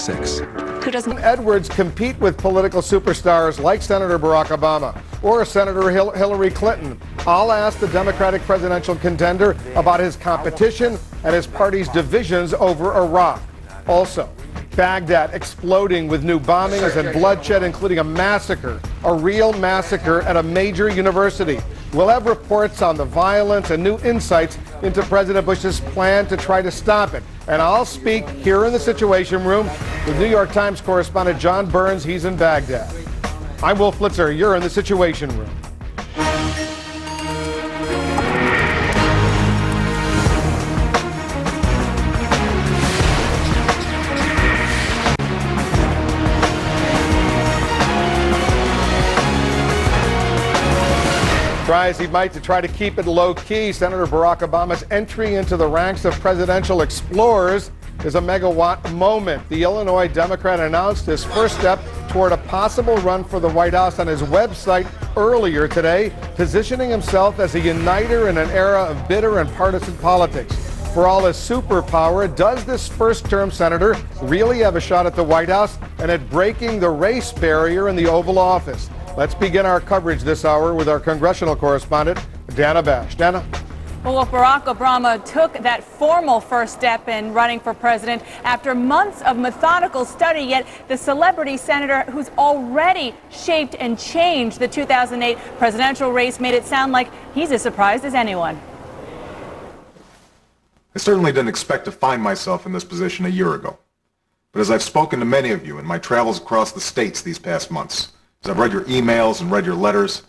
Who doesn't? Edwards compete with political superstars like Senator Barack Obama or Senator Hillary Clinton. I'll ask the Democratic presidential contender about his competition and his party's divisions over Iraq. Also, Baghdad exploding with new bombings and bloodshed, including a real massacre at a major university. We'll have reports on the violence and new insights into President Bush's plan to try to stop it. And I'll speak here in the Situation Room with New York Times correspondent John Burns. He's in Baghdad. I'm Wolf Blitzer. You're in the Situation Room. Try as he might to try to keep it low-key, Senator Barack Obama's entry into the ranks of presidential explorers is a megawatt moment. The Illinois Democrat announced his first step toward a possible run for the White House on his website earlier today, positioning himself as a uniter in an era of bitter and partisan politics. For all his superpower, does this first-term senator really have a shot at the White House and at breaking the race barrier in the Oval Office? Let's begin our coverage this hour with our congressional correspondent, Dana Bash. Dana? Well, Barack Obama took that formal first step in running for president after months of methodical study, yet the celebrity senator who's already shaped and changed the 2008 presidential race made it sound like he's as surprised as anyone. I certainly didn't expect to find myself in this position a year ago. But as I've spoken to many of you in my travels across the states these past months, as I've read your emails and read your letters,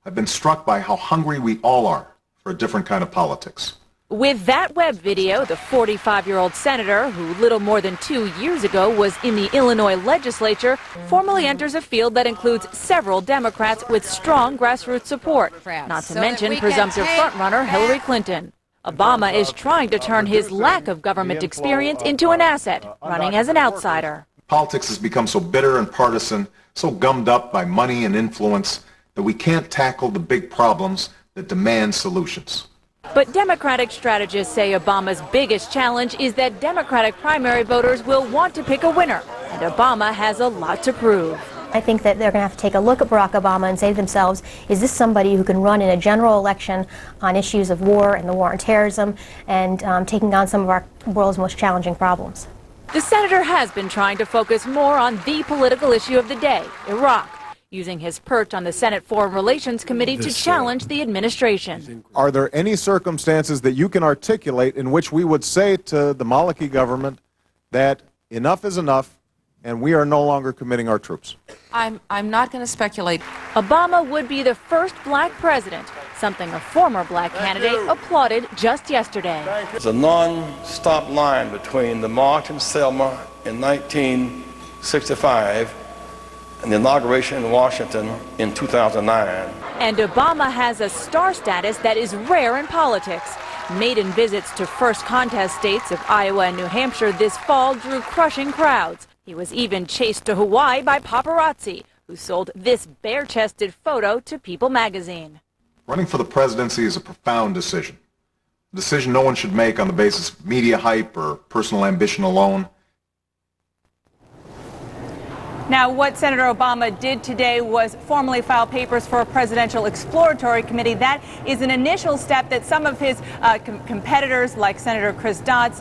I've been struck by how hungry we all are for a different kind of politics. With that web video, the 45-year-old senator, who little more than 2 years ago was in the Illinois legislature, formally enters a field that includes several Democrats with strong grassroots support, not to mention presumptive frontrunner Hillary Clinton. Obama is trying to turn his lack of government experience into an asset, running as an outsider. Politics has become so bitter and partisan, so gummed up by money and influence, that we can't tackle the big problems that demand solutions. But Democratic strategists say Obama's biggest challenge is that Democratic primary voters will want to pick a winner, and Obama has a lot to prove. I think that they're going to have to take a look at Barack Obama and say to themselves, is this somebody who can run in a general election on issues of war and the war on terrorism and taking on some of our world's most challenging problems? The senator has been trying to focus more on the political issue of the day, Iraq, using his perch on the Senate Foreign Relations Committee to challenge the administration. Are there any circumstances that you can articulate in which we would say to the Maliki government that enough is enough and we are no longer committing our troops? I'm not going to speculate. Obama would be the first black president, something a former black candidate applauded just yesterday. There's a non-stop line between the March in Selma in 1965 and the inauguration in Washington in 2009. And Obama has a star status that is rare in politics. Maiden visits to first contest states of Iowa and New Hampshire this fall drew crushing crowds. He was even chased to Hawaii by paparazzi, who sold this bare-chested photo to People magazine. Running for the presidency is a profound decision. A decision no one should make on the basis of media hype or personal ambition alone. Now, what Senator Obama did today was formally file papers for a presidential exploratory committee. That is an initial step that some of his competitors, like Senator Chris Dobbs,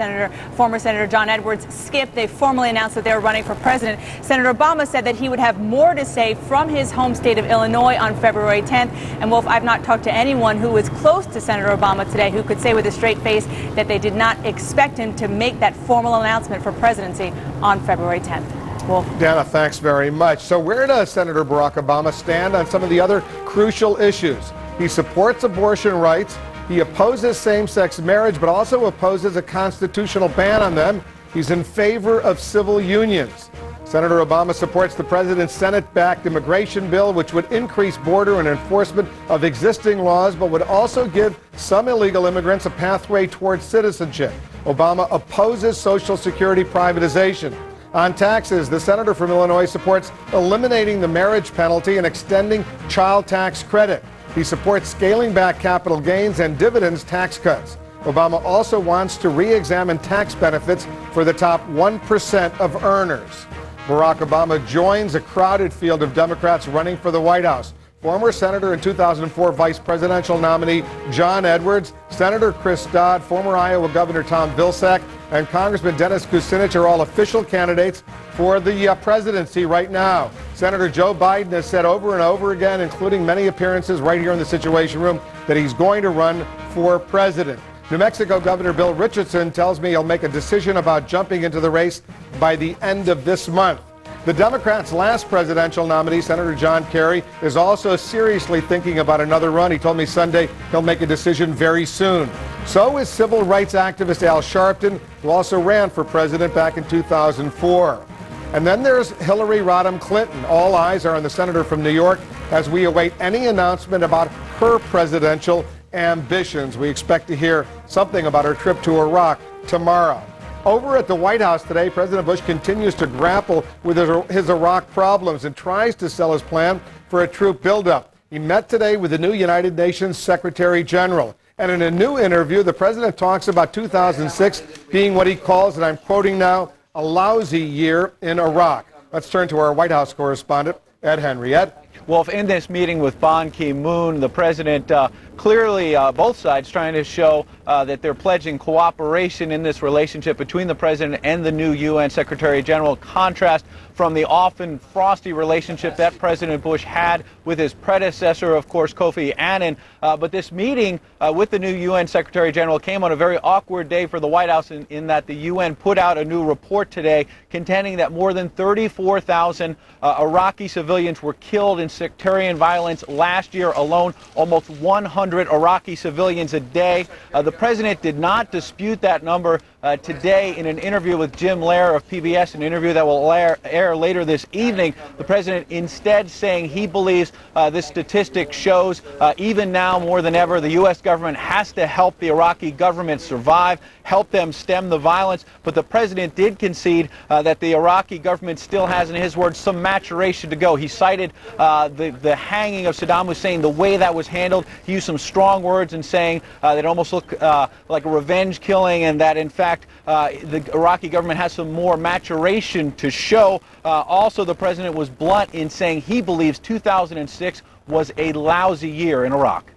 former Senator John Edwards, skipped. They formally announced that they were running for president. Senator Obama said that he would have more to say from his home state of Illinois on February 10th. And Wolf, I've not talked to anyone who was close to Senator Obama today who could say with a straight face that they did not expect him to make that formal announcement for presidency on February 10th. Wolf. Dana, thanks very much. So where does Senator Barack Obama stand on some of the other crucial issues? He supports abortion rights. He opposes same-sex marriage, but also opposes a constitutional ban on them. He's in favor of civil unions. Senator Obama supports the president's Senate-backed immigration bill, which would increase border and enforcement of existing laws, but would also give some illegal immigrants a pathway towards citizenship. Obama opposes Social Security privatization. On taxes, the senator from Illinois supports eliminating the marriage penalty and extending child tax credit. He supports scaling back capital gains and dividends tax cuts. Obama also wants to re-examine tax benefits for the top 1% of earners. Barack Obama joins a crowded field of Democrats running for the White House. Former Senator and 2004 Vice Presidential nominee John Edwards, Senator Chris Dodd, former Iowa Governor Tom Vilsack, and Congressman Dennis Kucinich are all official candidates for the presidency right now. Senator Joe Biden has said over and over again, including many appearances right here in the Situation Room, that he's going to run for president. New Mexico Governor Bill Richardson tells me he'll make a decision about jumping into the race by the end of this month. The Democrats' last presidential nominee, Senator John Kerry, is also seriously thinking about another run. He told me Sunday he'll make a decision very soon. So is civil rights activist Al Sharpton, who also ran for president back in 2004. And then there's Hillary Rodham Clinton. All eyes are on the senator from New York as we await any announcement about her presidential ambitions. We expect to hear something about her trip to Iraq tomorrow. Over at the White House today, President Bush continues to grapple with his Iraq problems and tries to sell his plan for a troop buildup. He met today with the new United Nations Secretary General. And in a new interview, the president talks about 2006 being what he calls, and I'm quoting now, a lousy year in Iraq. Let's turn to our White House correspondent, Ed Henry. Ed? Wolf, in this meeting with Ban Ki-moon, the president clearly, both sides trying to show that they're pledging cooperation in this relationship between the president and the new UN Secretary General, contrast from the often frosty relationship that President Bush had with his predecessor, of course, Kofi Annan. But this meeting with the new UN Secretary General came on a very awkward day for the White House in that the UN put out a new report today contending that more than 34,000 Iraqi civilians were killed in sectarian violence last year alone, almost 100 Iraqi civilians a day. The president did not dispute that number today in an interview with Jim Lehrer of PBS, an interview that will air later this evening. The president instead saying he believes this statistic shows even now more than ever the U.S. government has to help the Iraqi government survive, help them stem the violence. But the president did concede that the Iraqi government still has, in his words, some maturation to go. He cited the hanging of Saddam Hussein, the way that was handled. He used some strong words in saying that it almost looked like a revenge killing, and that in fact the Iraqi government has some more maturation to show. Also, the president was blunt in saying he believes 2006 was a lousy year in Iraq.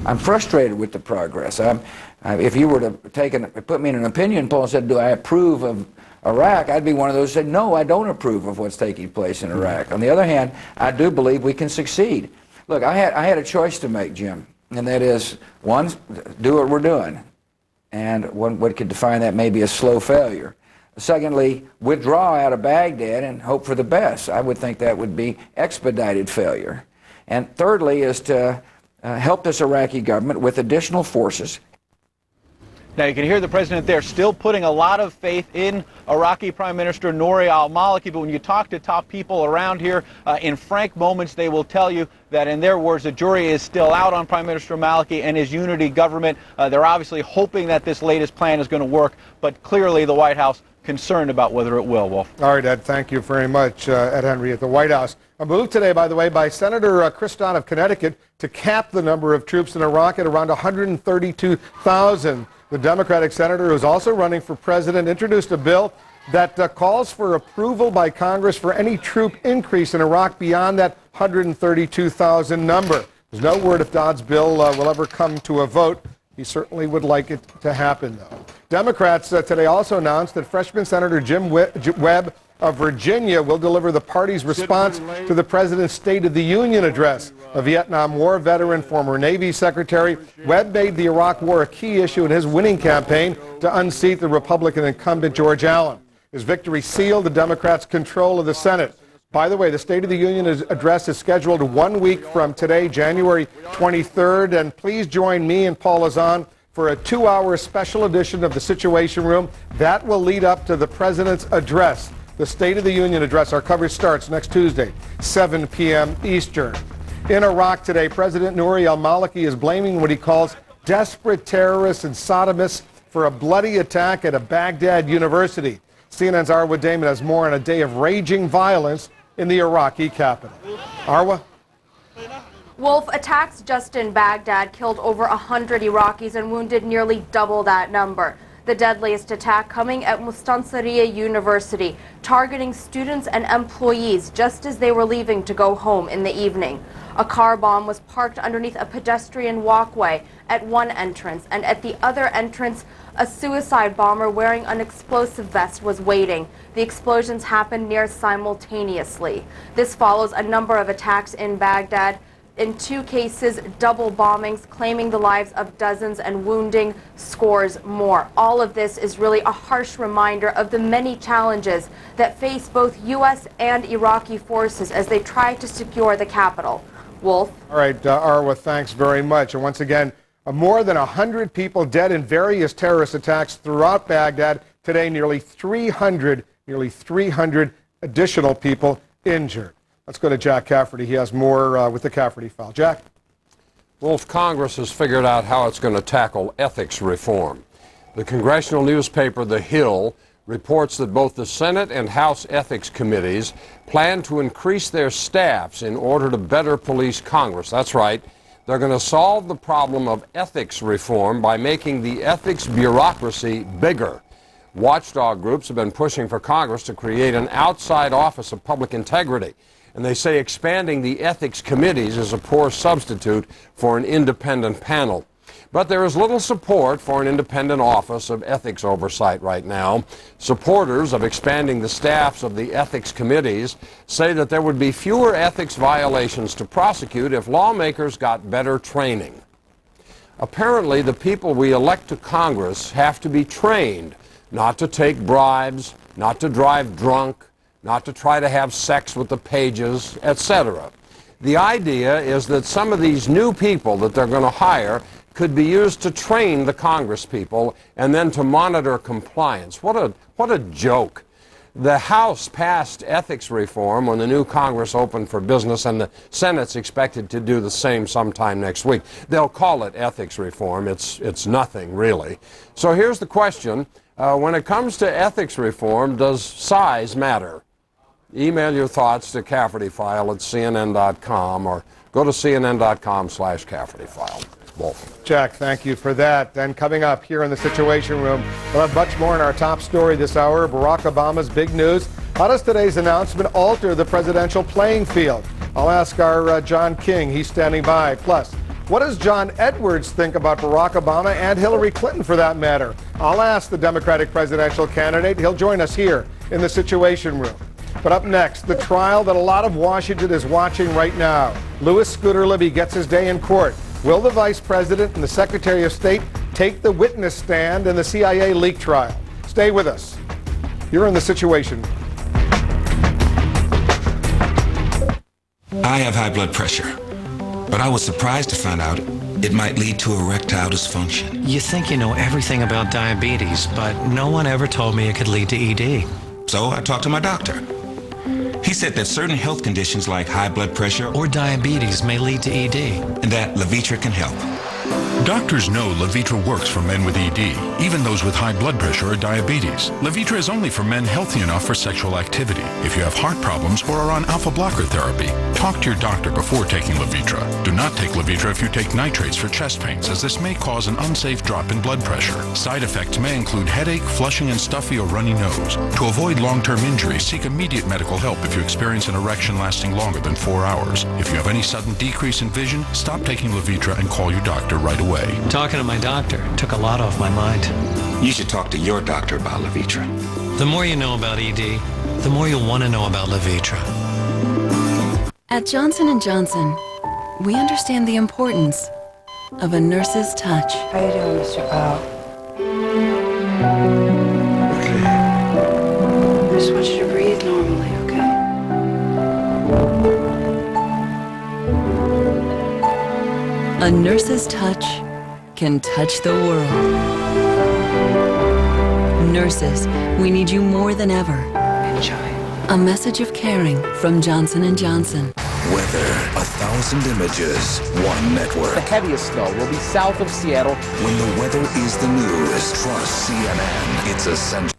I'm frustrated with the progress. If you were to put me in an opinion poll and said, do I approve of Iraq, I'd be one of those who said, no, I don't approve of what's taking place in Iraq. On the other hand, I do believe we can succeed. Look, I had a choice to make, Jim, and that is, one, do what we're doing. And what could define that may be a slow failure. Secondly, withdraw out of Baghdad and hope for the best. I would think that would be expedited failure. And thirdly is to help this Iraqi government with additional forces. Now, you can hear the president there still putting a lot of faith in Iraqi Prime Minister Nouri al-Maliki, but when you talk to top people around here, in frank moments, they will tell you that, in their words, the jury is still out on Prime Minister Maliki and his unity government. They're obviously hoping that this latest plan is going to work, but clearly the White House concerned about whether it will, Wolf. All right, Ed, thank you very much, Ed Henry at the White House. A move today, by the way, by Senator Chris Dodd of Connecticut to cap the number of troops in Iraq at around 132,000. The Democratic senator, who is also running for president, introduced a bill that calls for approval by Congress for any troop increase in Iraq beyond that 132,000 number. There's no word if Dodd's bill will ever come to a vote. He certainly would like it to happen, though. Democrats today also announced that freshman Senator Jim Webb of Virginia will deliver the party's response to the president's State of the Union address. A Vietnam War veteran, former Navy secretary, Webb made the Iraq War a key issue in his winning campaign to unseat the Republican incumbent George Allen. His victory sealed the Democrats' control of the Senate. By the way, the State of the Union address is scheduled 1 week from today, January 23rd. And please join me and Paul Lazan for a 2-hour special edition of the Situation Room. That will lead up to the president's address, the State of the Union address. Our coverage starts next Tuesday, 7 p.m. Eastern. In Iraq today, President Nouri al-Maliki is blaming what he calls desperate terrorists and sodomists for a bloody attack at a Baghdad university. CNN's Arwa Damon has more on a day of raging violence in the Iraqi capital. Arwa? Wolf, attacks just in Baghdad killed over 100 Iraqis and wounded nearly double that number. The deadliest attack coming at Mustansiriya University, targeting students and employees just as they were leaving to go home in the evening. A car bomb was parked underneath a pedestrian walkway at one entrance, and at the other entrance, a suicide bomber wearing an explosive vest was waiting. The explosions happened near simultaneously. This follows a number of attacks in Baghdad. In 2 cases, double bombings, claiming the lives of dozens and wounding scores more. All of this is really a harsh reminder of the many challenges that face both U.S. and Iraqi forces as they try to secure the capital. Wolf. All right, Arwa, thanks very much. And once again, more than 100 people dead in various terrorist attacks throughout Baghdad. Today, nearly 300 additional people injured. Let's go to Jack Cafferty. He has more with the Cafferty file. Jack? Wolf, Congress has figured out how it's going to tackle ethics reform. The congressional newspaper The Hill reports that both the Senate and House ethics committees plan to increase their staffs in order to better police Congress. That's right. They're going to solve the problem of ethics reform by making the ethics bureaucracy bigger. Watchdog groups have been pushing for Congress to create an outside office of public integrity. And they say expanding the ethics committees is a poor substitute for an independent panel. But there is little support for an independent office of ethics oversight right now. Supporters of expanding the staffs of the ethics committees say that there would be fewer ethics violations to prosecute if lawmakers got better training. Apparently, the people we elect to Congress have to be trained not to take bribes, not to drive drunk, not to try to have sex with the pages, etc. The idea is that some of these new people that they're going to hire could be used to train the Congress people and then to monitor compliance. What a joke. The House passed ethics reform when the new Congress opened for business, and the Senate's expected to do the same sometime next week. They'll call it ethics reform. It's nothing, really. So here's the question. When it comes to ethics reform, does size matter? Email your thoughts to CaffertyFile@CNN.com or go to CNN.com/CaffertyFile. Wolf. Jack, thank you for that. And coming up here in the Situation Room, we'll have much more in our top story this hour. Barack Obama's big news. How does today's announcement alter the presidential playing field? I'll ask our John King. He's standing by. Plus, what does John Edwards think about Barack Obama and Hillary Clinton, for that matter? I'll ask the Democratic presidential candidate. He'll join us here in the Situation Room. But up next, the trial that a lot of Washington is watching right now. Louis Scooter Libby gets his day in court. Will the Vice President and the Secretary of State take the witness stand in the CIA leak trial? Stay with us. You're in the Situation Room. I have high blood pressure, but I was surprised to find out it might lead to erectile dysfunction. You think you know everything about diabetes, but no one ever told me it could lead to ED. So I talked to my doctor. He said that certain health conditions like high blood pressure or diabetes may lead to ED, and that Levitra can help. Doctors know Levitra works for men with ED, even those with high blood pressure or diabetes. Levitra is only for men healthy enough for sexual activity. If you have heart problems or are on alpha blocker therapy, talk to your doctor before taking Levitra. Do not take Levitra if you take nitrates for chest pains, as this may cause an unsafe drop in blood pressure. Side effects may include headache, flushing and stuffy or runny nose. To avoid long-term injury, seek immediate medical help if you experience an erection lasting longer than 4 hours. If you have any sudden decrease in vision, stop taking Levitra and call your doctor right away. Talking to my doctor took a lot off my mind. You should talk to your doctor about Levitra. The more you know about ED, the more you'll want to know about Levitra. At Johnson & Johnson, we understand the importance of a nurse's touch. How you doing, Mr. Powell? Okay. I just want you to breathe normally, okay? A nurse's touch can touch the world. Nurses, we need you more than ever. Enjoy. A message of caring from Johnson & Johnson. Weather, 1,000 images, one network. The heaviest snow will be south of Seattle. When the weather is the news, trust CNN. It's essential.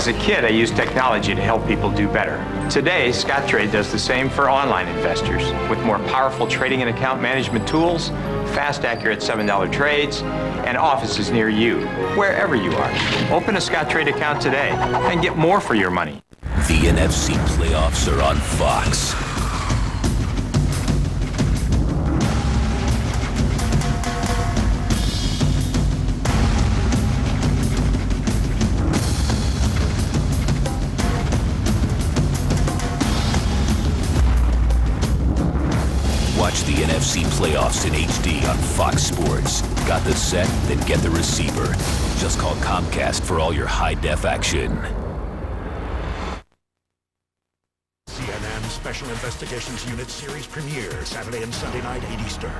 As a kid, I used technology to help people do better. Today, Scottrade does the same for online investors with more powerful trading and account management tools, fast, accurate $7 trades, and offices near you, wherever you are. Open a Scottrade account today and get more for your money. The NFC playoffs are on Fox. Watch the NFC playoffs in HD on Fox Sports. Got the set? Then get the receiver. Just call Comcast for all your high-def action. CNN Special Investigations Unit series premiere Saturday and Sunday night, 8 Eastern.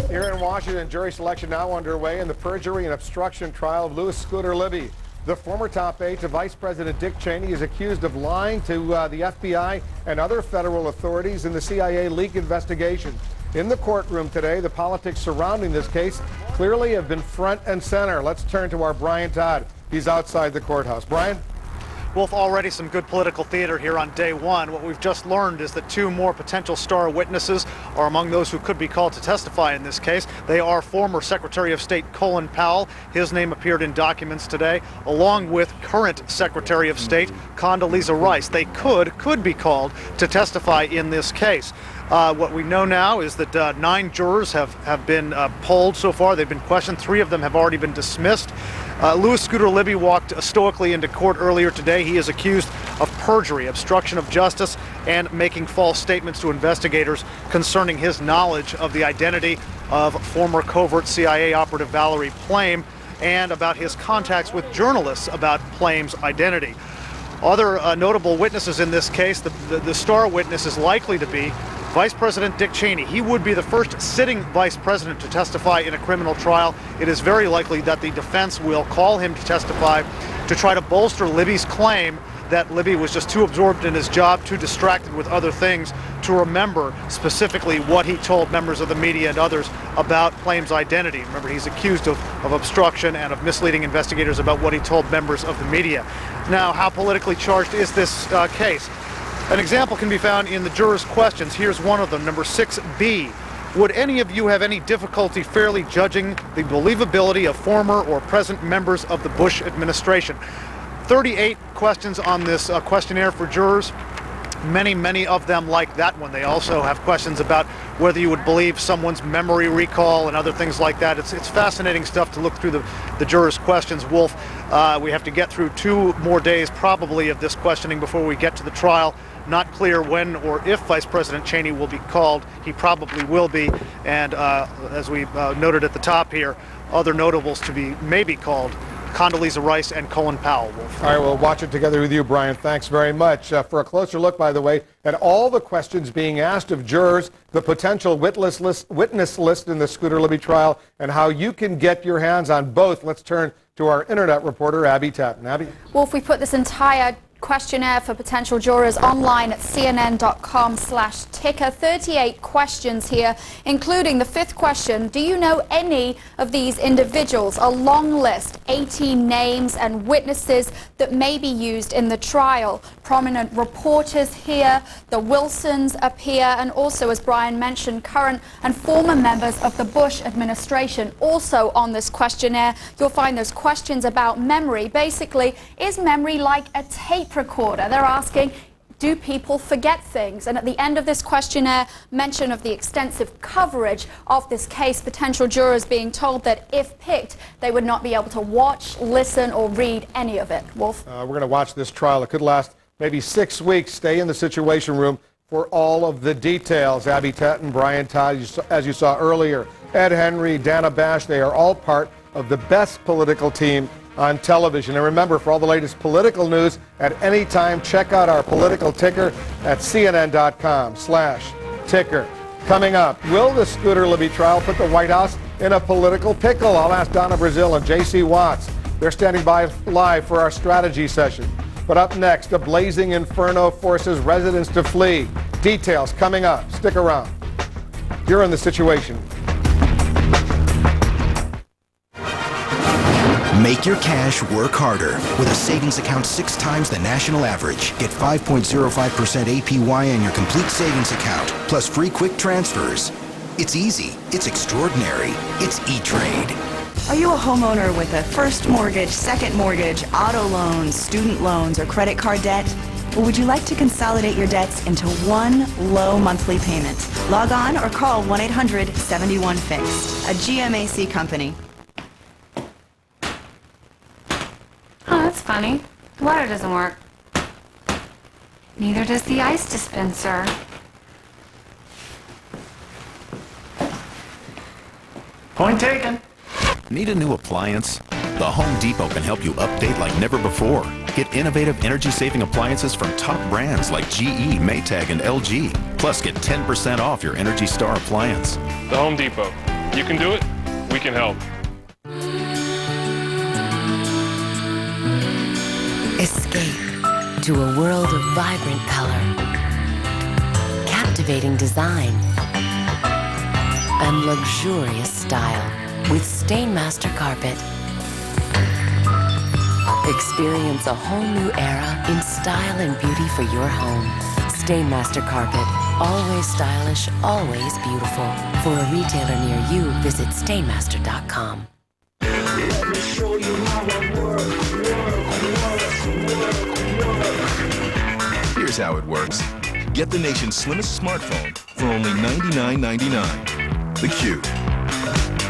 Here in Washington, jury selection now underway in the perjury and obstruction trial of Louis Scooter Libby. The former top aide to Vice President Dick Cheney is accused of lying to the FBI and other federal authorities in the CIA leak investigation. In the courtroom today, the politics surrounding this case clearly have been front and center. Let's turn to our Brian Todd. He's outside the courthouse. Brian? Wolf, already some good political theater here on day one. What we've just learned is that two more potential star witnesses are among those who could be called to testify in this case. They are former Secretary of State Colin Powell. His name appeared in documents today, along with current Secretary of State Condoleezza Rice. They could be called to testify in this case. What we know now is that 9 jurors have been polled so far. They've been questioned. 3 of them have already been dismissed. Louis Scooter Libby walked stoically into court earlier today. He is accused of perjury, obstruction of justice, and making false statements to investigators concerning his knowledge of the identity of former covert CIA operative Valerie Plame and about his contacts with journalists about Plame's identity. Other notable witnesses in this case, the star witness is likely to be Vice President Dick Cheney. He would be the first sitting vice president to testify in a criminal trial. It is very likely that the defense will call him to testify to try to bolster Libby's claim that Libby was just too absorbed in his job, too distracted with other things to remember specifically what he told members of the media and others about Plame's identity. Remember, he's accused of obstruction and of misleading investigators about what he told members of the media. Now, how politically charged is this case? An example can be found in the jurors' questions. Here's one of them, number 6B. Would any of you have any difficulty fairly judging the believability of former or present members of the Bush administration? 38 questions on this questionnaire for jurors. Many of them like that one. They also have questions about whether you would believe someone's memory recall and other things like that. It's fascinating stuff to look through the jurors' questions, Wolf. We have to get through 2 more days probably of this questioning before we get to the trial. Not clear when or if Vice President Cheney will be called. He probably will be. And as we noted at the top here, other notables to be maybe called: Condoleezza Rice and Colin Powell. Wolf. All right, we'll watch it together with you, Brian. Thanks very much. For a closer look, by the way, at all the questions being asked of jurors, the potential witness list in the Scooter Libby trial, and how you can get your hands on both, let's turn to our internet reporter, Abby Tatton. Abby? Wolf, we put this entire questionnaire for potential jurors online at cnn.com/ticker. 38 questions here, including the 5th question: do you know any of these individuals? A long list, 18 names and witnesses that may be used in the trial. Prominent reporters here, the Wilsons appear, and also, as Brian mentioned, current and former members of the Bush administration. Also on this questionnaire, you'll find those questions about memory. Basically, is memory like a tape recorder? They're asking, do people forget things? And at the end of this questionnaire, mention of the extensive coverage of this case, potential jurors being told that if picked, they would not be able to watch, listen, or read any of it. Wolf? We're going to watch this trial. It could last maybe 6 weeks. Stay in the Situation Room for all of the details. Abby Tatton, Brian Todd, as you saw earlier, Ed Henry, Dana Bash, they are all part of the best political team on television. And remember, for all the latest political news at any time, check out our political ticker at cnn.com/ticker. Coming up, will the Scooter Libby trial put the White House in a political pickle? I'll ask Donna Brazil and J.C. Watts. They're standing by live for our strategy session. But up next, a blazing inferno forces residents to flee. Details coming up. Stick around. You're in the Situation. Make your cash work harder with a savings account 6 times the national average. Get 5.05% APY on your complete savings account, plus free quick transfers. It's easy. It's extraordinary. It's E-Trade. Are you a homeowner with a first mortgage, second mortgage, auto loans, student loans, or credit card debt? Or would you like to consolidate your debts into one low monthly payment? Log on or call 1-800-71-FIXED, a GMAC company. Oh, that's funny. The water doesn't work. Neither does the ice dispenser. Point taken. Need a new appliance? The Home Depot can help you update like never before. Get innovative energy-saving appliances from top brands like GE, Maytag, and LG. Plus, get 10% off your Energy Star appliance. The Home Depot. You can do it. We can help. Escape to a world of vibrant color, captivating design, and luxurious style with Stainmaster Carpet. Experience a whole new era in style and beauty for your home. Stainmaster Carpet. Always stylish, always beautiful. For a retailer near you, visit Stainmaster.com. Here's how it works. Get the nation's slimmest smartphone for only $99.99. The Cube.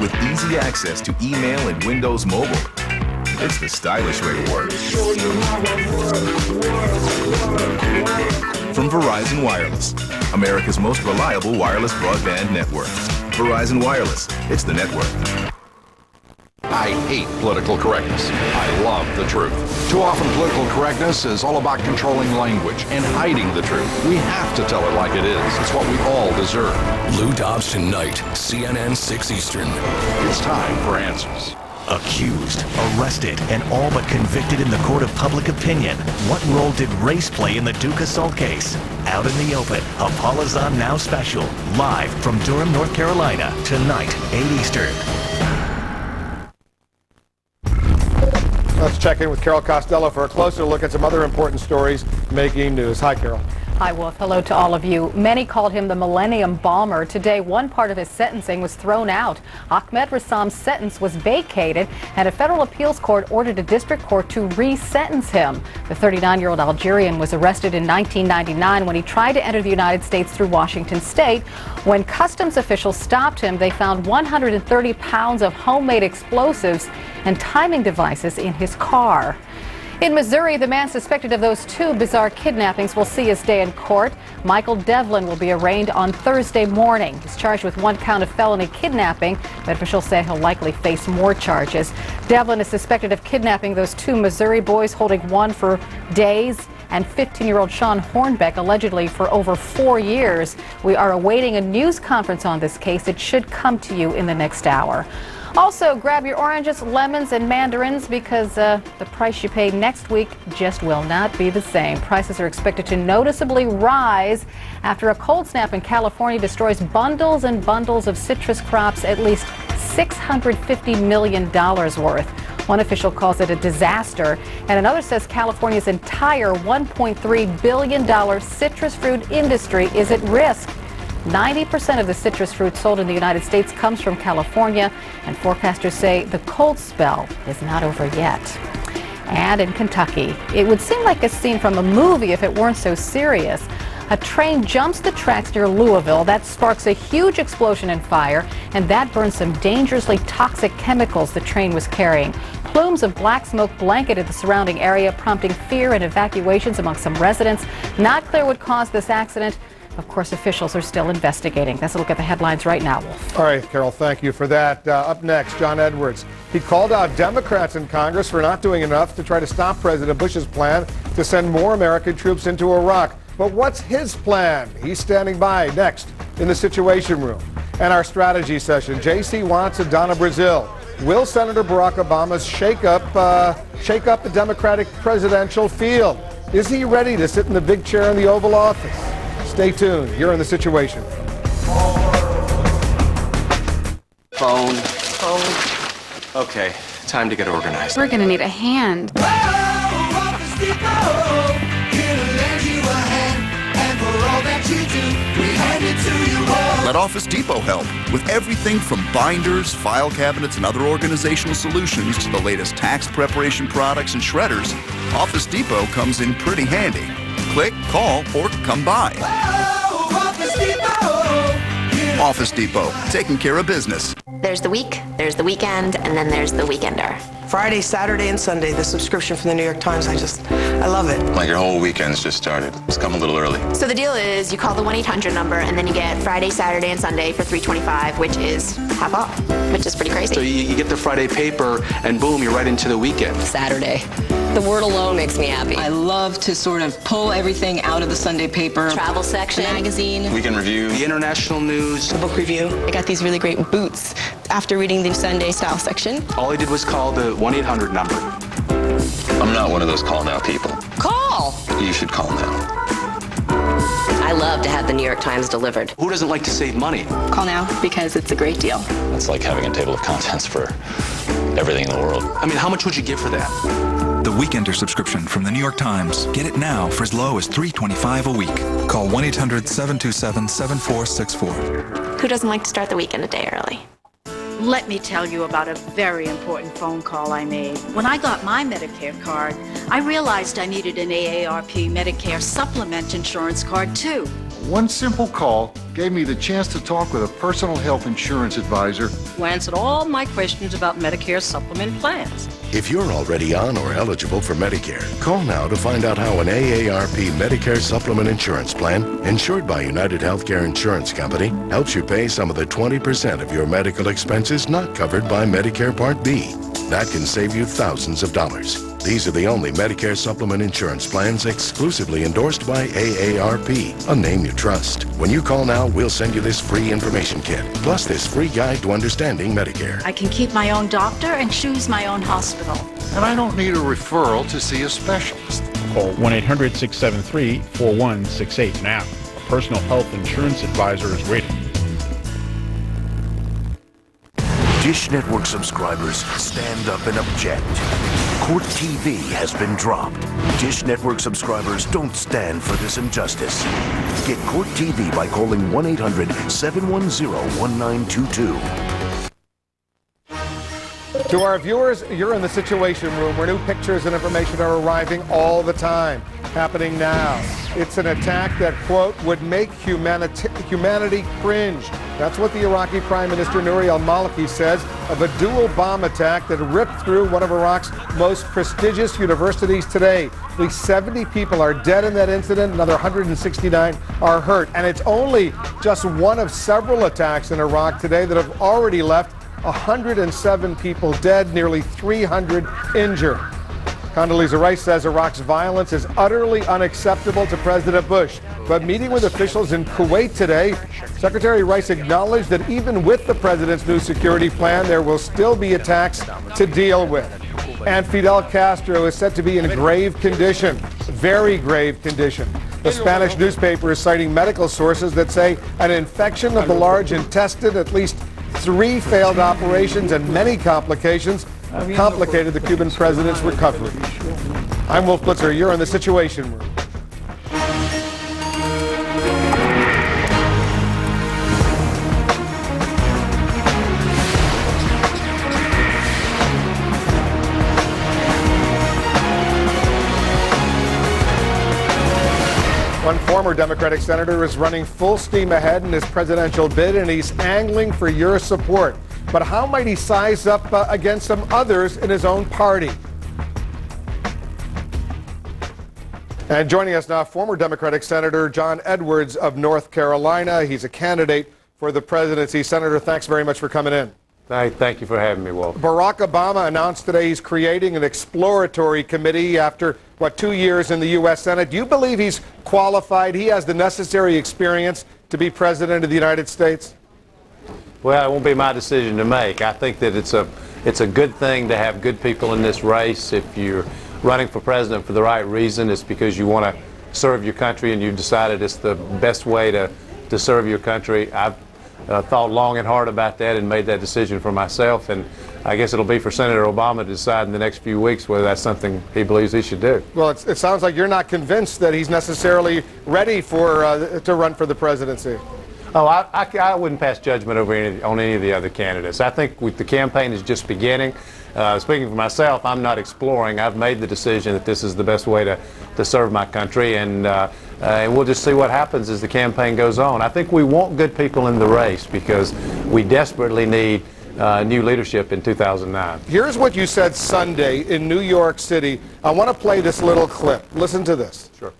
With easy access to email and Windows Mobile. It's the stylish way to work. From Verizon Wireless, America's most reliable wireless broadband network. Verizon Wireless, it's the network. I hate political correctness. I love the truth. Too often political correctness is all about controlling language and hiding the truth. We have to tell it like it is. It's what we all deserve. Lou Dobbs tonight, CNN 6 Eastern. It's time for answers. Accused, arrested, and all but convicted in the court of public opinion. What role did race play in the Duke assault case? Out in the open, a Paula's On Now special, live from Durham, North Carolina, tonight, 8 Eastern. Let's check in with Carol Costello for a closer look at some other important stories making news. Hi, Carol. Hi, Wolf. Hello to all of you. Many called him the Millennium Bomber. Today, one part of his sentencing was thrown out. Ahmed Rassam's sentence was vacated, and a federal appeals court ordered a district court to re-sentence him. The 39-year-old Algerian was arrested in 1999 when he tried to enter the United States through Washington State. When customs officials stopped him, they found 130 pounds of homemade explosives and timing devices in his car. In Missouri, the man suspected of those 2 bizarre kidnappings will see his day in court. Michael Devlin will be arraigned on Thursday morning. He's charged with 1 count of felony kidnapping, but officials say he'll likely face more charges. Devlin is suspected of kidnapping those 2 Missouri boys, holding one for days, and 15-year-old Sean Hornbeck allegedly for over 4 years. We are awaiting a news conference on this case. It should come to you in the next hour. Also, grab your oranges, lemons, and mandarins because the price you pay next week just will not be the same. Prices are expected to noticeably rise after a cold snap in California destroys bundles and bundles of citrus crops, at least $650 million worth. One official calls it a disaster, and another says California's entire $1.3 billion citrus fruit industry is at risk. 90% of the citrus fruit sold in the United States comes from California, and forecasters say the cold spell is not over yet. And in Kentucky, it would seem like a scene from a movie if it weren't so serious. A train jumps the tracks near Louisville. That sparks a huge explosion and fire, and that burns some dangerously toxic chemicals the train was carrying. Plumes of black smoke blanketed the surrounding area, prompting fear and evacuations among some residents. Not clear what caused this accident. Of course, officials are still investigating. Let's look at the headlines right now, Wolf. All right, Carol, thank you for that. Up next, John Edwards. He called out Democrats in Congress for not doing enough to try to stop President Bush's plan to send more American troops into Iraq. But what's his plan? He's standing by next in the Situation Room. And our strategy session, J.C. Watts and Donna Brazil. Will Senator Barack Obama's shake up the Democratic presidential field? Is he ready to sit in the big chair in the Oval Office? Stay tuned. You're in the Situation Room. Phone. Okay, Time to get organized. We're gonna need a hand. Let Office Depot help with everything from binders, file cabinets, and other organizational solutions to the latest tax preparation products and shredders. Office Depot comes in pretty handy. Click, call, or come by. Office Depot, taking care of business. There's the week, there's the weekend, and then there's the weekender. Friday, Saturday, and Sunday, the subscription from the New York Times, I love it. Like your whole weekend's just started. It's come a little early. So the deal is you call the 1-800 number, and then you get Friday, Saturday, and Sunday for $3.25, which is half off, which is pretty crazy. So you get the Friday paper, and boom, you're right into the weekend. Saturday. The word alone makes me happy. I love to sort of pull everything out of the Sunday paper. Travel section. The magazine. Weekend review. The international news. The book review. I got these really great boots after reading the Sunday style section. All I did was call the 1-800 number. I'm not one of those call now people. Call! You should call now. I love to have the New York Times delivered. Who doesn't like to save money? Call now because it's a great deal. That's like having a table of contents for everything in the world. I mean, how much would you give for that? The Weekender subscription from the New York Times. Get it now for as low as $3.25 a week. Call 1-800-727-7464. Who doesn't like to start the weekend a day early? Let me tell you about a very important phone call I made. When I got my Medicare card, I realized I needed an AARP Medicare Supplement insurance card too. One simple call gave me the chance to talk with a personal health insurance advisor Who answered all my questions about Medicare supplement plans. If you're already on or eligible for Medicare, call now to find out how an AARP Medicare Supplement Insurance Plan, insured by United Healthcare Insurance Company, helps you pay some of the 20% of your medical expenses not covered by Medicare Part B. That can save you thousands of dollars. These are the only Medicare supplement insurance plans exclusively endorsed by AARP, a name you trust. When you call now, we'll send you this free information kit, plus this free guide to understanding Medicare. I can keep my own doctor and choose my own hospital. and I don't need a referral to see a specialist. Call 1-800-673-4168 now. A personal health insurance advisor is waiting. Dish Network subscribers, stand up and object. Court TV has been dropped. Dish Network subscribers don't stand for this injustice. Get Court TV by calling 1-800-710-1922. To our viewers, you're in the Situation Room where new pictures and information are arriving all the time. Happening now. It's an attack that, quote, would make humanity cringe. That's what the Iraqi Prime Minister Nouri al-Maliki says of a dual bomb attack that ripped through one of Iraq's most prestigious universities today. At least 70 people are dead in that incident. Another 169 are hurt. And it's only just one of several attacks in Iraq today that have already left 107 people dead, nearly 300 injured. Condoleezza Rice says Iraq's violence is utterly unacceptable to President Bush. But meeting with officials in Kuwait today, Secretary Rice acknowledged that even with the president's new security plan, there will still be attacks to deal with. And Fidel Castro is said to be in grave condition, very grave condition. The Spanish newspaper is citing medical sources that say an infection of the large intestine, at least 3 failed operations, and many complications complicated the Cuban president's recovery. I'm Wolf Blitzer. You're in the Situation Room. One former Democratic senator is running full steam ahead in his presidential bid, and he's angling for your support. But how might he size up against some others in his own party? And joining us now, former Democratic Senator John Edwards of North Carolina. He's a candidate for the presidency. Senator, thanks very much for coming in. Thank you for having me, Wolf. Barack Obama announced today he's creating an exploratory committee after, 2 years in the U.S. Senate. Do you believe he's qualified? He has the necessary experience to be president of the United States? Well, it won't be my decision to make. I think that it's a good thing to have good people in this race. If you're running for president for the right reason, it's because you want to serve your country and you've decided it's the best way to serve your country. thought long and hard about that and made that decision for myself. And I guess it'll be for Senator Obama to decide in the next few weeks whether that's something he believes he should do. Well, it sounds like you're not convinced that he's necessarily ready for to run for the presidency. Oh, I wouldn't pass judgment on any of the other candidates. I think the campaign is just beginning. Speaking for myself, I'm not exploring. I've made the decision that this is the best way to serve my country, and we'll just see what happens as the campaign goes on. I think we want good people in the race because we desperately need new leadership in 2009. Here's what you said Sunday in New York City. I want to play this little clip. Listen to this. Sure.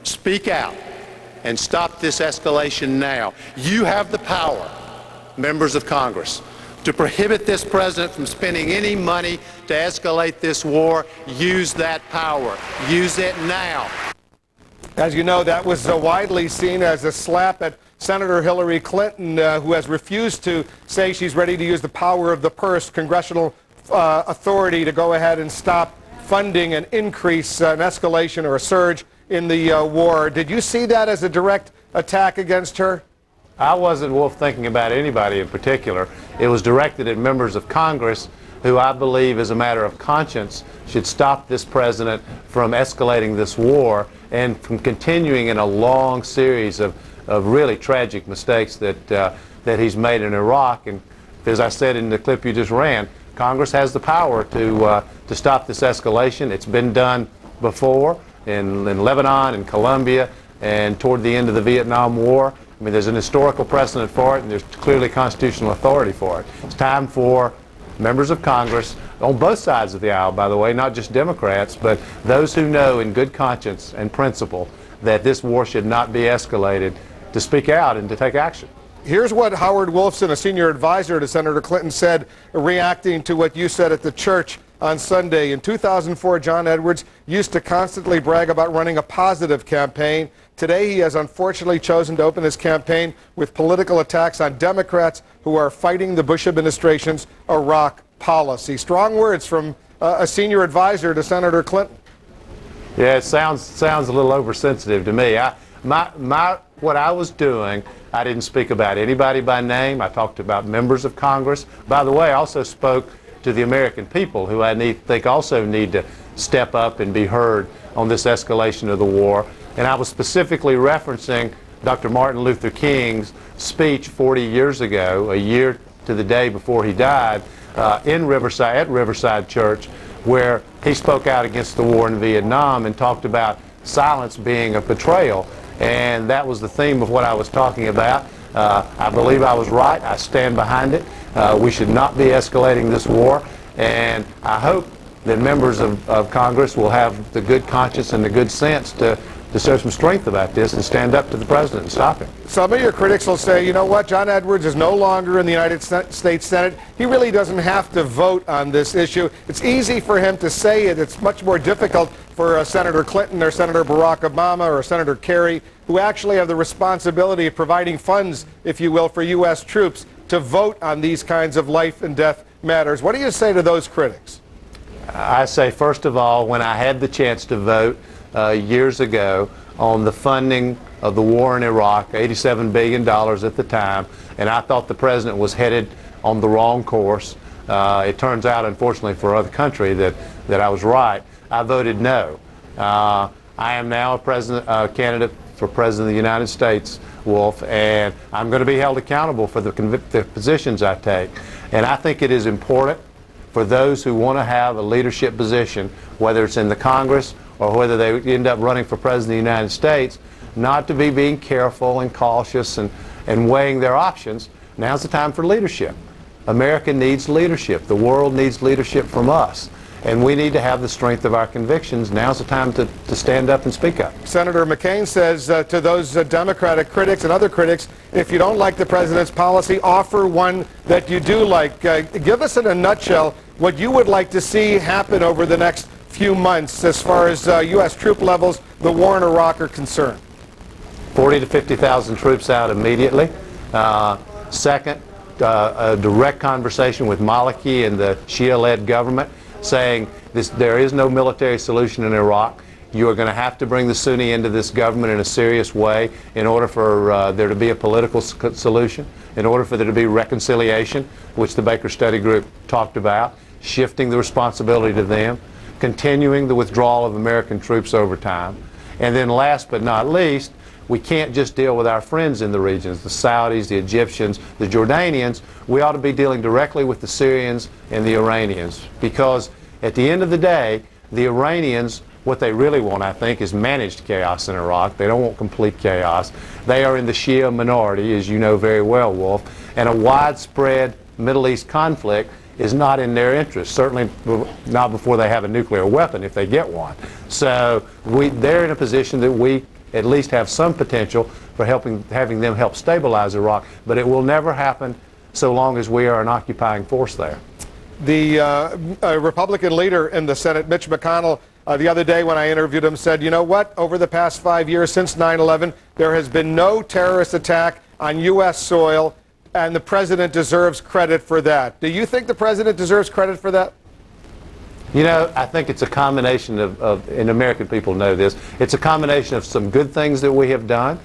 Speak out and stop this escalation now. You have the power, members of Congress, to prohibit this president from spending any money to escalate this war. Use that power. Use it now. As you know, that was widely seen as a slap at Senator Hillary Clinton, who has refused to say she's ready to use the power of the purse, congressional authority, to go ahead and stop funding an increase, an escalation or a surge in the war. Did you see that as a direct attack against her? I wasn't, Wolf, thinking about anybody in particular. It was directed at members of Congress who I believe, as a matter of conscience, should stop this president from escalating this war and from continuing in a long series of really tragic mistakes that he's made in Iraq. And as I said in the clip you just ran, Congress has the power to stop this escalation. It's been done before in Lebanon and Colombia and toward the end of the Vietnam War. I mean, there's an historical precedent for it, and there's clearly constitutional authority for it. It's time for members of Congress, on both sides of the aisle, by the way, not just Democrats, but those who know in good conscience and principle that this war should not be escalated, to speak out and to take action. Here's what Howard Wolfson, a senior advisor to Senator Clinton, said, reacting to what you said at the church on Sunday. In 2004, John Edwards used to constantly brag about running a positive campaign. Today, he has unfortunately chosen to open his campaign with political attacks on Democrats who are fighting the Bush administration's Iraq policy. Strong words from a senior advisor to Senator Clinton. Yeah, it sounds a little oversensitive to me. What I was doing, I didn't speak about anybody by name. I talked about members of Congress. By the way, I also spoke to the American people, who I think also need to step up and be heard on this escalation of the war. And I was specifically referencing Dr. Martin Luther King's speech 40 years ago, a year to the day before he died, at Riverside Church, where he spoke out against the war in Vietnam and talked about silence being a betrayal. And that was the theme of what I was talking about. I believe I was right. I stand behind it. We should not be escalating this war. And I hope that members of Congress will have the good conscience and the good sense to show some strength about this and stand up to the president and stop him. Some of your critics will say, you know what, John Edwards is no longer in the United States Senate. He really doesn't have to vote on this issue. It's easy for him to say it. It's much more difficult for Senator Clinton or Senator Barack Obama or Senator Kerry, who actually have the responsibility of providing funds, if you will, for U.S. troops to vote on these kinds of life and death matters. What do you say to those critics? I say, first of all, when I had the chance to vote years ago on the funding of the war in Iraq, $87 billion at the time, and I thought the president was headed on the wrong course. It turns out, unfortunately for other country, that I was right. I voted no. I am now a candidate for President of the United States, Wolf, and I'm going to be held accountable for the positions I take. And I think it is important for those who want to have a leadership position, whether it's in the Congress or whether they end up running for President of the United States, not to be being careful and cautious and weighing their options. Now's the time for leadership. America needs leadership. The world needs leadership from us. And we need to have the strength of our convictions. Now's the time to stand up and speak up. Senator McCain says to those Democratic critics and other critics, if you don't like the president's policy, offer one that you do like. Give us in a nutshell what you would like to see happen over the next few months as far as U.S. troop levels, the war in Iraq are concerned. 40 to 50,000 troops out immediately. Second, a direct conversation with Maliki and the Shia-led government, saying there is no military solution in Iraq. You are going to have to bring the Sunni into this government in a serious way in order for there to be a political solution, in order for there to be reconciliation, which the Baker Study Group talked about, shifting the responsibility to them, continuing the withdrawal of American troops over time. And then last but not least, we can't just deal with our friends in the regions, the Saudis, the Egyptians, the Jordanians. We ought to be dealing directly with the Syrians and the Iranians, because at the end of the day, the Iranians, what they really want, I think, is managed chaos in Iraq. They don't want complete chaos. They are in the Shia minority, as you know very well, Wolf, and a widespread Middle East conflict is not in their interest, certainly not before they have a nuclear weapon, if they get one. So they're in a position that we at least have some potential for having them help stabilize Iraq, but it will never happen so long as we are an occupying force there. The Republican leader in the Senate, Mitch McConnell, the other day when I interviewed him, said, you know what, over the past 5 years since 9/11, there has been no terrorist attack on U.S. soil, and the president deserves credit for that. Do you think the president deserves credit for that? You know, I think it's a combination and American people know this, it's a combination of some good things that we have done.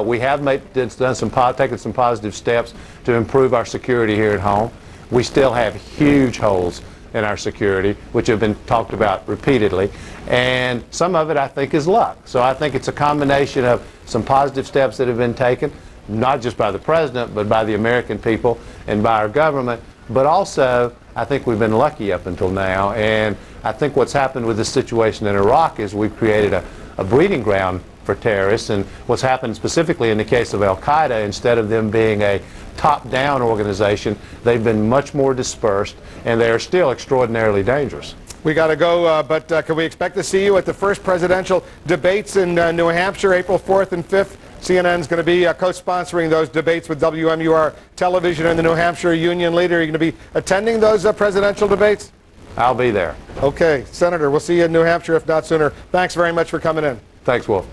We have taken some positive steps to improve our security here at home. We still have huge holes in our security, which have been talked about repeatedly, and some of it, I think, is luck. So I think it's a combination of some positive steps that have been taken, not just by the president, but by the American people and by our government, but also I think we've been lucky up until now, and I think what's happened with this situation in Iraq is we've created a breeding ground for terrorists, and what's happened specifically in the case of Al-Qaeda, instead of them being a top-down organization, they've been much more dispersed, and they are still extraordinarily dangerous. We got to go, but can we expect to see you at the first presidential debates in New Hampshire, April 4th and 5th? CNN's going to be co-sponsoring those debates with WMUR Television and the New Hampshire Union Leader. Are you going to be attending those presidential debates? I'll be there. Okay, Senator, we'll see you in New Hampshire, if not sooner. Thanks very much for coming in. Thanks, Wolf.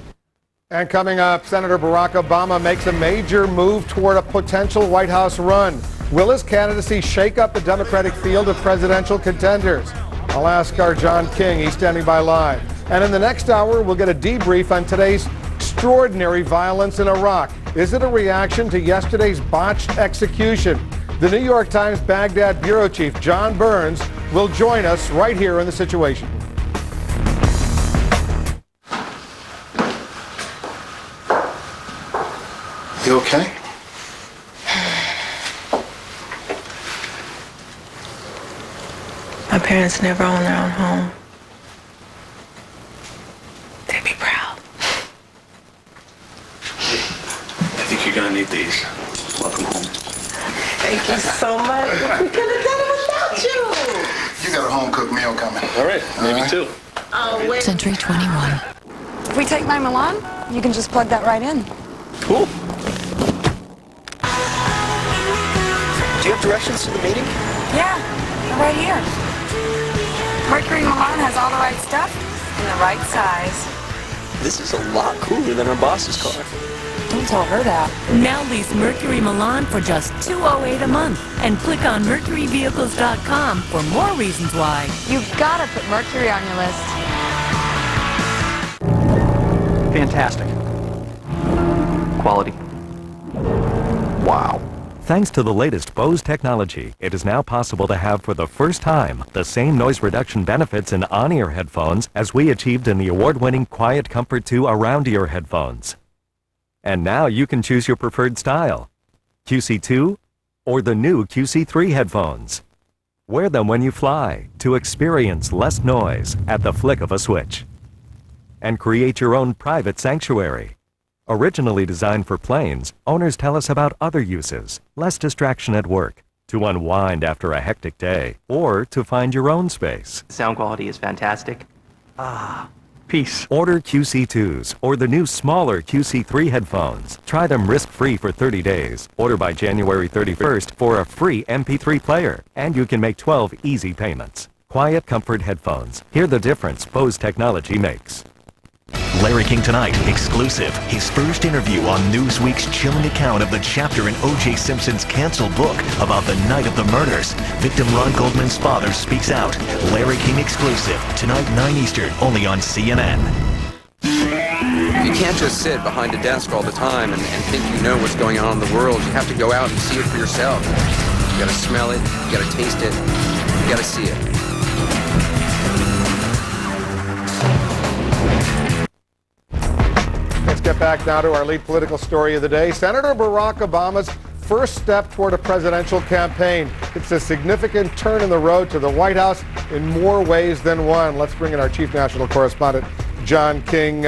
And coming up, Senator Barack Obama makes a major move toward a potential White House run. Will his candidacy shake up the Democratic field of presidential contenders? I'll ask our John King. He's standing by live. And in the next hour, we'll get a debrief on today's extraordinary violence in Iraq. Is it a reaction to yesterday's botched execution? The New York Times Baghdad bureau chief, John Burns, will join us right here in The Situation. You okay? My parents never owned their own home. They'd be proud. I think you're gonna need these. Welcome home. Thank you so much. We could have done it without you. You got a home-cooked meal coming. All right, maybe two. Century 21. If we take my Milan, you can just plug that right in. Cool. Do you have directions to the meeting? Yeah, they're right here. Mercury Milan has all the right stuff in the right size. This is a lot cooler than our boss's car. Don't tell her that. Now lease Mercury Milan for just $208 a month and click on MercuryVehicles.com for more reasons why. You gotta put Mercury on your list. Fantastic. Quality. Wow. Thanks to the latest Bose technology, it is now possible to have for the first time the same noise reduction benefits in on-ear headphones as we achieved in the award-winning Quiet Comfort 2 around-ear headphones. And now you can choose your preferred style, QC2 or the new QC3 headphones. Wear them when you fly to experience less noise at the flick of a switch. And create your own private sanctuary. Originally designed for planes, owners tell us about other uses, less distraction at work, to unwind after a hectic day, or to find your own space. Sound quality is fantastic. Peace. Order QC2s or the new smaller QC3 headphones. Try them risk-free for 30 days. Order by January 31st for a free MP3 player, and you can make 12 easy payments. Quiet Comfort headphones. Hear the difference Bose technology makes. Larry King Tonight, exclusive. His first interview on Newsweek's chilling account of the chapter in O.J. Simpson's canceled book about the night of the murders. Victim Ron Goldman's father speaks out. Larry King exclusive. Tonight, 9 Eastern, only on CNN. can't just sit behind a desk all the time and think you know what's going on in the world. You have to go out and see it for yourself. You gotta smell it, you gotta taste it, you gotta see it. Let's get back now to our lead political story of the day. Senator Barack Obama's first step toward a presidential campaign. It's a significant turn in the road to the White House in more ways than one. Let's bring in our chief national correspondent, John King.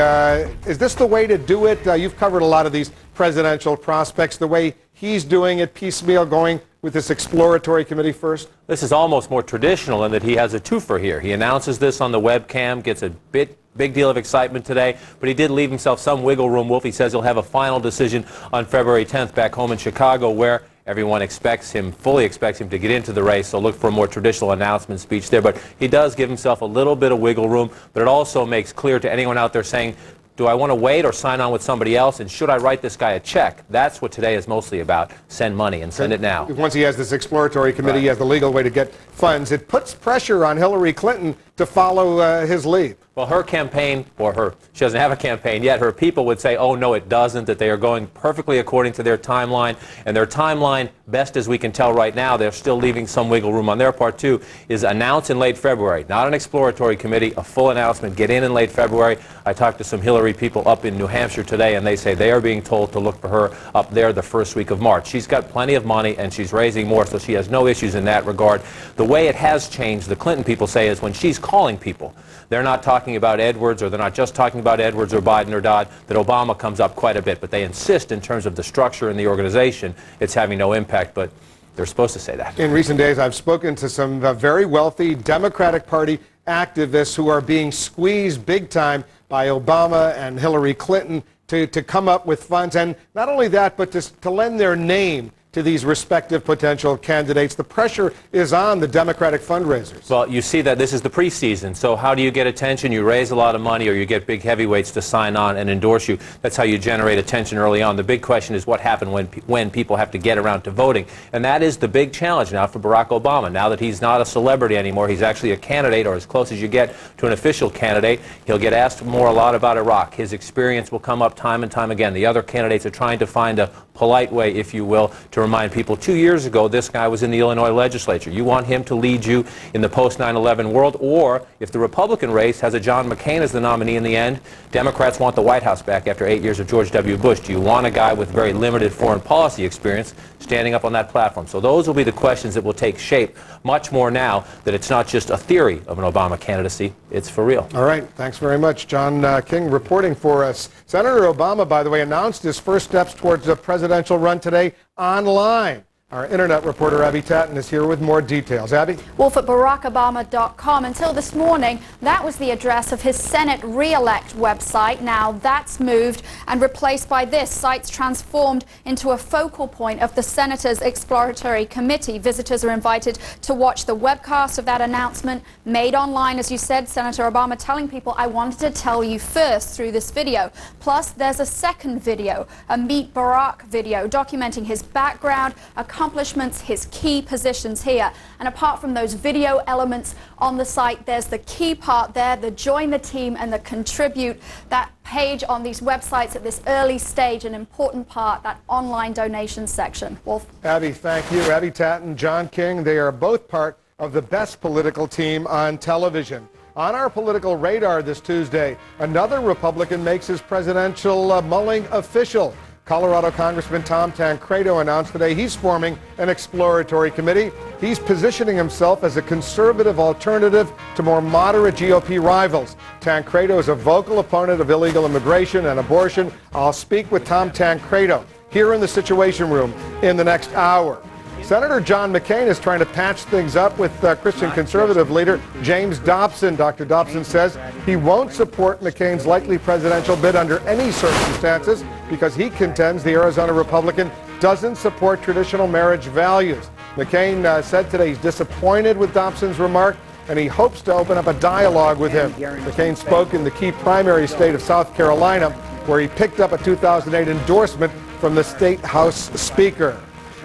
Is this the way to do it? You've covered a lot of these presidential prospects. The way he's doing it, piecemeal, going with this exploratory committee first? This is almost more traditional in that he has a twofer here. He announces this on the webcam, gets a big deal of excitement today, but he did leave himself some wiggle room. Wolf, he says he'll have a final decision on February 10th back home in Chicago, where everyone fully expects him to get into the race, so look for a more traditional announcement speech there. But he does give himself a little bit of wiggle room, but it also makes clear to anyone out there saying, do I want to wait or sign on with somebody else, and should I write this guy a check? That's what today is mostly about. Send money and send it now. Once he has this exploratory committee, he has the legal way to get funds. It puts pressure on Hillary Clinton to follow his lead. Well, her campaign, she doesn't have a campaign yet, her people would say, oh, no, it doesn't, that they are going perfectly according to their timeline. And their timeline, best as we can tell right now, they're still leaving some wiggle room on their part, too, is announce in late February. Not an exploratory committee, a full announcement. Get in late February. I talked to some Hillary people up in New Hampshire today, and they say they are being told to look for her up there the first week of March. She's got plenty of money, and she's raising more, so she has no issues in that regard. The way it has changed, the Clinton people say, is when she's calling people. They're not talking about Edwards, or they're not just talking about Edwards or Biden or Dodd, that Obama comes up quite a bit. But they insist in terms of the structure and the organization, it's having no impact. But they're supposed to say that. In recent days, I've spoken to some very wealthy Democratic Party activists who are being squeezed big time by Obama and Hillary Clinton to come up with funds. And not only that, but to lend their name to these respective potential candidates. The pressure is on the Democratic fundraisers. Well, you see that this is the preseason, so how do you get attention? You raise a lot of money, or you get big heavyweights to sign on and endorse you. That's how you generate attention early on. The big question is what happens when people have to get around to voting, and that is the big challenge now for Barack Obama. Now that he's not a celebrity anymore, he's actually a candidate, or as close as you get to an official candidate. He'll get asked a lot about Iraq. His experience will come up time and time again. The other candidates are trying to find a polite way, if you will, to remind people 2 years ago this guy was in the Illinois legislature. You want him to lead you in the post-9/11 world, or if the Republican race has a John McCain as the nominee in the end, Democrats want the White House back after 8 years of George W. Bush. Do you want a guy with very limited foreign policy experience standing up on that platform? So those will be the questions that will take shape much more now that it's not just a theory of an Obama candidacy, it's for real. All right, thanks very much. John King reporting for us. Senator Obama, by the way, announced his first steps towards a presidential run today online. Our internet reporter Abby Tatton is here with more details. Abby? Wolf at BarackObama.com. Until this morning, that was the address of his Senate Re-elect website. Now that's moved and replaced by this. Site's transformed into a focal point of the Senator's Exploratory Committee. Visitors are invited to watch the webcast of that announcement made online. As you said, Senator Obama telling people, I wanted to tell you first through this video. Plus, there's a second video, a Meet Barack video, documenting his background, accomplishments, his key positions here. And apart from those video elements on the site, there's the key part there, the join the team and the contribute. That page on these websites at this early stage, an important part, that online donation section. Wolf? Abby, thank you. Abby Tatton, John King, they are both part of the best political team on television. On our political radar this Tuesday, another Republican makes his presidential mulling official. Colorado Congressman Tom Tancredo announced today he's forming an exploratory committee. He's positioning himself as a conservative alternative to more moderate GOP rivals. Tancredo is a vocal opponent of illegal immigration and abortion. I'll speak with Tom Tancredo here in the Situation Room in the next hour. Senator John McCain is trying to patch things up with Christian conservative leader James Dobson. Dr. Dobson says he won't support McCain's likely presidential bid under any circumstances because he contends the Arizona Republican doesn't support traditional marriage values. McCain said today he's disappointed with Dobson's remark and he hopes to open up a dialogue with him. McCain spoke in the key primary state of South Carolina, where he picked up a 2008 endorsement from the state House Speaker.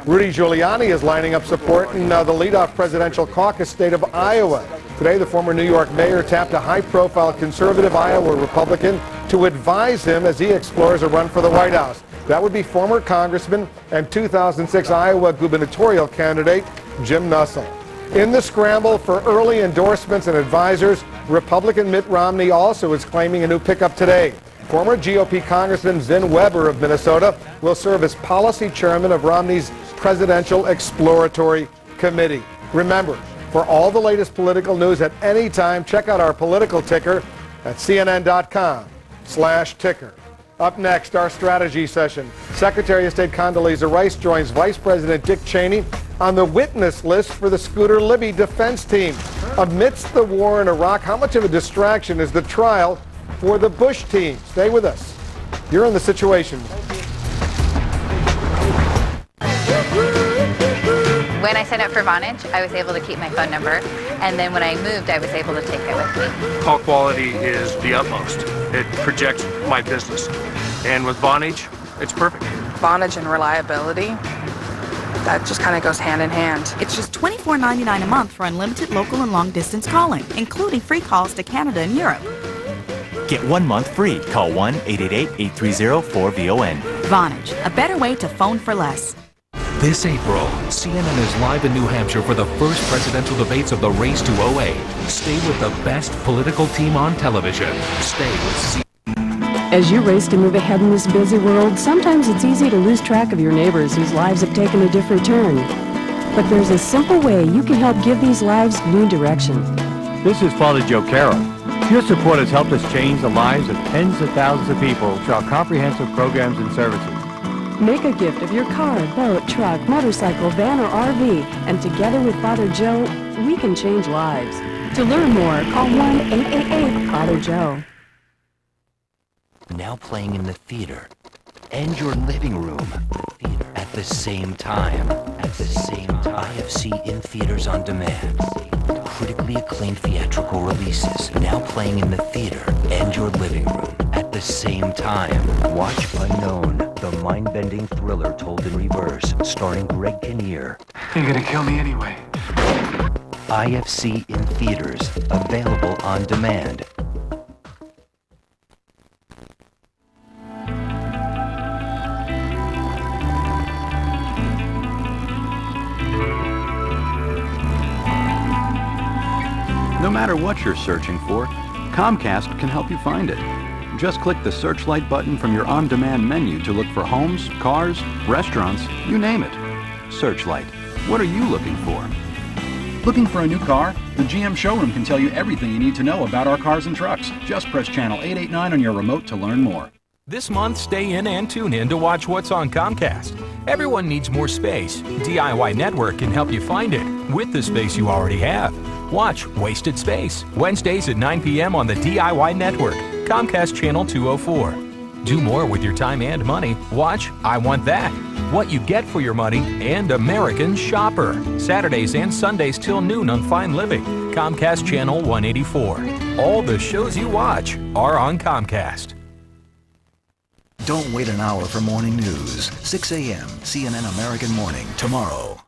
Rudy Giuliani is lining up support in the leadoff presidential caucus state of Iowa. Today, the former New York mayor tapped a high-profile conservative Iowa Republican to advise him as he explores a run for the White House. That would be former Congressman and 2006 Iowa gubernatorial candidate Jim Nussle. In the scramble for early endorsements and advisors, Republican Mitt Romney also is claiming a new pickup today. Former GOP Congressman Vin Weber of Minnesota will serve as policy chairman of Romney's Presidential Exploratory Committee. Remember, for all the latest political news at any time, check out our political ticker at cnn.com/ticker. Up next, our strategy session. Secretary of State Condoleezza Rice joins Vice President Dick Cheney on the witness list for the Scooter Libby defense team. Amidst the war in Iraq, how much of a distraction is the trial for the Bush team? Stay with us. You're in The Situation. When I signed up for Vonage, I was able to keep my phone number, and then when I moved, I was able to take it with me. Call quality is the utmost. It projects my business. And with Vonage, it's perfect. Vonage and reliability, that just kind of goes hand in hand. It's just $24.99 a month for unlimited local and long-distance calling, including free calls to Canada and Europe. Get 1 month free. Call 1-888-830-4VON. Vonage, a better way to phone for less. This April, CNN is live in New Hampshire for the first presidential debates of the race to 08. Stay with the best political team on television. Stay with CNN. As you race to move ahead in this busy world, sometimes it's easy to lose track of your neighbors whose lives have taken a different turn. But there's a simple way you can help give these lives new direction. This is Father Joe Carroll. Your support has helped us change the lives of tens of thousands of people through our comprehensive programs and services. Make a gift of your car, boat, truck, motorcycle, van, or RV, and together with Father Joe, we can change lives. To learn more, call 1-888-FATHER-JOE. Now playing in the theater and your living room at the same time. IFC in theaters on demand. Critically acclaimed theatrical releases now playing in the theater and your living room at the same time. Watch Unknown, the mind-bending thriller told in reverse, starring Greg Kinnear. You're gonna kill me anyway. IFC in theaters, available on demand. No matter what you're searching for, Comcast can help you find it. Just click the Searchlight button from your on-demand menu to look for homes, cars, restaurants, you name it. Searchlight. What are you looking for? Looking for a new car? The GM showroom can tell you everything you need to know about our cars and trucks. Just press channel 889 on your remote to learn more. This month, stay in and tune in to watch what's on Comcast. Everyone needs more space. DIY Network can help you find it with the space you already have. Watch Wasted Space, Wednesdays at 9 p.m. on the DIY Network, Comcast Channel 204. Do more with your time and money. Watch I Want That, What You Get for Your Money, and American Shopper. Saturdays and Sundays till noon on Fine Living, Comcast Channel 184. All the shows you watch are on Comcast. Don't wait an hour for morning news. 6 a.m. CNN American Morning tomorrow.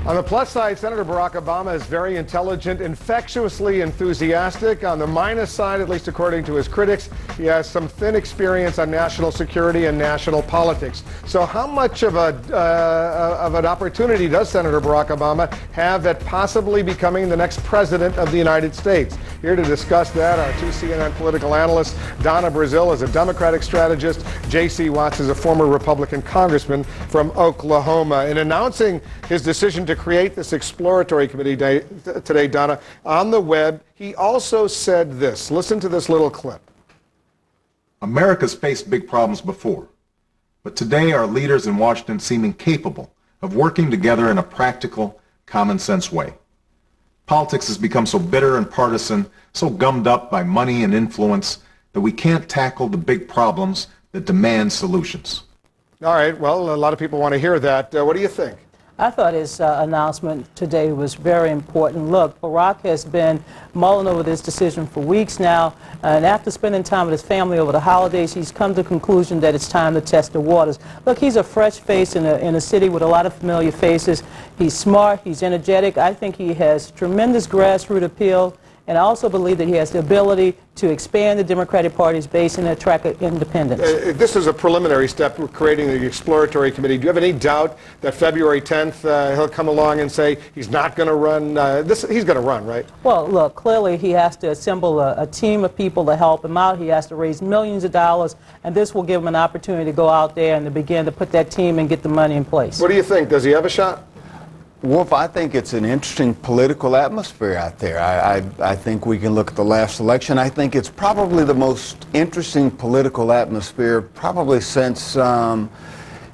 On the plus side, Senator Barack Obama is very intelligent, infectiously enthusiastic. On the minus side, at least according to his critics, he has some thin experience on national security and national politics. So how much of an opportunity does Senator Barack Obama have at possibly becoming the next president of the United States? Here to discuss that, our two CNN political analysts. Donna Brazil is a Democratic strategist. J.C. Watts is a former Republican congressman from Oklahoma. In announcing his decision to create this exploratory committee today, Donna, on the web, he also said this. Listen to this little clip. America's faced big problems before, but today our leaders in Washington seem incapable of working together in a practical, common sense way. Politics has become so bitter and partisan, so gummed up by money and influence, that we can't tackle the big problems that demand solutions. All right, well, a lot of people want to hear that. What do you think? I thought his announcement today was very important. Look, Barack has been mulling over this decision for weeks now, and after spending time with his family over the holidays, he's come to the conclusion that it's time to test the waters. Look, he's a fresh face in a city with a lot of familiar faces. He's smart, he's energetic. I think he has tremendous grassroots appeal, and I also believe that he has the ability to expand the Democratic Party's base and attract independents. This is a preliminary step. We're creating the exploratory committee. Do you have any doubt that February 10th he'll come along and say he's not going to run? He's going to run, right? Well, look, clearly he has to assemble a team of people to help him out. He has to raise millions of dollars, and this will give him an opportunity to go out there and to begin to put that team and get the money in place. What do you think? Does he have a shot? Wolf, I think it's an interesting political atmosphere out there. I think we can look at the last election. I think it's probably the most interesting political atmosphere probably since, Ross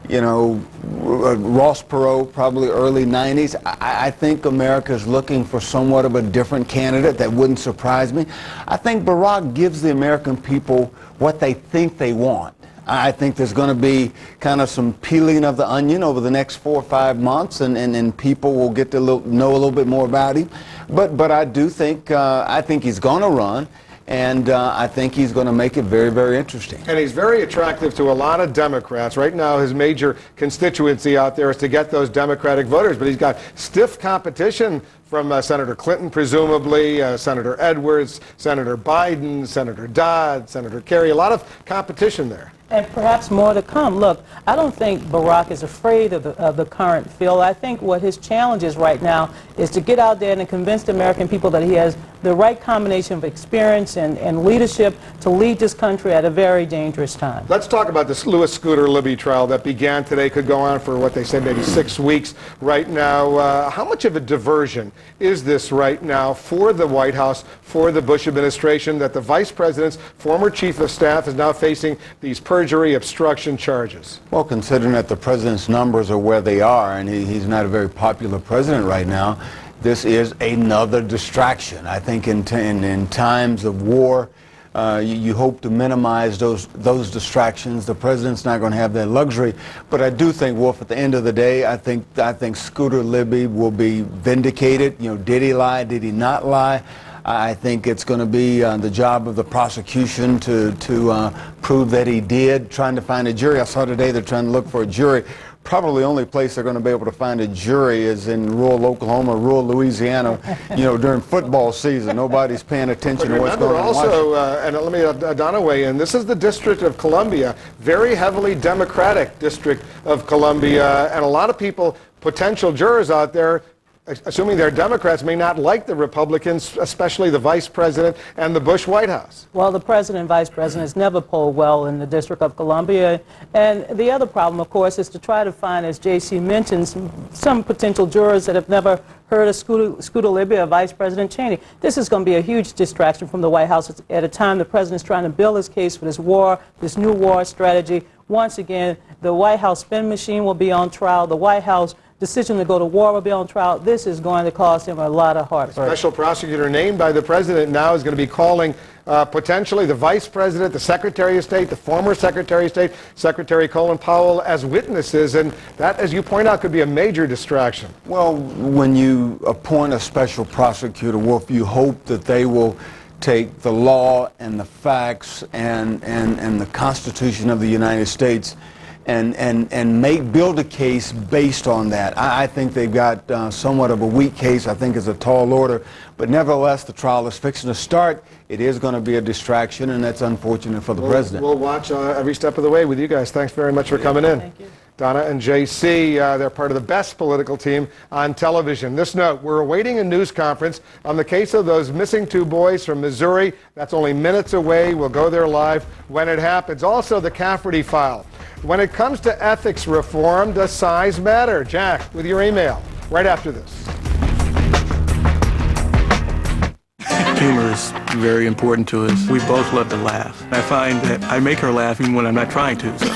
Perot, probably early 90s. I think America is looking for somewhat of a different candidate. That wouldn't surprise me. I think Barack gives the American people what they think they want. I think there's going to be kind of some peeling of the onion over the next 4 or 5 months, and people will get to know a little bit more about him. But I do think I think he's going to run, and I think he's going to make it very, very interesting. And he's very attractive to a lot of Democrats. Right now, his major constituency out there is to get those Democratic voters, but he's got stiff competition from Senator Clinton, presumably, Senator Edwards, Senator Biden, Senator Dodd, Senator Kerry, a lot of competition there. And perhaps more to come. Look, I don't think Barack is afraid of the current field. I think what his challenge is right now is to get out there and convince the American people that he has the right combination of experience and leadership to lead this country at a very dangerous time. Let's talk about this Louis Scooter Libby trial that began today, could go on for what they say maybe 6 weeks right now. How much of a diversion is this right now for the White House, for the Bush administration, that the vice president's former chief of staff is now facing these perjury obstruction charges? Well, considering that the president's numbers are where they are, and he's not a very popular president right now, this is another distraction. I think in times of war, you hope to minimize those distractions. The president's not going to have that luxury. But I do think, Wolf, at the end of the day, I think Scooter Libby will be vindicated. Did he lie? Did he not lie? I think it's going to be the job of the prosecution to prove that he did, trying to find a jury. I saw today they're trying to look for a jury. Probably the only place they're going to be able to find a jury is in rural Oklahoma, rural Louisiana, during football season. Nobody's paying attention to what's going on. Also, and let me, Donna, weigh in. This is the District of Columbia, very heavily Democratic District of Columbia, and a lot of people, potential jurors out there, assuming they're Democrats, may not like the Republicans, especially the vice president and the Bush White House. Well, the president and vice president has never polled well in the District of Columbia. And the other problem, of course, is to try to find, as J.C. mentioned, some potential jurors that have never heard of Scooter Libby or Vice President Cheney. This is going to be a huge distraction from the White House at a time the president's trying to build his case for this new war strategy. Once again, the White House spin machine will be on trial. The White House decision to go to war will be on trial. This is going to cost him a lot of heartburn. A special prosecutor named by the president now is going to be calling potentially the vice president, the secretary of state, the former secretary of state, Secretary Colin Powell, as witnesses. And that, as you point out, could be a major distraction. Well, when you appoint a special prosecutor, Wolf, you hope that they will take the law and the facts and the Constitution of the United States and build a case based on that. I think they've got somewhat of a weak case. I think it's a tall order. But nevertheless, the trial is fixing to start. It is going to be a distraction, and that's unfortunate for the president. We'll watch every step of the way with you guys. Thanks very much for coming in. Thank you. Donna and JC, they're part of the best political team on television. This note, we're awaiting a news conference on the case of those missing 2 boys from Missouri. That's only minutes away. We'll go there live when it happens. Also, the Cafferty file. When it comes to ethics reform, does size matter? Jack, with your email, right after this. Humor is very important to us. We both love to laugh. I find that I make her laugh even when I'm not trying to. So.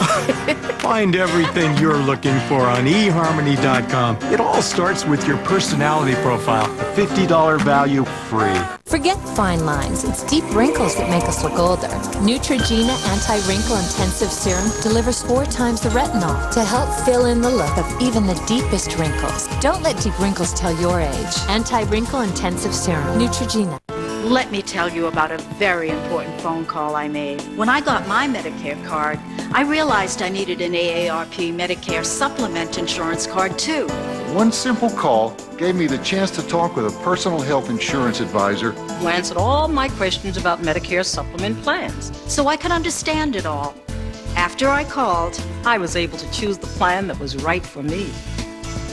Find everything you're looking for on eHarmony.com. It all starts with your personality profile. A $50 value free. Forget fine lines. It's deep wrinkles that make us look older. Neutrogena Anti-Wrinkle Intensive Serum delivers 4 times the retinol to help fill in the look of even the deepest wrinkles. Don't let deep wrinkles tell your age. Anti-Wrinkle Intensive Serum. Neutrogena. Let me tell you about a very important phone call I made. When I got my Medicare card, I realized I needed an AARP Medicare Supplement insurance card too. One simple call gave me the chance to talk with a personal health insurance advisor Who answered all my questions about Medicare Supplement plans, so I could understand it all. After I called, I was able to choose the plan that was right for me.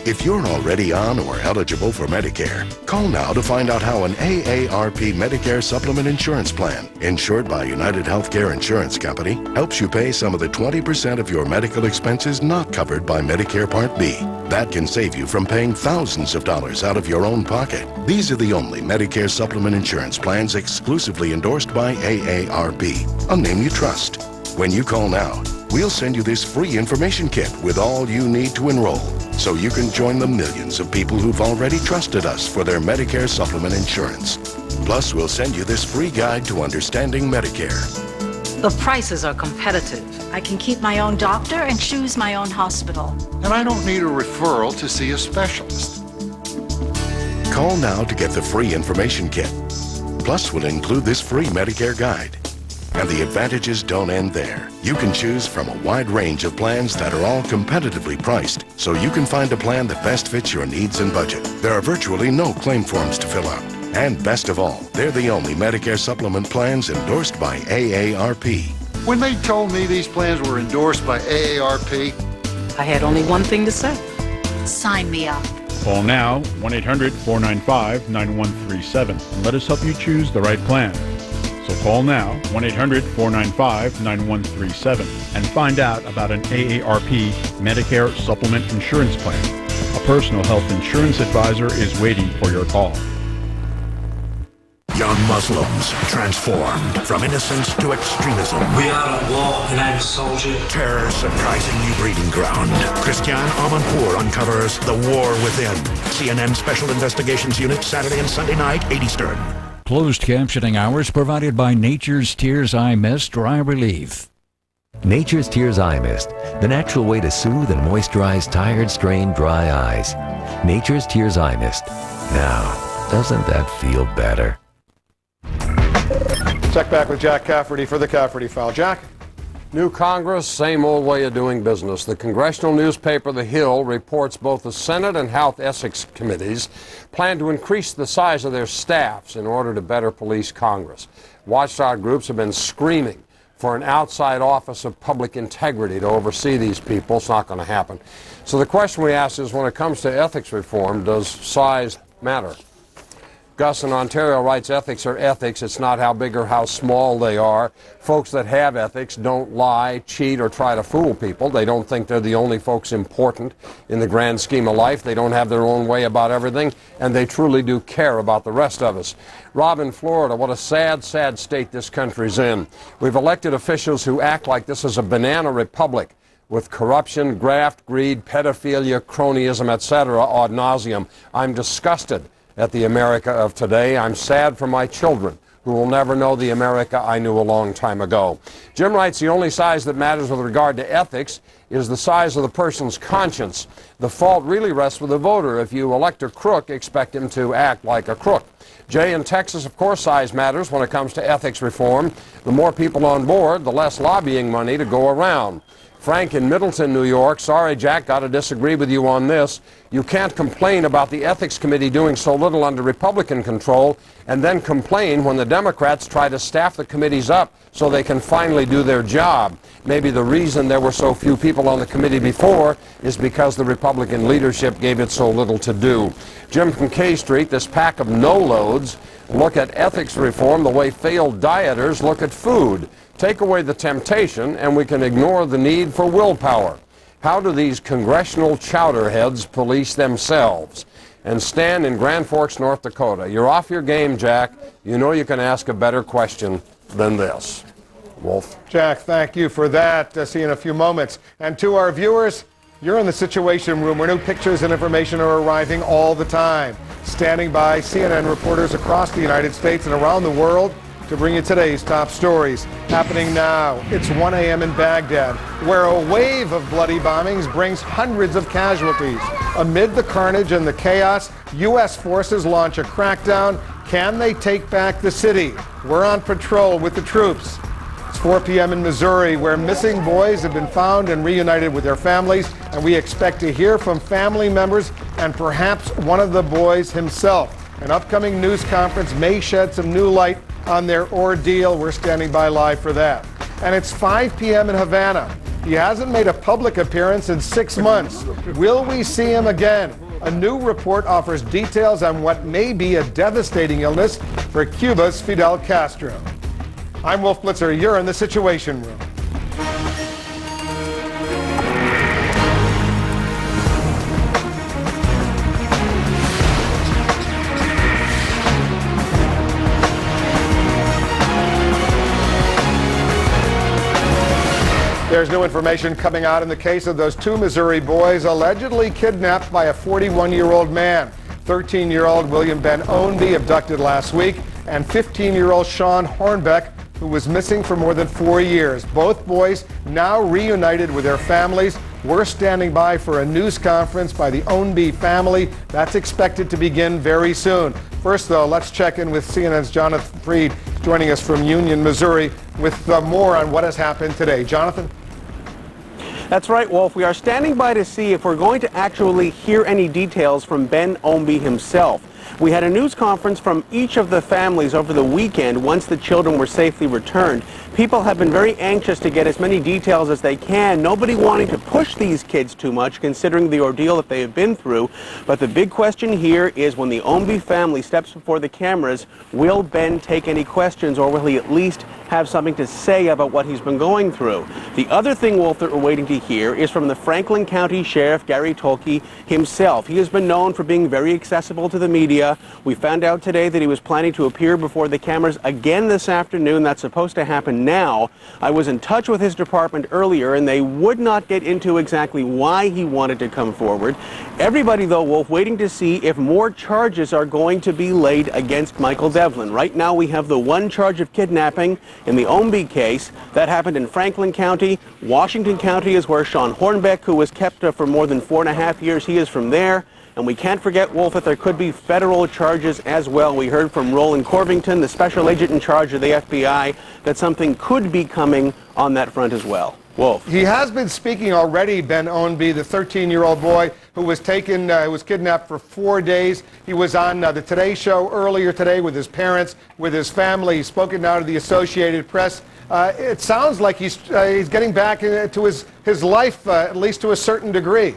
If you're already on or eligible for Medicare, call now to find out how an AARP Medicare Supplement Insurance Plan, insured by United Healthcare Insurance Company, helps you pay some of the 20% of your medical expenses not covered by Medicare Part B. That can save you from paying thousands of dollars out of your own pocket. These are the only Medicare Supplement Insurance Plans exclusively endorsed by AARP, a name you trust. When you call now, we'll send you this free information kit with all you need to enroll, so you can join the millions of people who've already trusted us for their Medicare supplement insurance. Plus, we'll send you this free guide to understanding Medicare. The prices are competitive. I can keep my own doctor and choose my own hospital. and I don't need a referral to see a specialist. Call now to get the free information kit. Plus, we'll include this free Medicare guide. And the advantages don't end there. You can choose from a wide range of plans that are all competitively priced, so you can find a plan that best fits your needs and budget. There are virtually no claim forms to fill out. And best of all, they're the only Medicare supplement plans endorsed by AARP. When they told me these plans were endorsed by AARP, I had only one thing to say. Sign me up. Call now, 1-800-495-9137, and let us help you choose the right plan. So call now, 1-800-495-9137, and find out about an AARP Medicare Supplement Insurance Plan. A personal health insurance advisor is waiting for your call. Young Muslims transformed from innocence to extremism. We are at war, United Soldier. Terror's surprising new breeding ground. Christian Amanpour uncovers the war within. CNN Special Investigations Unit, Saturday and Sunday night, 8 Eastern. Closed captioning hours provided by Nature's Tears Eye Mist Dry Relief. Nature's Tears Eye Mist, the natural way to soothe and moisturize tired, strained, dry eyes. Nature's Tears Eye Mist. Now, doesn't that feel better? Check back with Jack Cafferty for the Cafferty File. Jack? New Congress, same old way of doing business. The congressional newspaper The Hill reports both the Senate and House Ethics Committees plan to increase the size of their staffs in order to better police Congress. Watchdog groups have been screaming for an outside office of public integrity to oversee these people. It's not going to happen. So the question we ask is, when it comes to ethics reform, does size matter? Gus in Ontario writes, ethics are ethics. It's not how big or how small they are. Folks that have ethics don't lie, cheat, or try to fool people. They don't think they're the only folks important in the grand scheme of life. They don't have their own way about everything, and they truly do care about the rest of us. Rob in Florida, what a sad, sad state this country's in. We've elected officials who act like this is a banana republic, with corruption, graft, greed, pedophilia, cronyism, etc. ad nauseum. I'm disgusted at the America of today. I'm sad for my children, who will never know the America I knew a long time ago. Jim writes, the only size that matters with regard to ethics is the size of the person's conscience. The fault really rests with the voter. If you elect a crook, expect him to act like a crook. Jay in Texas, of course, size matters when it comes to ethics reform. The more people on board, the less lobbying money to go around. Frank in Middleton, New York, sorry, Jack, got to disagree with you on this. You can't complain about the Ethics Committee doing so little under Republican control and then complain when the Democrats try to staff the committees up so they can finally do their job. Maybe the reason there were so few people on the committee before is because the Republican leadership gave it so little to do. Jim from K Street, this pack of no-loads look at ethics reform the way failed dieters look at food. Take away the temptation, and we can ignore the need for willpower. How do these congressional chowderheads police themselves? And Stan in Grand Forks, North Dakota. You're off your game, Jack. You know you can ask a better question than this. Wolf. Jack, thank you for that. See you in a few moments. And to our viewers, you're in the Situation Room where new pictures and information are arriving all the time. Standing by, CNN reporters across the United States and around the world to bring you today's top stories. Happening now, it's 1 a.m. in Baghdad, where a wave of bloody bombings brings hundreds of casualties. Amid the carnage and the chaos, U.S. forces launch a crackdown. Can they take back the city? We're on patrol with the troops. It's 4 p.m. in Missouri, where missing boys have been found and reunited with their families, and we expect to hear from family members and perhaps one of the boys himself. An upcoming news conference may shed some new light on their ordeal. We're standing by live for that. And it's 5 p.m. in Havana. He hasn't made a public appearance in 6 months. Will we see him again? A new report offers details on what may be a devastating illness for Cuba's Fidel Castro. I'm Wolf Blitzer. You're in the Situation Room. There's new information coming out in the case of those 2 Missouri boys allegedly kidnapped by a 41-year-old man. 13-year-old William Ben Ownby abducted last week, and 15-year-old Sean Hornbeck, who was missing for more than 4 years. Both boys now reunited with their families. We're standing by for a news conference by the Ownby family. That's expected to begin very soon. First, though, let's check in with CNN's Jonathan Freed, joining us from Union, Missouri, with more on what has happened today. Jonathan? That's right, Wolf. We are standing by to see if we're going to actually hear any details from Ben Ownby himself. We had a news conference from each of the families over the weekend once the children were safely returned. People have been very anxious to get as many details as they can, nobody wanting to push these kids too much considering the ordeal that they have been through. But the big question here is when the Ownby family steps before the cameras, will Ben take any questions, or will he at least have something to say about what he's been going through? The other thing, Wolf, that we're waiting to hear is from the Franklin County Sheriff Gary Tolke himself. He has been known for being very accessible to the media. We found out today that he was planning to appear before the cameras again this afternoon. That's supposed to happen now. I was in touch with his department earlier, and they would not get into exactly why he wanted to come forward. Everybody, though, Wolf, waiting to see if more charges are going to be laid against Michael Devlin. Right now we have the one charge of kidnapping in the Ownby case. That happened in Franklin County. Washington County is where Sean Hornbeck, who was kept for more than 4.5 years, he is from there. And we can't forget, Wolf, that there could be federal charges as well. We heard from Roland Corvington, the special agent in charge of the FBI, that something could be coming on that front as well. Wolf. He has been speaking already, Ben Ownby, the 13-year-old boy who was taken, was kidnapped for 4 days. He was on the Today Show earlier today with his parents, with his family. He's spoken now to the Associated Press. It sounds like he's getting back to his life, at least to a certain degree.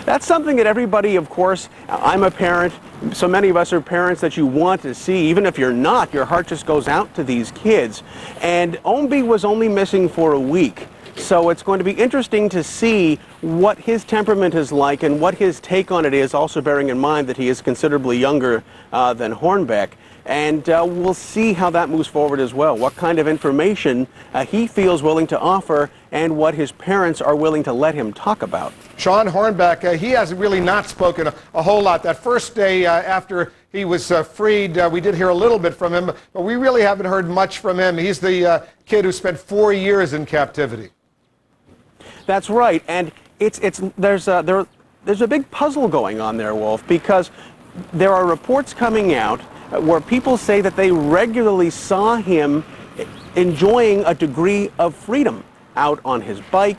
That's something that everybody, of course, I'm a parent, so many of us are parents that you want to see. Even if you're not, your heart just goes out to these kids. And Ownby was only missing for a week. So it's going to be interesting to see what his temperament is like and what his take on it is, also bearing in mind that he is considerably younger than Hornbeck. And we'll see how that moves forward as well, what kind of information he feels willing to offer and what his parents are willing to let him talk about. Sean Hornbeck, he has really not spoken a whole lot. That first day after he was freed, we did hear a little bit from him, but we really haven't heard much from him. He's the kid who spent 4 years in captivity. That's right, and there's a big puzzle going on there, Wolf, because there are reports coming out where people say that they regularly saw him enjoying a degree of freedom out on his bike.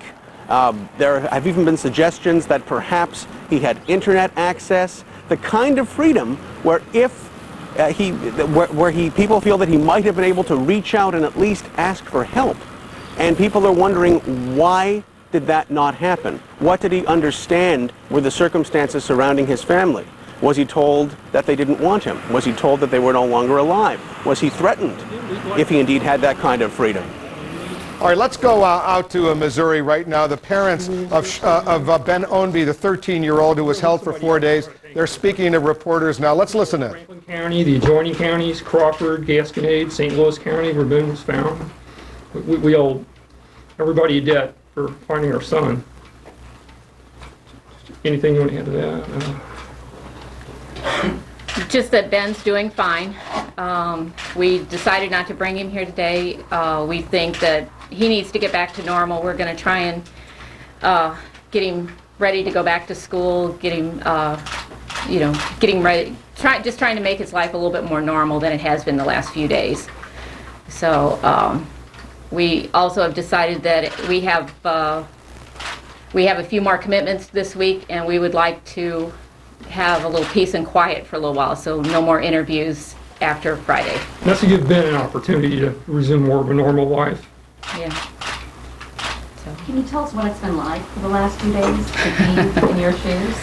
There have even been suggestions that perhaps he had internet access, the kind of freedom where people feel that he might have been able to reach out and at least ask for help. And people are wondering, why did that not happen? What did he understand were the circumstances surrounding his family? Was he told that they didn't want him? Was he told that they were no longer alive? Was he threatened if he indeed had that kind of freedom? All right, let's go out to Missouri right now. The parents of Ben Ownby, the 13-year-old who was held for 4 days, they're speaking to reporters now. Let's listen in. Franklin County, the adjoining counties, Crawford, Gasconade, St. Louis County, where Ben was found. We owe everybody a debt for finding our son. Anything you want to add to that? Just that Ben's doing fine. We decided not to bring him here today. We think that he needs to get back to normal. We're going to try and get him ready to go back to school, get him, getting ready, just trying to make his life a little bit more normal than it has been the last few days. So we also have decided that we have a few more commitments this week, and we would like to have a little peace and quiet for a little while, so no more interviews after Friday. And that's to give Ben an opportunity to resume more of a normal life. Yeah. Can you tell us what it's been like for the last few days to be in your shoes?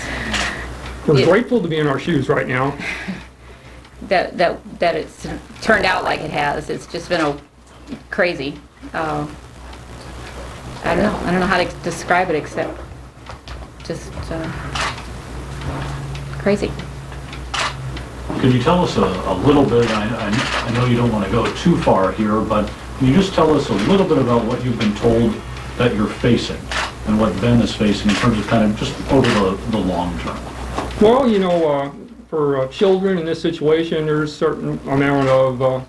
We're grateful to be in our shoes right now. That it's turned out like it has. It's just been crazy. I don't know how to describe it except just crazy. Could you tell us a little bit, I know you don't want to go too far here, but can you just tell us a little bit about what you've been told that you're facing and what Ben is facing in terms of kind of just over the long term? Well, for children in this situation, there's a certain amount of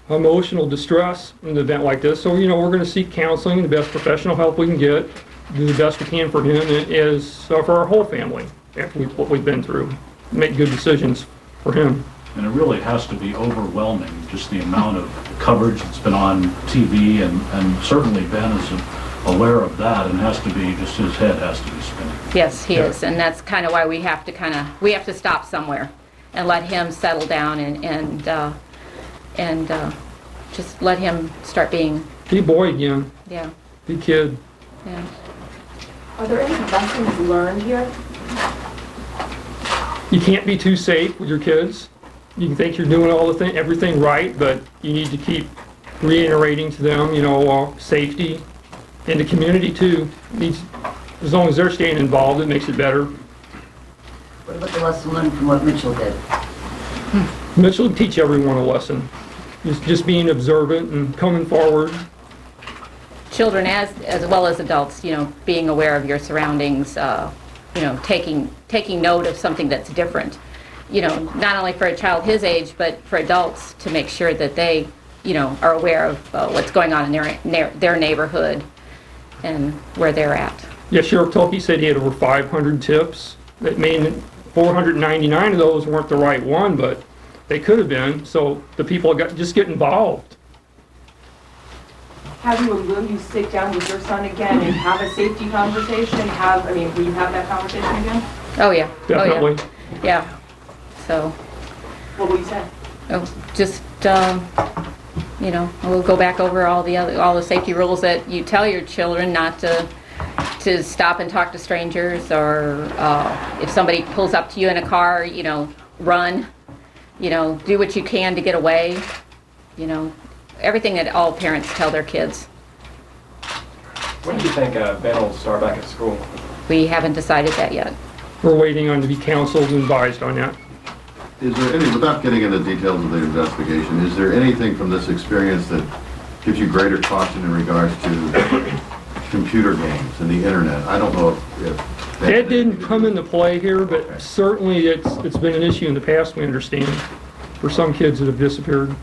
emotional distress in an event like this. So, we're going to seek counseling, the best professional help we can get, do the best we can for him, as for our whole family after what we've been through. Make good decisions for him. And it really has to be overwhelming, just the amount of coverage that's been on TV, and certainly Ben is aware of that, and has to be, just his head has to be spinning. Yes, he is, and that's kind of why we have to stop somewhere and let him settle down and just let him start being... Be a boy again. Yeah. Be a kid. Yeah. Are there any lessons learned here? You can't be too safe with your kids. You can think you're doing everything right, but you need to keep reiterating to them, safety. And the community, too. As long as they're staying involved, it makes it better. What about the lesson learned from what Mitchell did? Mitchell will teach everyone a lesson. Just being observant and coming forward. Children as well as adults, being aware of your surroundings, taking note of something that's different. Not only for a child his age, but for adults to make sure that they, are aware of what's going on in their neighborhood and where they're at. Yeah, Sheriff Tulkey said he had over 500 tips. That mean 499 of those weren't the right one, but they could have been. So the people just get involved. Will you sit down with your son again and have a safety conversation? Will you have that conversation again? Oh yeah. Definitely. Oh, yeah. So. What will you say? Just we'll go back over all the safety rules that you tell your children, not to stop and talk to strangers, or if somebody pulls up to you in a car, run. Do what you can to get away. Everything that all parents tell their kids. When do you think Ben will start back at school? We haven't decided that yet. We're waiting on to be counseled and advised on that. Is there any, without getting into details of the investigation, is there anything from this experience that gives you greater caution in regards to computer games and the internet? I don't know if that didn't come into play here, but certainly it's been an issue in the past, we understand, for some kids that have disappeared.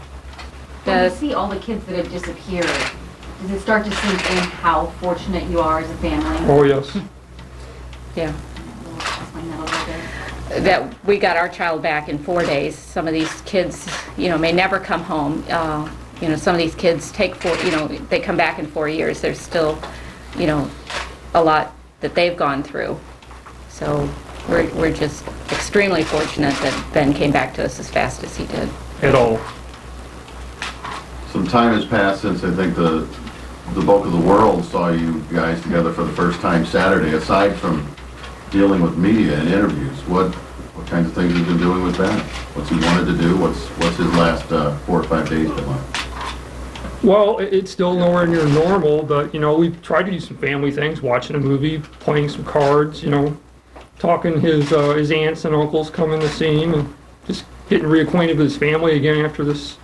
When you see all the kids that have disappeared, does it start to sink in how fortunate you are as a family? Oh, yes. Yeah. Explain that a little bit. That we got our child back in 4 days. Some of these kids, may never come home. Some of these kids take they come back in 4 years. There's still, a lot that they've gone through. So we're just extremely fortunate that Ben came back to us as fast as he did. At all. some time has passed since I think the bulk of the world saw you guys together for the first time Saturday. Aside from dealing with media and interviews, what kinds of things have you been doing with Ben? What's he wanted to do? What's his last 4 or 5 days been like? Well, it's still nowhere near normal, but, we've tried to do some family things, watching a movie, playing some cards, talking his aunts and uncles coming to see him, and just getting reacquainted with his family again after this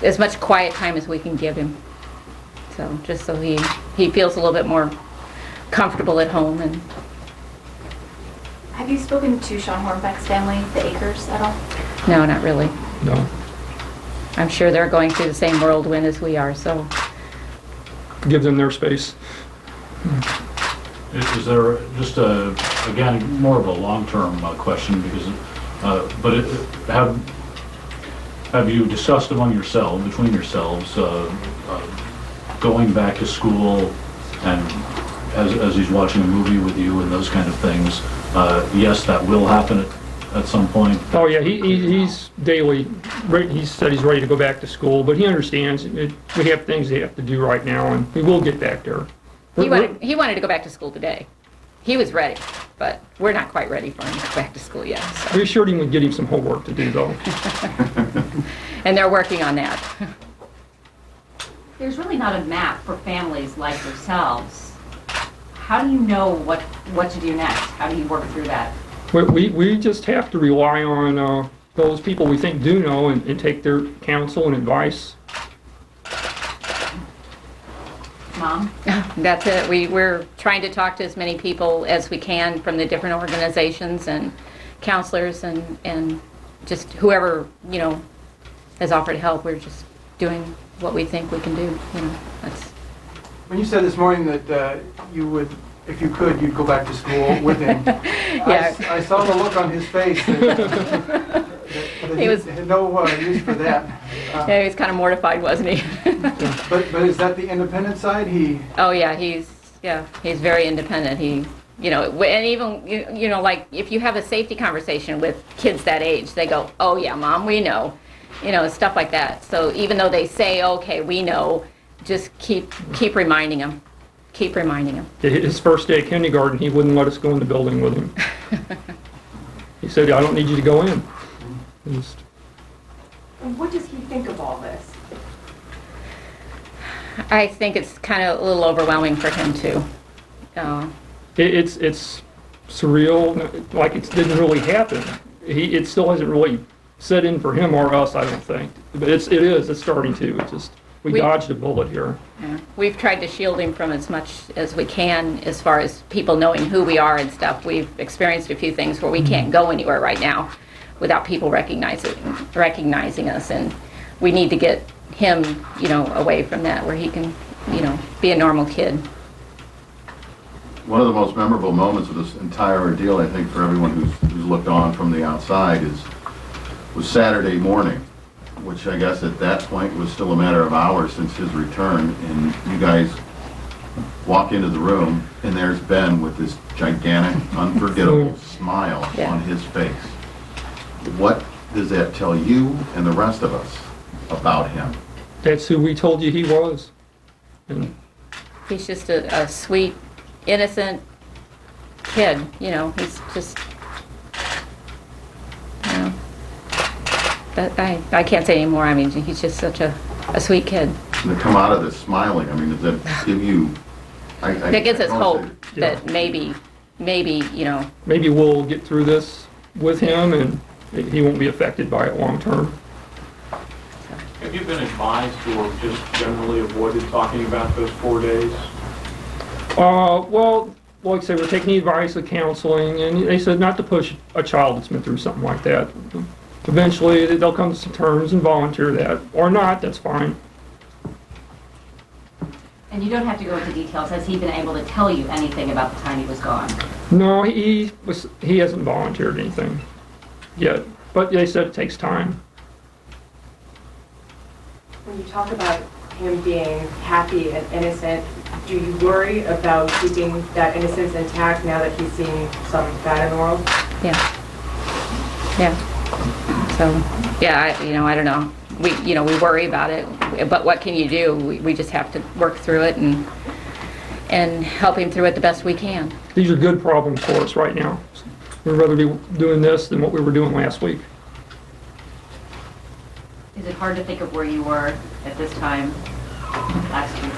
as much quiet time as we can give him. So just so he feels a little bit more comfortable at home. And Have you spoken to Sean Hornbeck's family, the Akers, at all? no, not really. No. I'm sure they're going through the same whirlwind as we are. So Give them their space. Is there just again, more of a long-term question, because, have you discussed among yourselves, between yourselves, going back to school, and as he's watching a movie with you and those kind of things, yes, that will happen at some point? Oh, yeah, he's daily, he said he's ready to go back to school, but he understands we have things they have to do right now, and we will get back there. he wanted to go back to school today. He was ready, but we're not quite ready for him to go back to school yet. So. We assured him we'd get him some homework to do, though. And they're working on that. There's really not a map for families like yourselves. How do you know what to do next? How do you work through that? We just have to rely on those people we think do know and take their counsel and advice. Mom? That's it. We're trying to talk to as many people as we can from the different organizations and counselors and just whoever, has offered help. We're just doing what we think we can do, That's. When you said this morning that you would, if you could, you'd go back to school with him. Yeah. I saw the look on his face that he had no use for that. Yeah, he was kind of mortified, wasn't he? But is that the independent side? Oh yeah, he's very independent. And even like if you have a safety conversation with kids that age, they go, "Oh yeah, Mom, we know," stuff like that. So even though they say, "Okay, we know," just keep reminding them. Keep reminding him. His first day of kindergarten, he wouldn't let us go in the building with him. He said, "I don't need you to go in." And what does he think of all this? I think it's kind of a little overwhelming for him too. It's surreal, like it didn't really happen. It still hasn't really set in for him or us, I don't think. But it's starting to. We dodged a bullet here. Yeah. We've tried to shield him from as much as we can as far as people knowing who we are and stuff. We've experienced a few things where we can't go anywhere right now without people recognizing us, and we need to get him, away from that where he can, be a normal kid. One of the most memorable moments of this entire ordeal, I think, for everyone who's looked on from the outside was Saturday morning, which I guess at that point was still a matter of hours since his return, and you guys walk into the room, and there's Ben with this gigantic, unforgettable smile on his face. What does that tell you and the rest of us about him? That's who we told you he was. And he's just a sweet, innocent kid, he's just, I can't say anymore. I mean, he's just such a sweet kid. And to come out of this smiling, I mean, does that give you... That gives us hope that maybe, maybe we'll get through this with him and he won't be affected by it long term. Have you been advised to or just generally avoided talking about those 4 days? Well, like I said, we're taking the advice of counseling, and they said not to push a child that's been through something like that. Eventually, they'll come to some terms and volunteer that, or not, that's fine. And you don't have to go into details. Has he been able to tell you anything about the time he was gone? No, he hasn't volunteered anything yet, but they said it takes time. When you talk about him being happy and innocent, do you worry about keeping that innocence intact now that he's seeing some bad in the world? Yeah. So, I don't know. We worry about it, but what can you do? We just have to work through it and help him through it the best we can. These are good problems for us right now. We'd rather be doing this than what we were doing last week. Is it hard to think of where you were at this time last week?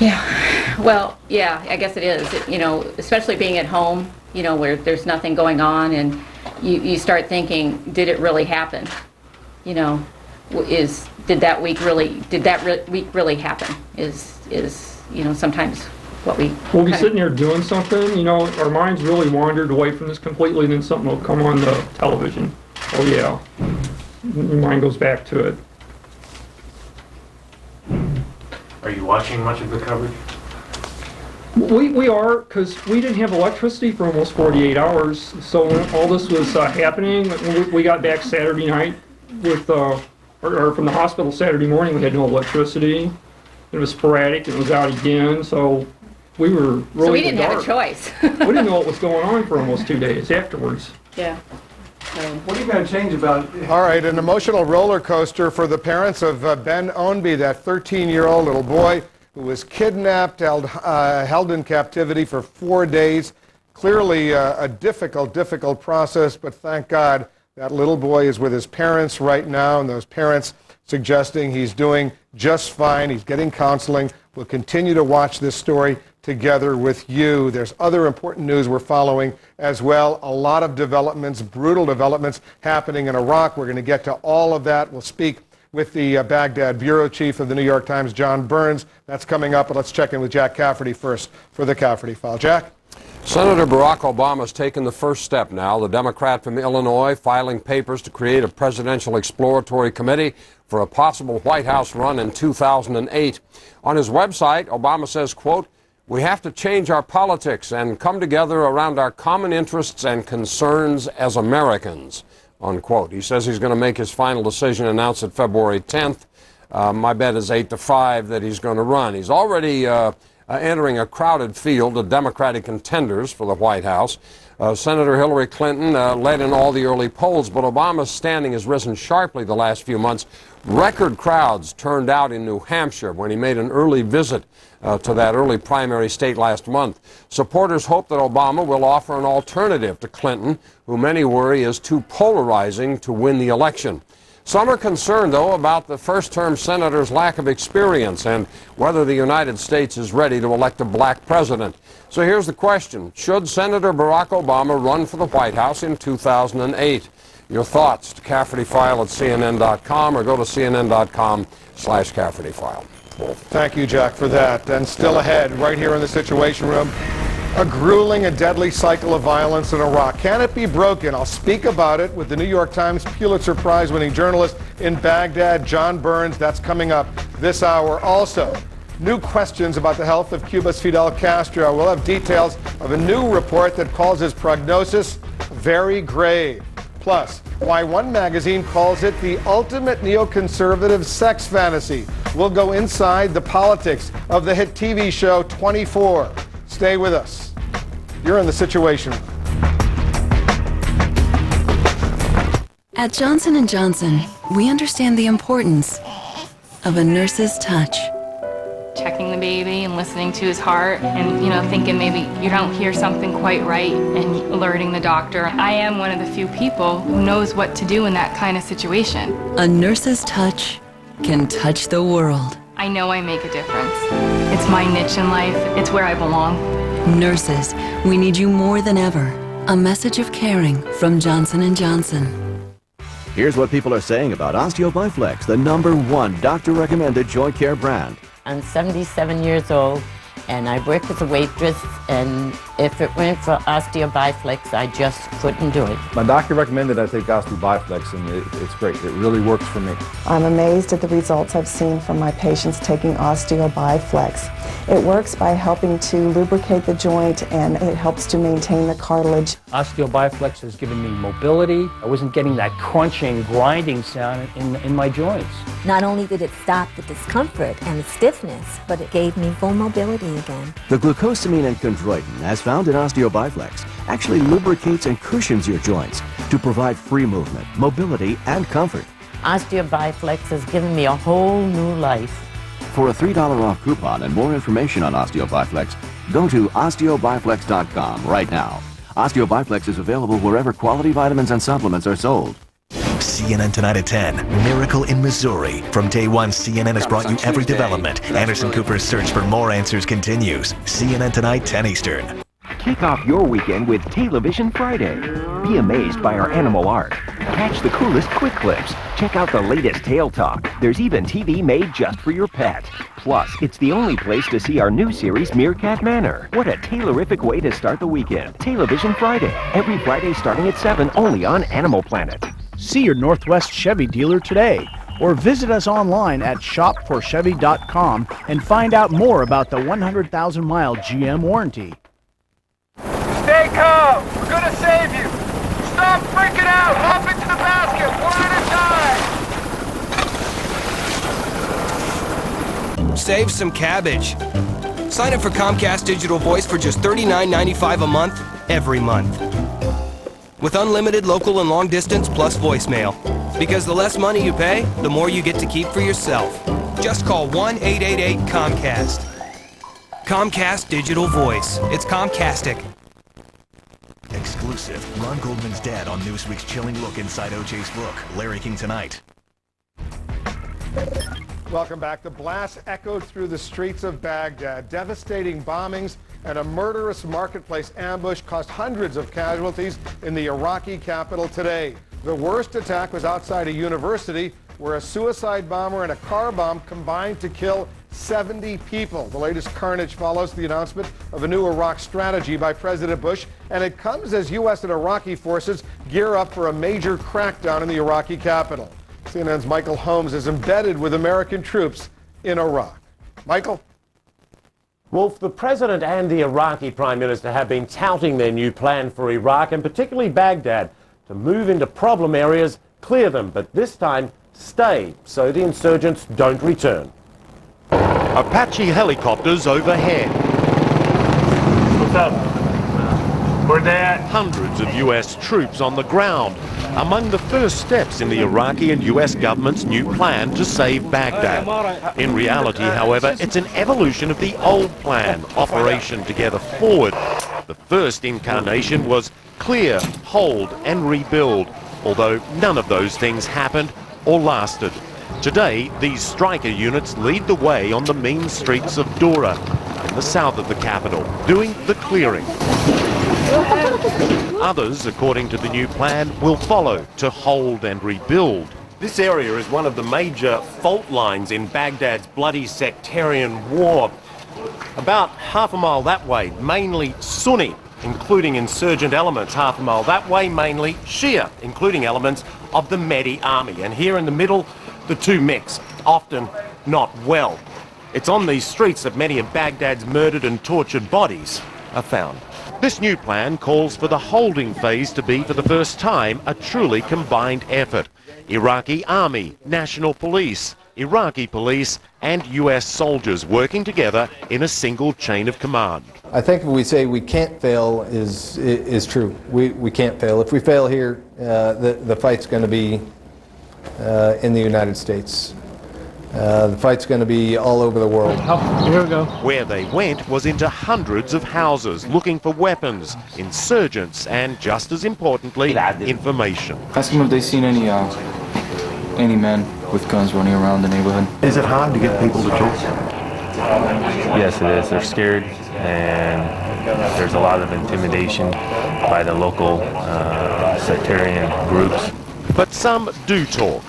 Yeah, well, yeah, I guess it is. Especially being at home, where there's nothing going on, and you start thinking, did it really happen? did that week really happen? Is sometimes what we'll be sitting here doing something, our minds really wandered away from this completely, and then something will come on the television. Oh yeah, your mind goes back to it. Are you watching much of the coverage? We are, because we didn't have electricity for almost 48 hours. So when all this was happening, when we got back Saturday night with, or from the hospital Saturday morning, we had no electricity. It was sporadic. It was out again. So we were really So we didn't have a choice. We didn't know what was going on for almost 2 days afterwards. Yeah. What are you going to change about it? All right, an emotional roller coaster for the parents of Ben Ownby, that 13-year-old little boy who was kidnapped, held in captivity for 4 days. Clearly a difficult process, but thank God that little boy is with his parents right now, and those parents suggesting he's doing just fine. He's getting counseling. We'll continue to watch this story together with you. There's other important news we're following as well. A lot of developments, brutal developments happening in Iraq. We're going to get to all of that. We'll speak with the Baghdad bureau chief of the New York Times, John Burns. That's coming up, but let's check in with Jack Cafferty first for the Cafferty File. Jack? Senator Barack Obama has taken the first step now. The Democrat from Illinois filing papers to create a presidential exploratory committee for a possible White House run in 2008. On his website, Obama says, quote, "We have to change our politics and come together around our common interests and concerns as Americans," unquote. He says he's going to make his final decision announced at February 10th. My bet is 8-5 that he's going to run. He's already entering a crowded field of Democratic contenders for the White House. Senator Hillary Clinton led in all the early polls, but Obama's standing has risen sharply the last few months. Record crowds turned out in New Hampshire when he made an early visit to that early primary state last month. Supporters hope that Obama will offer an alternative to Clinton, who many worry is too polarizing to win the election. Some are concerned, though, about the first-term senator's lack of experience and whether the United States is ready to elect a black president. So here's the question. Should Senator Barack Obama run for the White House in 2008? Your thoughts to CaffertyFile at CNN.com or go to CNN.com/CaffertyFile. Thank you, Jack, for that. And still ahead, right here in the Situation Room, a grueling and deadly cycle of violence in Iraq. Can it be broken? I'll speak about it with the New York Times Pulitzer Prize-winning journalist in Baghdad, John Burns. That's coming up this hour. Also, new questions about the health of Cuba's Fidel Castro. We'll have details of a new report that calls his prognosis very grave. Plus, why one magazine calls it the ultimate neoconservative sex fantasy. We'll go inside the politics of the hit TV show 24. Stay with us. You're in the Situation Room. At Johnson & Johnson, we understand the importance of a nurse's touch. Checking the baby and listening to his heart and, thinking maybe you don't hear something quite right and alerting the doctor. I am one of the few people who knows what to do in that kind of situation. A nurse's touch can touch the world. I know I make a difference. It's my niche in life. It's where I belong. Nurses, we need you more than ever. A message of caring from Johnson & Johnson. Here's what people are saying about Osteo Biflex, the #1 doctor-recommended joint care brand. I'm 77 years old, and I work as a waitress, and if it weren't for Osteo Biflex, I just couldn't do it. My doctor recommended I take Osteo Biflex, and it's great. It really works for me. I'm amazed at the results I've seen from my patients taking Osteo Biflex. It works by helping to lubricate the joint, and it helps to maintain the cartilage. Osteo Biflex has given me mobility. I wasn't getting that crunching, grinding sound in my joints. Not only did it stop the discomfort and the stiffness, but it gave me full mobility again. The glucosamine and chondroitin, as found in Osteo Biflex, actually lubricates and cushions your joints to provide free movement, mobility, and comfort. Osteo Biflex has given me a whole new life. For a $3 off coupon and more information on Osteo Biflex, go to osteobiflex.com right now. Osteo Biflex is available wherever quality vitamins and supplements are sold. CNN Tonight at 10, Miracle in Missouri. From day one, CNN has brought you every development. Anderson Cooper's search for more answers continues. CNN Tonight, 10 Eastern. Kick off your weekend with Television Friday. Be amazed by our animal art, Catch the coolest quick clips. Check out the latest Tail Talk. There's even TV made just for your pet. Plus, it's the only place to see our new series, Meerkat Manor. What a Taylorific way to start the weekend. Television Friday. Every Friday starting at 7, only on Animal Planet. See your Northwest Chevy dealer today, or visit us online at shopforchevy.com and find out more about the 100,000-mile GM warranty. Stay calm. We're gonna save you. Stop freaking out. Hop into the basket, one at a time. Save some cabbage. Sign up for Comcast Digital Voice for just $39.95 a month, every month. With unlimited local and long distance plus voicemail. Because the less money you pay, the more you get to keep for yourself. Just call 1-888-COMCAST. Comcast Digital Voice. It's Comcastic. Exclusive. Ron Goldman's dad on Newsweek's chilling look inside O.J.'s book. Larry King tonight. Welcome back. The blast echoed through the streets of Baghdad. Devastating bombings and a murderous marketplace ambush cost hundreds of casualties in the Iraqi capital today. The worst attack was outside a university where a suicide bomber and a car bomb combined to kill 70 people. The latest carnage follows the announcement of a new Iraq strategy by President Bush, and it comes as U.S. and Iraqi forces gear up for a major crackdown in the Iraqi capital. CNN's Michael Holmes is embedded with American troops in Iraq. Michael? Wolf, the president and the Iraqi prime minister have been touting their new plan for Iraq, and particularly Baghdad, to move into problem areas, clear them, but this time stay so the insurgents don't return. Apache helicopters overhead. What's up? Where'd they at? Hundreds of U.S. troops on the ground, among the first steps in the Iraqi and U.S. government's new plan to save Baghdad. In reality, however, it's an evolution of the old plan, Operation Together Forward. The first incarnation was clear, hold, and rebuild, although none of those things happened or lasted. Today, these striker units lead the way on the mean streets of Dura, in the south of the capital, doing the clearing. Others, according to the new plan, will follow to hold and rebuild. This area is one of the major fault lines in Baghdad's bloody sectarian war. About half a mile that way, mainly Sunni, including insurgent elements. Half a mile that way, mainly Shia, including elements of the Mahdi army. And here in the middle, the two mix, often not well. It's on these streets that many of Baghdad's murdered and tortured bodies are found. This new plan calls for the holding phase to be, for the first time, a truly combined effort. Iraqi army, national police, Iraqi police, and U.S. soldiers working together in a single chain of command. I think if we say we can't fail is true. We can't fail. If we fail here, the fight's going to be in the United States. The fight's going to be all over the world. Here we go. Where they went was into hundreds of houses looking for weapons, insurgents, and just as importantly, information. Ask them if they've seen any men with guns running around the neighborhood. Is it hard to get people to talk? Yes, it is. They're scared, and there's a lot of intimidation by the local sectarian groups. But some do talk.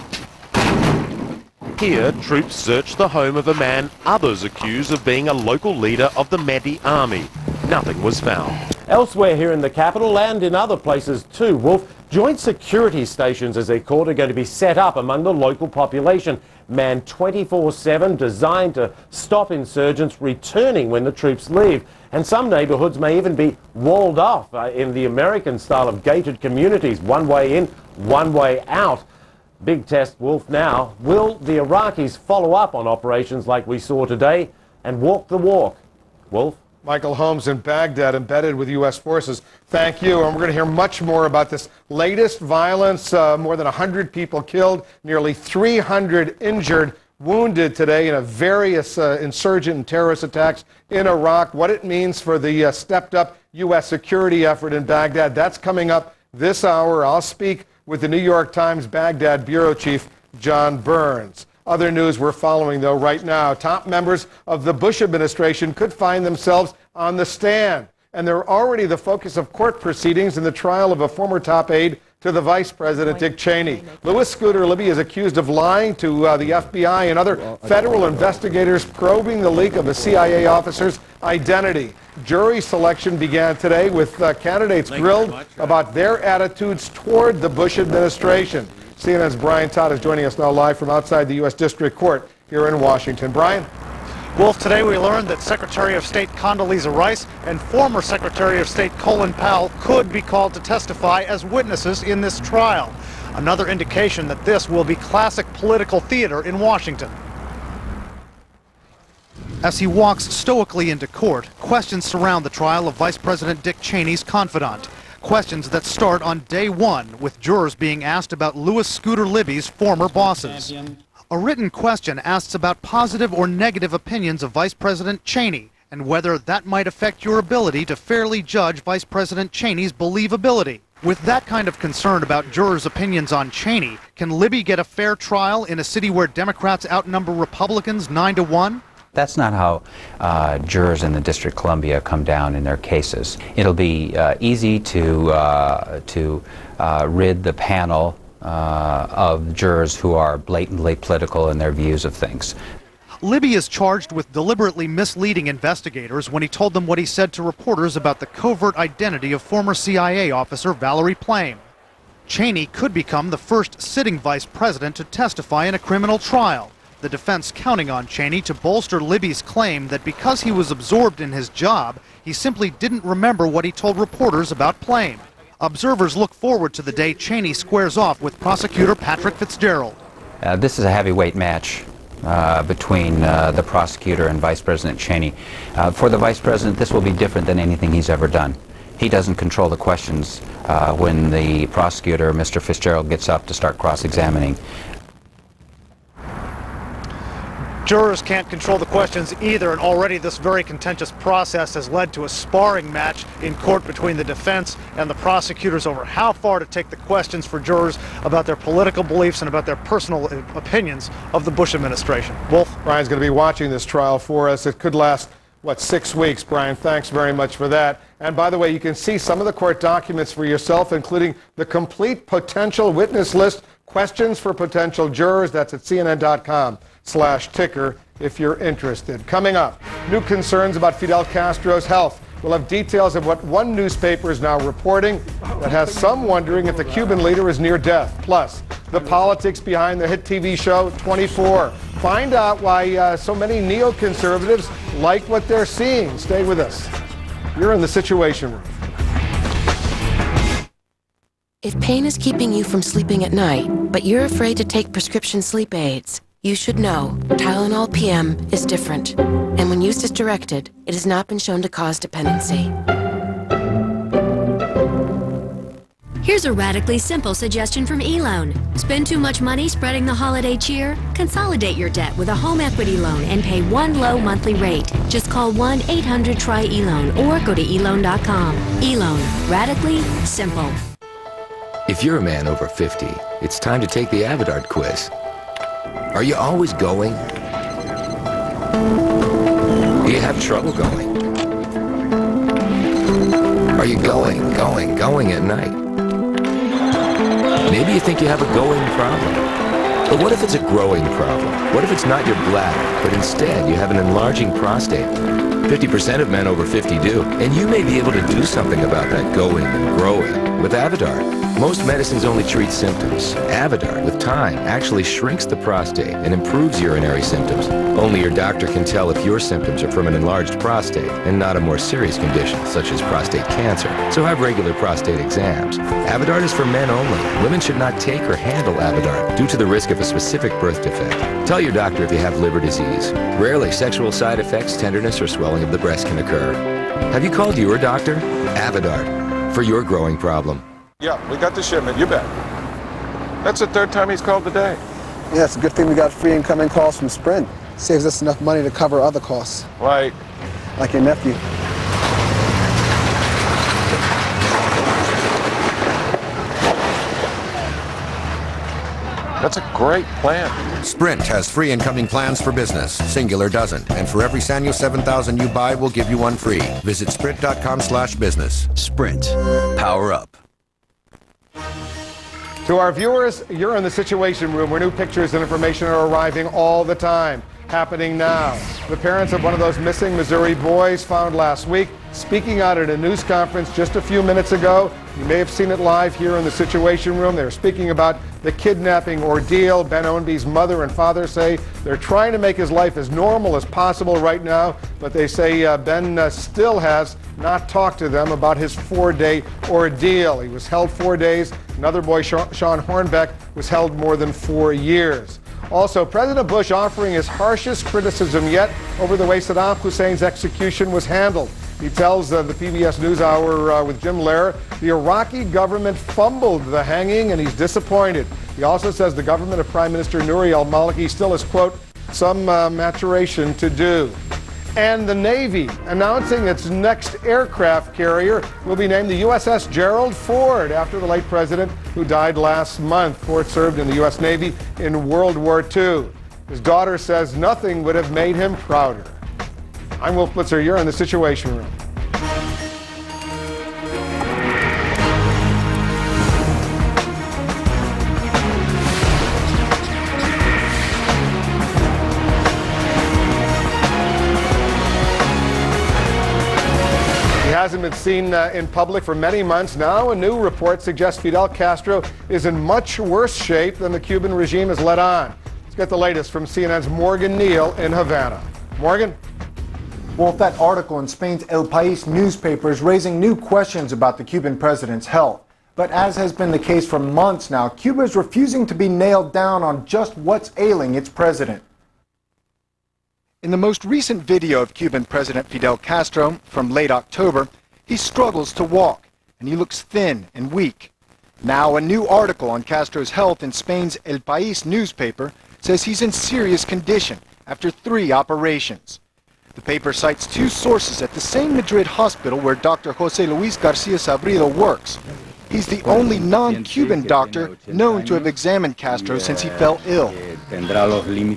Here, troops search the home of a man others accuse of being a local leader of the Mahdi army. Nothing was found. Elsewhere here in the capital and in other places too, Wolf, joint security stations, as they're called, are going to be set up among the local population, manned 24/7, designed to stop insurgents returning when the troops leave. And some neighborhoods may even be walled off in the American style of gated communities, one way in, one way out. Big test, Wolf, now. Will the Iraqis follow up on operations like we saw today and walk the walk? Wolf? Michael Holmes in Baghdad, embedded with U.S. forces. Thank you. And we're going to hear much more about this latest violence. More than 100 people killed, nearly 300 injured, wounded today in various insurgent and terrorist attacks in Iraq. What it means for the stepped-up U.S. security effort in Baghdad. That's coming up this hour. I'll speak with the New York Times Baghdad bureau chief, John Burns. Other news we're following, though, right now. Top members of the Bush administration could find themselves on the stand. And they're already the focus of court proceedings in the trial of a former top aide to the Vice President, Dick Cheney. Louis Scooter Libby is accused of lying to the FBI and other federal investigators probing the leak of a CIA officer's identity. Jury selection began today with candidates grilled about their attitudes toward the Bush administration. CNN's Brian Todd is joining us now live from outside the U.S. District Court here in Washington. Brian? Wolf, today we learned that Secretary of State Condoleezza Rice and former Secretary of State Colin Powell could be called to testify as witnesses in this trial. Another indication that this will be classic political theater in Washington. As he walks stoically into court, questions surround the trial of Vice President Dick Cheney's confidant. Questions that start on day one with jurors being asked about Louis Scooter Libby's former bosses. A written question asks about positive or negative opinions of Vice President Cheney and whether that might affect your ability to fairly judge Vice President Cheney's believability. With that kind of concern about jurors' opinions on Cheney, can Libby get a fair trial in a city where Democrats outnumber Republicans 9-1? That's not how jurors in the District of Columbia come down in their cases. It'll be easy to rid the panel of jurors who are blatantly political in their views of things. Libby is charged with deliberately misleading investigators when he told them what he said to reporters about the covert identity of former CIA officer Valerie Plame. Cheney could become the first sitting vice president to testify in a criminal trial, the defense counting on Cheney to bolster Libby's claim that because he was absorbed in his job, he simply didn't remember what he told reporters about Plame. Observers look forward to the day Cheney squares off with prosecutor Patrick Fitzgerald. This is a heavyweight match between the prosecutor and Vice President Cheney. For the Vice President, this will be different than anything he's ever done. He doesn't control the questions when the prosecutor, Mr. Fitzgerald, gets up to start cross-examining. Jurors can't control the questions either, and already this very contentious process has led to a sparring match in court between the defense and the prosecutors over how far to take the questions for jurors about their political beliefs and about their personal opinions of the Bush administration. Wolf? Brian's going to be watching this trial for us. It could last, 6 weeks, Brian? Thanks very much for that. And by the way, you can see some of the court documents for yourself, including the complete potential witness list, questions for potential jurors. That's at cnn.com/ticker if you're interested. Coming up, new concerns about Fidel Castro's health. We'll have details of what one newspaper is now reporting that has some wondering if the Cuban leader is near death. Plus, the politics behind the hit TV show 24. Find out why so many neoconservatives like what they're seeing. Stay with us. You're in the Situation Room. If pain is keeping you from sleeping at night, but you're afraid to take prescription sleep aids, you should know Tylenol PM is different. And when used as directed, it has not been shown to cause dependency. Here's a radically simple suggestion from eLoan. Spend too much money spreading the holiday cheer? Consolidate your debt with a home equity loan and pay one low monthly rate. Just call 1-800-TRY-eLoan or go to eLoan.com. eLoan. Radically simple. If you're a man over 50, it's time to take the Avidart quiz. Are you always going? Do you have trouble going? Are you going at night? Maybe you think you have a going problem. But what if it's a growing problem? What if it's not your bladder, but instead you have an enlarging prostate? 50% of men over 50 do, and you may be able to do something about that going and growing with Avidart. Most medicines only treat symptoms. Avidart, with time, actually shrinks the prostate and improves urinary symptoms. Only your doctor can tell if your symptoms are from an enlarged prostate and not a more serious condition, such as prostate cancer. So have regular prostate exams. Avidart is for men only. Women should not take or handle Avidart due to the risk of a specific birth defect. Tell your doctor if you have liver disease. Rarely, sexual side effects, tenderness, or swelling of the breast can occur. Have you called your doctor? Avidart, for your growing problem. Yeah, we got the shipment, you bet. That's the third time he's called today. Yeah, it's a good thing we got free incoming calls from Sprint. Saves us enough money to cover other costs. Like your nephew. That's a great plan. Sprint has free incoming plans for business. Singular doesn't. And for every Sanyo 7000 you buy, we'll give you one free. Visit sprint.com/business. Sprint. Power up. To our viewers, you're in the Situation Room where new pictures and information are arriving all the time. Happening now. The parents of one of those missing Missouri boys found last week speaking out at a news conference just a few minutes ago. You may have seen it live here in the Situation Room. They're speaking about the kidnapping ordeal. Ben Ownby's mother and father say they're trying to make his life as normal as possible right now, but they say Ben still has not talked to them about his 4-day ordeal. He was held 4 days. Another boy, Sean Hornbeck, was held more than 4 years. Also, President Bush offering his harshest criticism yet over the way Saddam Hussein's execution was handled. He tells the PBS NewsHour with Jim Lehrer the Iraqi government fumbled the hanging and he's disappointed. He also says the government of Prime Minister Nouri al-Maliki still has, quote, some maturation to do. And the Navy announcing its next aircraft carrier will be named the USS Gerald Ford after the late president who died last month. Ford served in the U.S. Navy in World War II. His daughter says nothing would have made him prouder. I'm Wolf Blitzer. You're in the Situation Room. Hasn't been seen in public for many months now. A new report suggests Fidel Castro is in much worse shape than the Cuban regime has let on. Let's get the latest from CNN's Morgan Neal in Havana. Morgan? Well, that article in Spain's El País newspaper is raising new questions about the Cuban president's health. But as has been the case for months now, Cuba is refusing to be nailed down on just what's ailing its president. In the most recent video of Cuban President Fidel Castro from late October, he struggles to walk, and he looks thin and weak. Now, a new article on Castro's health in Spain's El País newspaper says he's in serious condition after 3 operations. The paper cites 2 sources at the same Madrid hospital where Dr. José Luis García Sabrido works. He's the only non-Cuban doctor known to have examined Castro since he fell ill.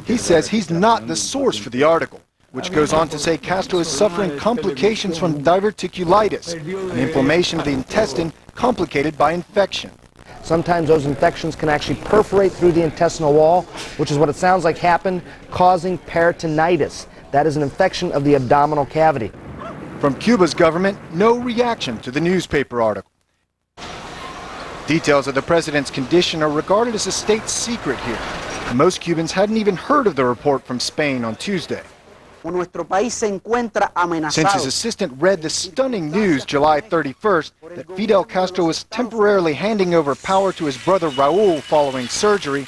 He says he's not the source for the article, which goes on to say Castro is suffering complications from diverticulitis, an inflammation of the intestine complicated by infection. Sometimes those infections can actually perforate through the intestinal wall, which is what it sounds like happened, causing peritonitis. That is an infection of the abdominal cavity. From Cuba's government, no reaction to the newspaper article. Details of the president's condition are regarded as a state secret here. Most Cubans hadn't even heard of the report from Spain on Tuesday. Since his assistant read the stunning news July 31st that Fidel Castro was temporarily handing over power to his brother Raul following surgery,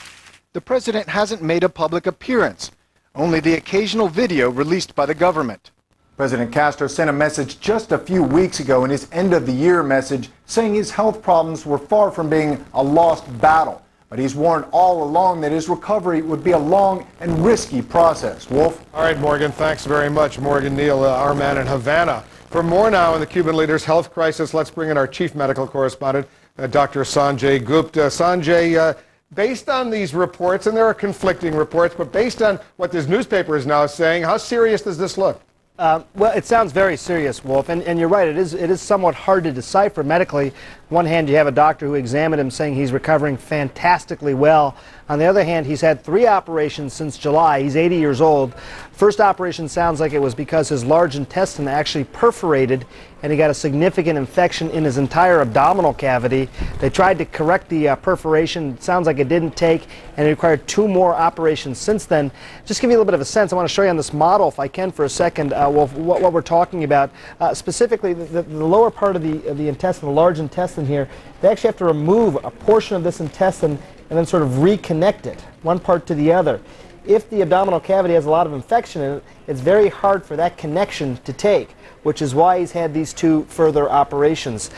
the president hasn't made a public appearance, only the occasional video released by the government. President Castro sent a message just a few weeks ago in his end-of-the-year message saying his health problems were far from being a lost battle. But he's warned all along that his recovery would be a long and risky process. Wolf? All right, Morgan, thanks very much. Morgan Neal, our man in Havana. For more now on the Cuban leader's health crisis, let's bring in our chief medical correspondent, Dr. Sanjay Gupta. Sanjay, based on these reports, and there are conflicting reports, but based on what this newspaper is now saying, how serious does this look? Well, it sounds very serious, Wolf, and you're right, it is somewhat hard to decipher medically. On one hand, you have a doctor who examined him saying he's recovering fantastically well. On the other hand, he's had 3 operations since July. He's 80 years old. First operation sounds like it was because his large intestine actually perforated and he got a significant infection in his entire abdominal cavity. They tried to correct the perforation. It sounds like it didn't take, and it required 2 more operations since then. Just give you a little bit of a sense, I want to show you on this model, if I can, for a second, Wolf, what we're talking about. Specifically, the lower part of the intestine, the large intestine here, they actually have to remove a portion of this intestine and then sort of reconnect it, one part to the other. If the abdominal cavity has a lot of infection in it, it's very hard for that connection to take, which is why he's had these 2 further operations.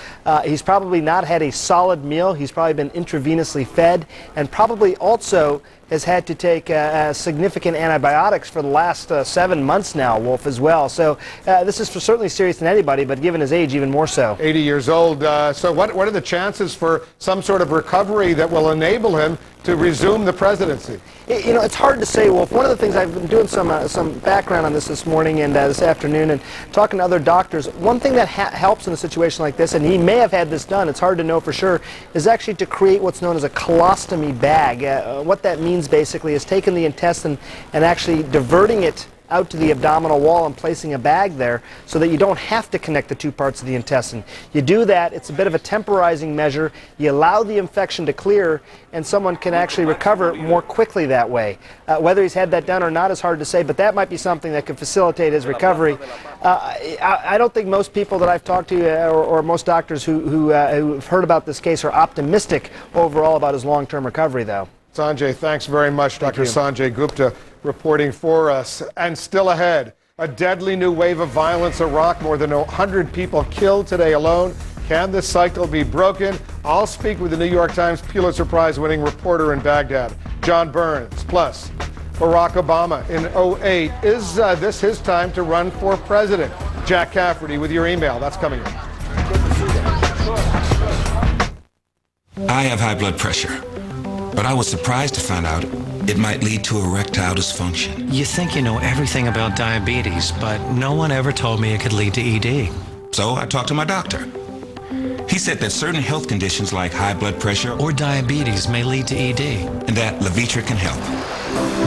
He's probably not had a solid meal. He's probably been intravenously fed, and probably also has had to take significant antibiotics for the last 7 months now, Wolf, as well. So this is certainly serious than anybody, but given his age, even more so. 80 years old. So what are the chances for some sort of recovery that will enable him to resume the presidency? You know, it's hard to say, Wolf. One of the things, I've been doing some background on this morning and this afternoon and talking to other doctors. One thing that helps in a situation like this, and he may have had this done, it's hard to know for sure, is actually to create what's known as a colostomy bag. What that means basically is taking the intestine and actually diverting it out to the abdominal wall and placing a bag there so that you don't have to connect the two parts of the intestine. You do that, it's a bit of a temporizing measure, you allow the infection to clear, and someone can actually recover more quickly that way. Whether he's had that done or not is hard to say, but that might be something that could facilitate his recovery. I don't think most people that I've talked to or most doctors who've heard about this case are optimistic overall about his long-term recovery, though. Sanjay, thanks very much. Dr. Sanjay Gupta reporting for us. And still ahead, a deadly new wave of violence in Iraq. More than 100 people killed today alone. Can this cycle be broken? I'll speak with the New York Times Pulitzer Prize-winning reporter in Baghdad, John Burns. Plus, Barack Obama in 2008. Is this his time to run for president? Jack Cafferty with your email. That's coming up. I have high blood pressure, but I was surprised to find out it might lead to erectile dysfunction. You think you know everything about diabetes, but no one ever told me it could lead to ED. So I talked to my doctor. He said that certain health conditions like high blood pressure or diabetes may lead to ED, and that Levitra can help.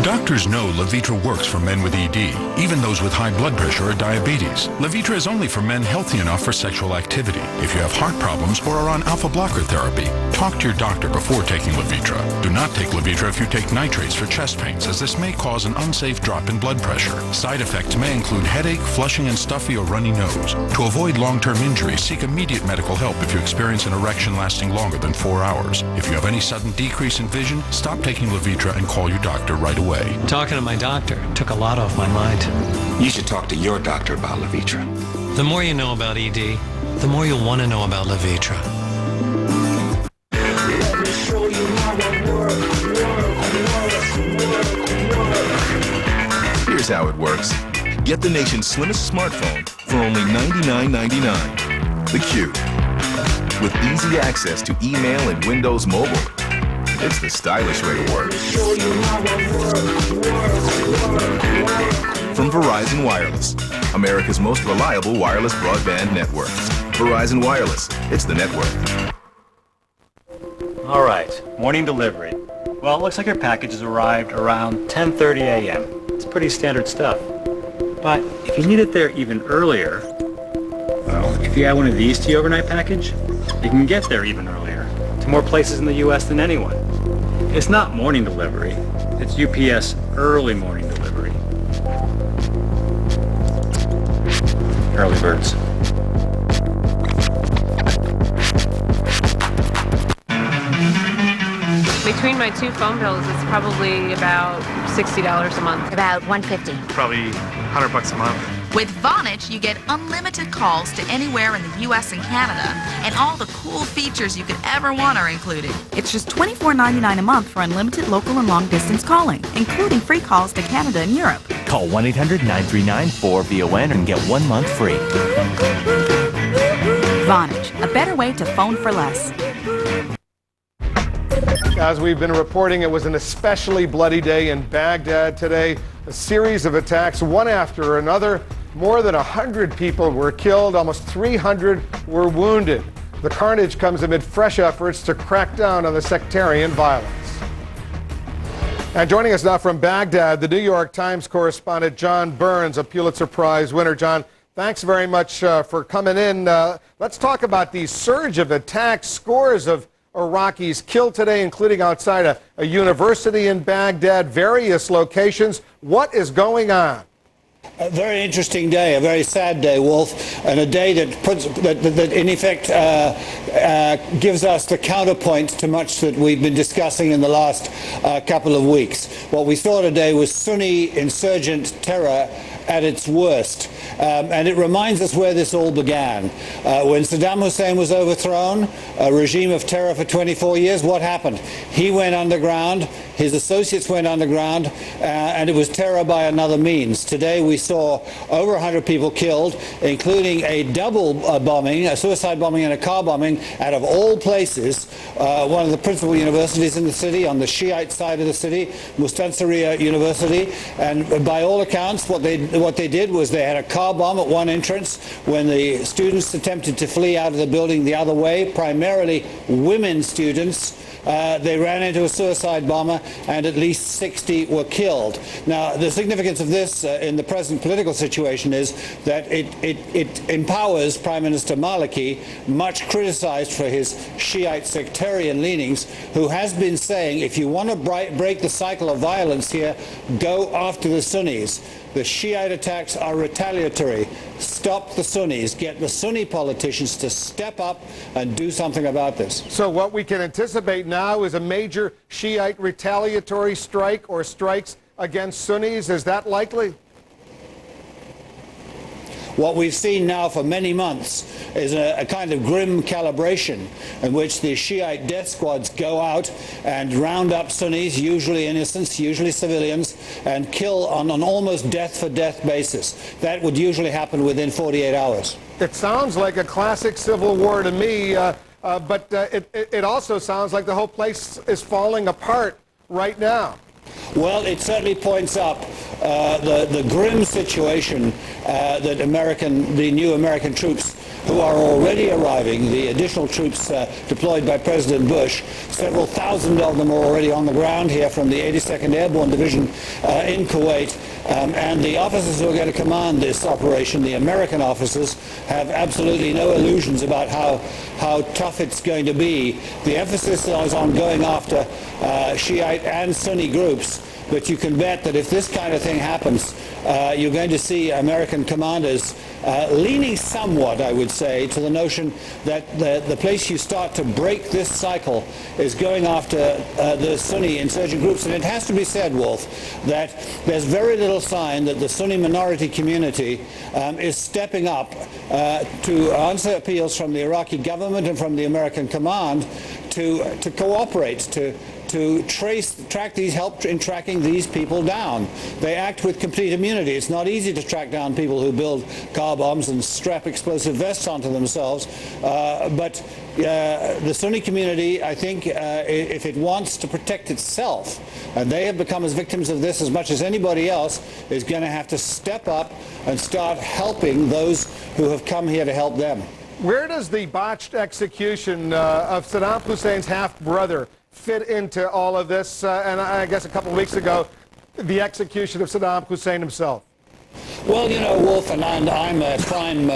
Doctors know Levitra works for men with ED, even those with high blood pressure or diabetes. Levitra is only for men healthy enough for sexual activity. If you have heart problems or are on alpha blocker therapy, talk to your doctor before taking Levitra. Do not take Levitra if you take nitrates for chest pains, as this may cause an unsafe drop in blood pressure. Side effects may include headache, flushing and stuffy or runny nose. To avoid long-term injury, seek immediate medical help if you experience an erection lasting longer than 4 hours. If you have any sudden decrease in vision, stop taking Levitra and call your doctor right away. Talking to my doctor took a lot off my mind. You should talk to your doctor about Levitra. The more you know about ED, the more you'll want to know about Levitra. Here's how it works. Get the nation's slimmest smartphone for only $99.99. theCUBE. With easy access to email and Windows Mobile. It's the stylish way to work. From Verizon Wireless, America's most reliable wireless broadband network. Verizon Wireless, it's the network. All right, morning delivery. Well, it looks like your package has arrived around 10:30 a.m. It's pretty standard stuff. But if you need it there even earlier, well, if you add one of these to your overnight package, you can get there even earlier, to more places in the U.S. than anyone. It's not morning delivery, it's UPS early morning delivery. Early birds. Between my two phone bills, it's probably about $60 a month. About $150. Probably $100 a month. With Vonage, you get unlimited calls to anywhere in the U.S. and Canada, and all the cool features you could ever want are included. It's just $24.99 a month for unlimited local and long-distance calling, including free calls to Canada and Europe. Call 1-800-939-4VON and get 1 month free. Vonage, a better way to phone for less. As we've been reporting, it was an especially bloody day in Baghdad today. A series of attacks, one after another. More than 100 people were killed, almost 300 were wounded. The carnage comes amid fresh efforts to crack down on the sectarian violence. And joining us now from Baghdad, the New York Times correspondent John Burns, a Pulitzer Prize winner. John, thanks very much for coming in. Let's talk about the surge of attacks. Scores of Iraqis killed today, including outside a university in Baghdad, various locations. What is going on? A very interesting day, a very sad day, Wolf, and a day that in effect gives us the counterpoint to much that we've been discussing in the last couple of weeks. What we saw today was Sunni insurgent terror at its worst. And it reminds us where this all began. When Saddam Hussein was overthrown, a regime of terror for 24 years, what happened? He went underground, his associates went underground, and it was terror by another means. Today we saw over 100 people killed, including a double bombing, a suicide bombing and a car bombing, out of all places, one of the principal universities in the city, on the Shiite side of the city, Mustansiriya University. And by all accounts, what they did was they had a car bomb at one entrance. When the students attempted to flee out of the building the other way, primarily women students, they ran into a suicide bomber, and at least 60 were killed. Now, the significance of this in the present political situation is that it empowers Prime Minister Maliki, much criticized for his Shiite sectarian leanings, who has been saying, if you want to break the cycle of violence here, go after the Sunnis. The Shiite attacks are retaliatory. Stop the Sunnis. Get the Sunni politicians to step up and do something about this. So what we can anticipate now is a major Shiite retaliatory strike or strikes against Sunnis. Is that likely? What we've seen now for many months is a kind of grim calibration in which the Shiite death squads go out and round up Sunnis, usually innocents, usually civilians, and kill on an almost death-for-death basis. That would usually happen within 48 hours. It sounds like a classic civil war to me, but it also sounds like the whole place is falling apart right now. Well, it certainly points up the grim situation that the new American troops who are already arriving, the additional troops deployed by President Bush, several thousand of them are already on the ground here from the 82nd Airborne Division in Kuwait. And the officers who are going to command this operation, the American officers, have absolutely no illusions about how tough it's going to be. The emphasis is on going after Shiite and Sunni groups, but you can bet that if this kind of thing happens, you're going to see American commanders leaning somewhat, I would say, to the notion that the place you start to break this cycle is going after the Sunni insurgent groups. And it has to be said, Wolf, that there's very little sign that the Sunni minority community is stepping up to answer appeals from the Iraqi government and from the American command to cooperate, to help in tracking these people down. They act with complete immunity. It's not easy to track down people who build car bombs and strap explosive vests onto themselves. But the Sunni community, I think, if it wants to protect itself, and they have become as victims of this as much as anybody else, is going to have to step up and start helping those who have come here to help them. Where does the botched execution of Saddam Hussein's half-brother fit into all of this? And I guess a couple of weeks ago, the execution of Saddam Hussein himself. Well, you know, Wolf, and I'm a prime,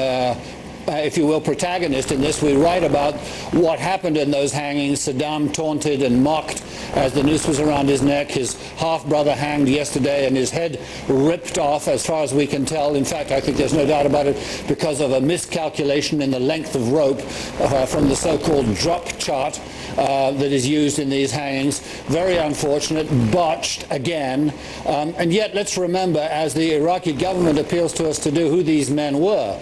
if you will, protagonist in this. We write about what happened in those hangings. Saddam taunted and mocked as the noose was around his neck. His half-brother hanged yesterday and his head ripped off, as far as we can tell. In fact, I think there's no doubt about it, because of a miscalculation in the length of rope from the so-called drop chart that is used in these hangings. Very unfortunate, botched again. And yet, let's remember, as the Iraqi government appeals to us to do, who these men were.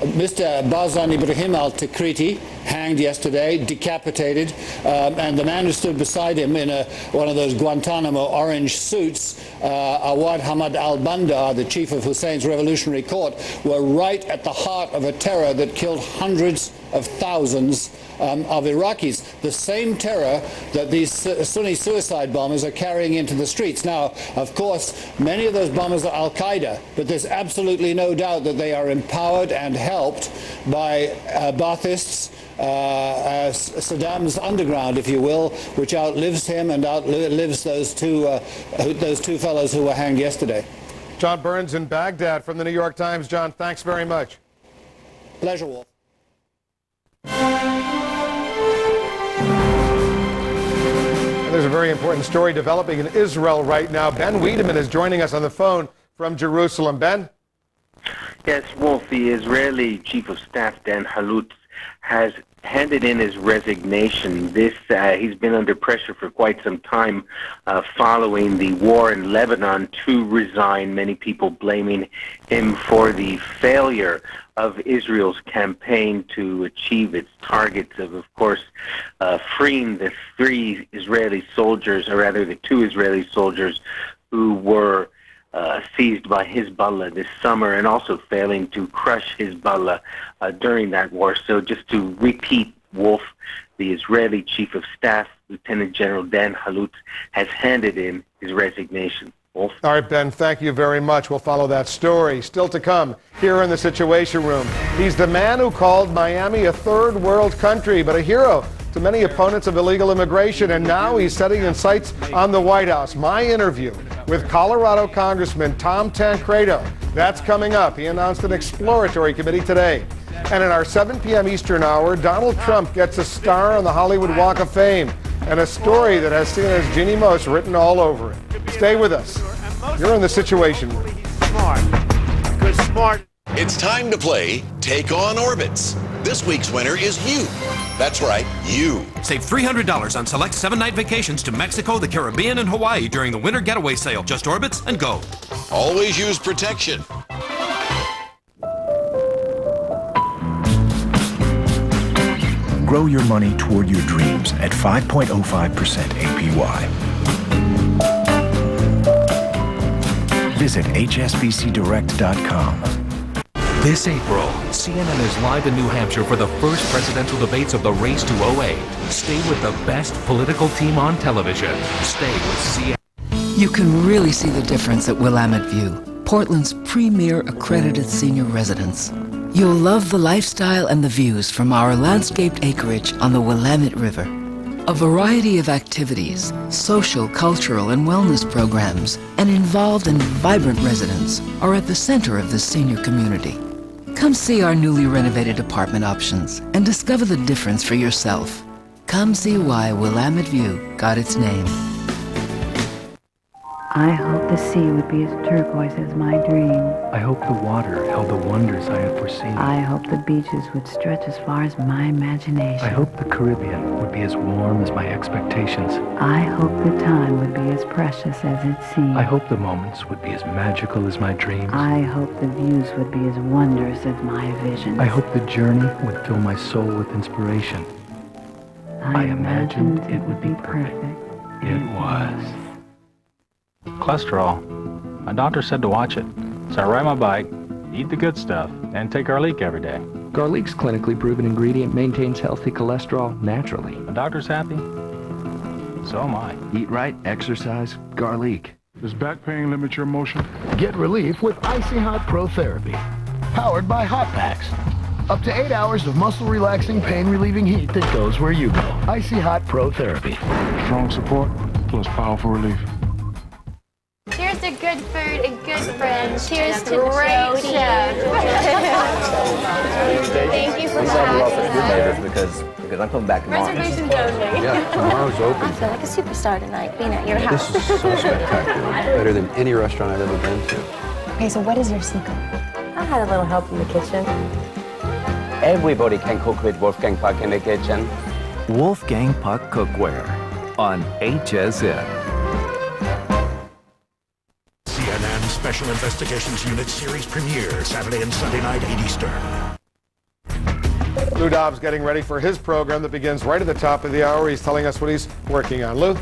Mr. Barzani Ibrahim al-Tikriti, hanged yesterday, decapitated, and the man who stood beside him in one of those Guantanamo orange suits, Awad Hamad al-Bandar, the chief of Hussein's revolutionary court, were right at the heart of a terror that killed hundreds of thousands of Iraqis, the same terror that these Sunni suicide bombers are carrying into the streets. Now, of course, many of those bombers are al-Qaeda, but there's absolutely no doubt that they are empowered and helped by Baathists, Saddam's underground, if you will, which outlives him and outlives those two fellows who were hanged yesterday. John Burns in Baghdad from the New York Times. John, thanks very much. Pleasure, Wolf. There's a very important story developing in Israel right now. Ben Wiedemann is joining us on the phone from Jerusalem. Ben? Yes, Wolf, the Israeli Chief of Staff, Dan Halutz, has handed in his resignation. He's been under pressure for quite some time following the war in Lebanon to resign. Many people blaming him for the failure of Israel's campaign to achieve its targets of course, freeing the three Israeli soldiers, or rather the two Israeli soldiers who were seized by Hezbollah this summer, and also failing to crush Hezbollah during that war. So just to repeat, Wolf, the Israeli Chief of Staff, Lieutenant General Dan Halutz, has handed in his resignation. Wolf? All right, Ben, thank you very much. We'll follow that story. Still to come here in the Situation Room. He's the man who called Miami a third world country, but a hero to many opponents of illegal immigration, and now he's setting his sights on the White House. My interview with Colorado Congressman Tom Tancredo. That's coming up. He announced an exploratory committee today. And in our 7 p.m. Eastern hour, Donald Trump gets a star on the Hollywood Walk of Fame, and a story that has seen his Jeannie Moos written all over it. Stay with us. You're in the Situation Room. It's time to play Take On Orbits. This week's winner is you. That's right, you. Save $300 on select 7-night vacations to Mexico, the Caribbean, and Hawaii during the winter getaway sale. Just Orbits and go. Always use protection. Grow your money toward your dreams at 5.05% APY. Visit hsbcdirect.com. This April, CNN is live in New Hampshire for the first presidential debates of the race to 08. Stay with the best political team on television. Stay with CNN. You can really see the difference at Willamette View, Portland's premier accredited senior residence. You'll love the lifestyle and the views from our landscaped acreage on the Willamette River. A variety of activities, social, cultural, and wellness programs, and involved and vibrant residents are at the center of this senior community. Come see our newly renovated apartment options and discover the difference for yourself. Come see why Willamette View got its name. I hope the sea would be as turquoise as my dream. I hope the water held the wonders I have foreseen. I hope the beaches would stretch as far as my imagination. I hope the Caribbean would be as warm as my expectations. I hope the time would be as precious as it seemed. I hope the moments would be as magical as my dreams. I hope the views would be as wondrous as my visions. I hope the journey would fill my soul with inspiration. I imagined it would be perfect. It was. Cholesterol. My doctor said to watch it. So I ride my bike, eat the good stuff, and take garlic every day. Garlic's clinically proven ingredient maintains healthy cholesterol naturally. The doctor's happy. So am I. Eat right, exercise, garlic. Does back pain limit your motion? Get relief with Icy Hot Pro Therapy. Powered by Hot Packs. Up to 8 hours of muscle-relaxing, pain-relieving heat that goes where you go. Icy Hot Pro Therapy. Strong support plus powerful relief. Cheers to good food and good friends. Cheers to great show. Thank you for coming. Because I'm coming back tomorrow. Reservations only. Yeah, tomorrow's open. I feel like a superstar tonight being at your house. This is so spectacular. Better than any restaurant I've ever been to. Okay, so what is your secret? I had a little help in the kitchen. Everybody can cook with Wolfgang Puck in the kitchen. Wolfgang Puck Cookware on HSN. CNN Special Investigations Unit series premiere Saturday and Sunday night, 8 Eastern. Lou Dobbs getting ready for his program that begins right at the top of the hour. He's telling us what he's working on. Lou?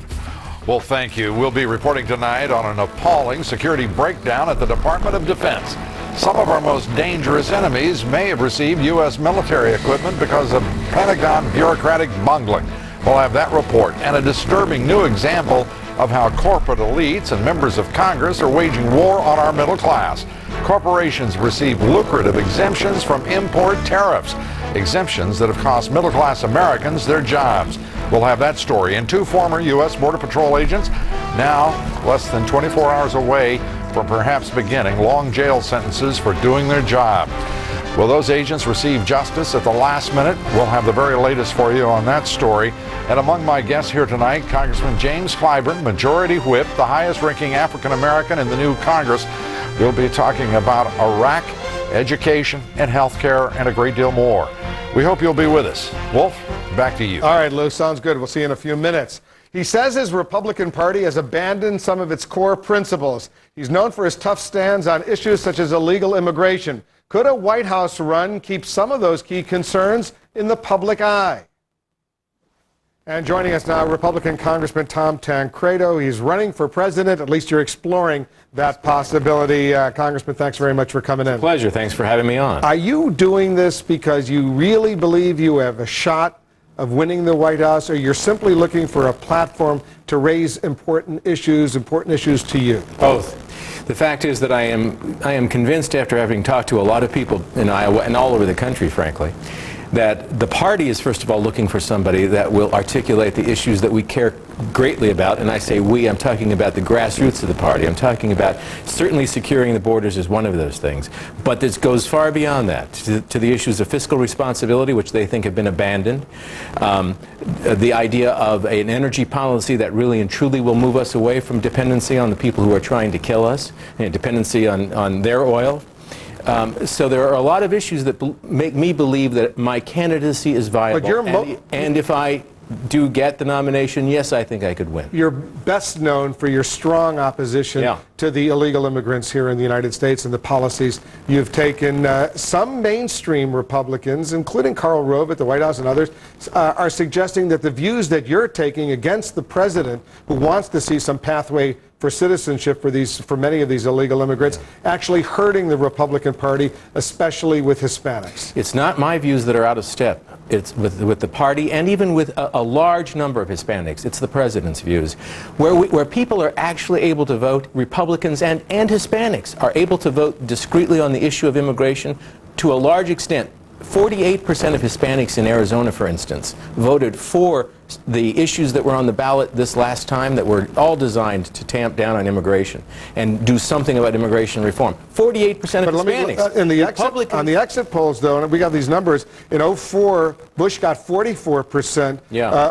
Well, thank you. We'll be reporting tonight on an appalling security breakdown at the Department of Defense. Some of our most dangerous enemies may have received U.S. military equipment because of Pentagon bureaucratic bungling. We'll have that report and a disturbing new example of how corporate elites and members of Congress are waging war on our middle class. Corporations receive lucrative exemptions from import tariffs, exemptions that have cost middle-class Americans their jobs. We'll have that story. And 2 former U.S. Border Patrol agents, now less than 24 hours away from perhaps beginning long jail sentences for doing their job. Will those agents receive justice at the last minute? We'll have the very latest for you on that story. And among my guests here tonight, Congressman James Clyburn, Majority Whip, the highest-ranking African-American in the new Congress. We'll be talking about Iraq education, and health care, and a great deal more. We hope you'll be with us. Wolf, back to you. All right, Lou, sounds good. We'll see you in a few minutes. He says his Republican Party has abandoned some of its core principles. He's known for his tough stands on issues such as illegal immigration. Could a White House run keep some of those key concerns in the public eye? And joining us now, Republican Congressman Tom Tancredo. He's running for president. At least you're exploring that possibility. Congressman, thanks very much for coming in. Pleasure. Thanks for having me on. Are you doing this because you really believe you have a shot of winning the White House, or you're simply looking for a platform to raise important issues to you? Both. The fact is that I am convinced, after having talked to a lot of people in Iowa and all over the country, frankly, that the party is, first of all, looking for somebody that will articulate the issues that we care greatly about. And I say we, I'm talking about the grassroots of the party. I'm talking about certainly securing the borders is one of those things. But this goes far beyond that, to the issues of fiscal responsibility, which they think have been abandoned. The idea of an energy policy that really and truly will move us away from dependency on the people who are trying to kill us, and dependency on their oil. So there are a lot of issues that make me believe that my candidacy is viable. And if I do get the nomination, yes, I think I could win. You're best known for your strong opposition to the illegal immigrants here in the United States and the policies you've taken. Some mainstream Republicans, including Karl Rove at the White House and others, are suggesting that the views that you're taking against the president, who wants to see some pathway for citizenship for many of these illegal immigrants, actually hurting the Republican Party, especially with Hispanics. It's not my views that are out of step. It's with the party and even with a large number of Hispanics. It's the president's views. Where people are actually able to vote, Republicans and Hispanics are able to vote discreetly on the issue of immigration to a large extent. 48% of Hispanics in Arizona, for instance, voted for the issues that were on the ballot this last time that were all designed to tamp down on immigration and do something about immigration reform. 48% of Hispanics. On the exit polls, though, and we got these numbers, in 2004, Bush got 44%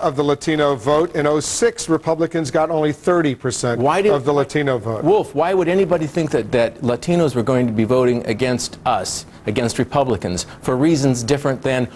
of the Latino vote. In 2006, Republicans got only 30% of the Latino vote. Wolf, why would anybody think that Latinos were going to be voting against us, against Republicans, for reasons different than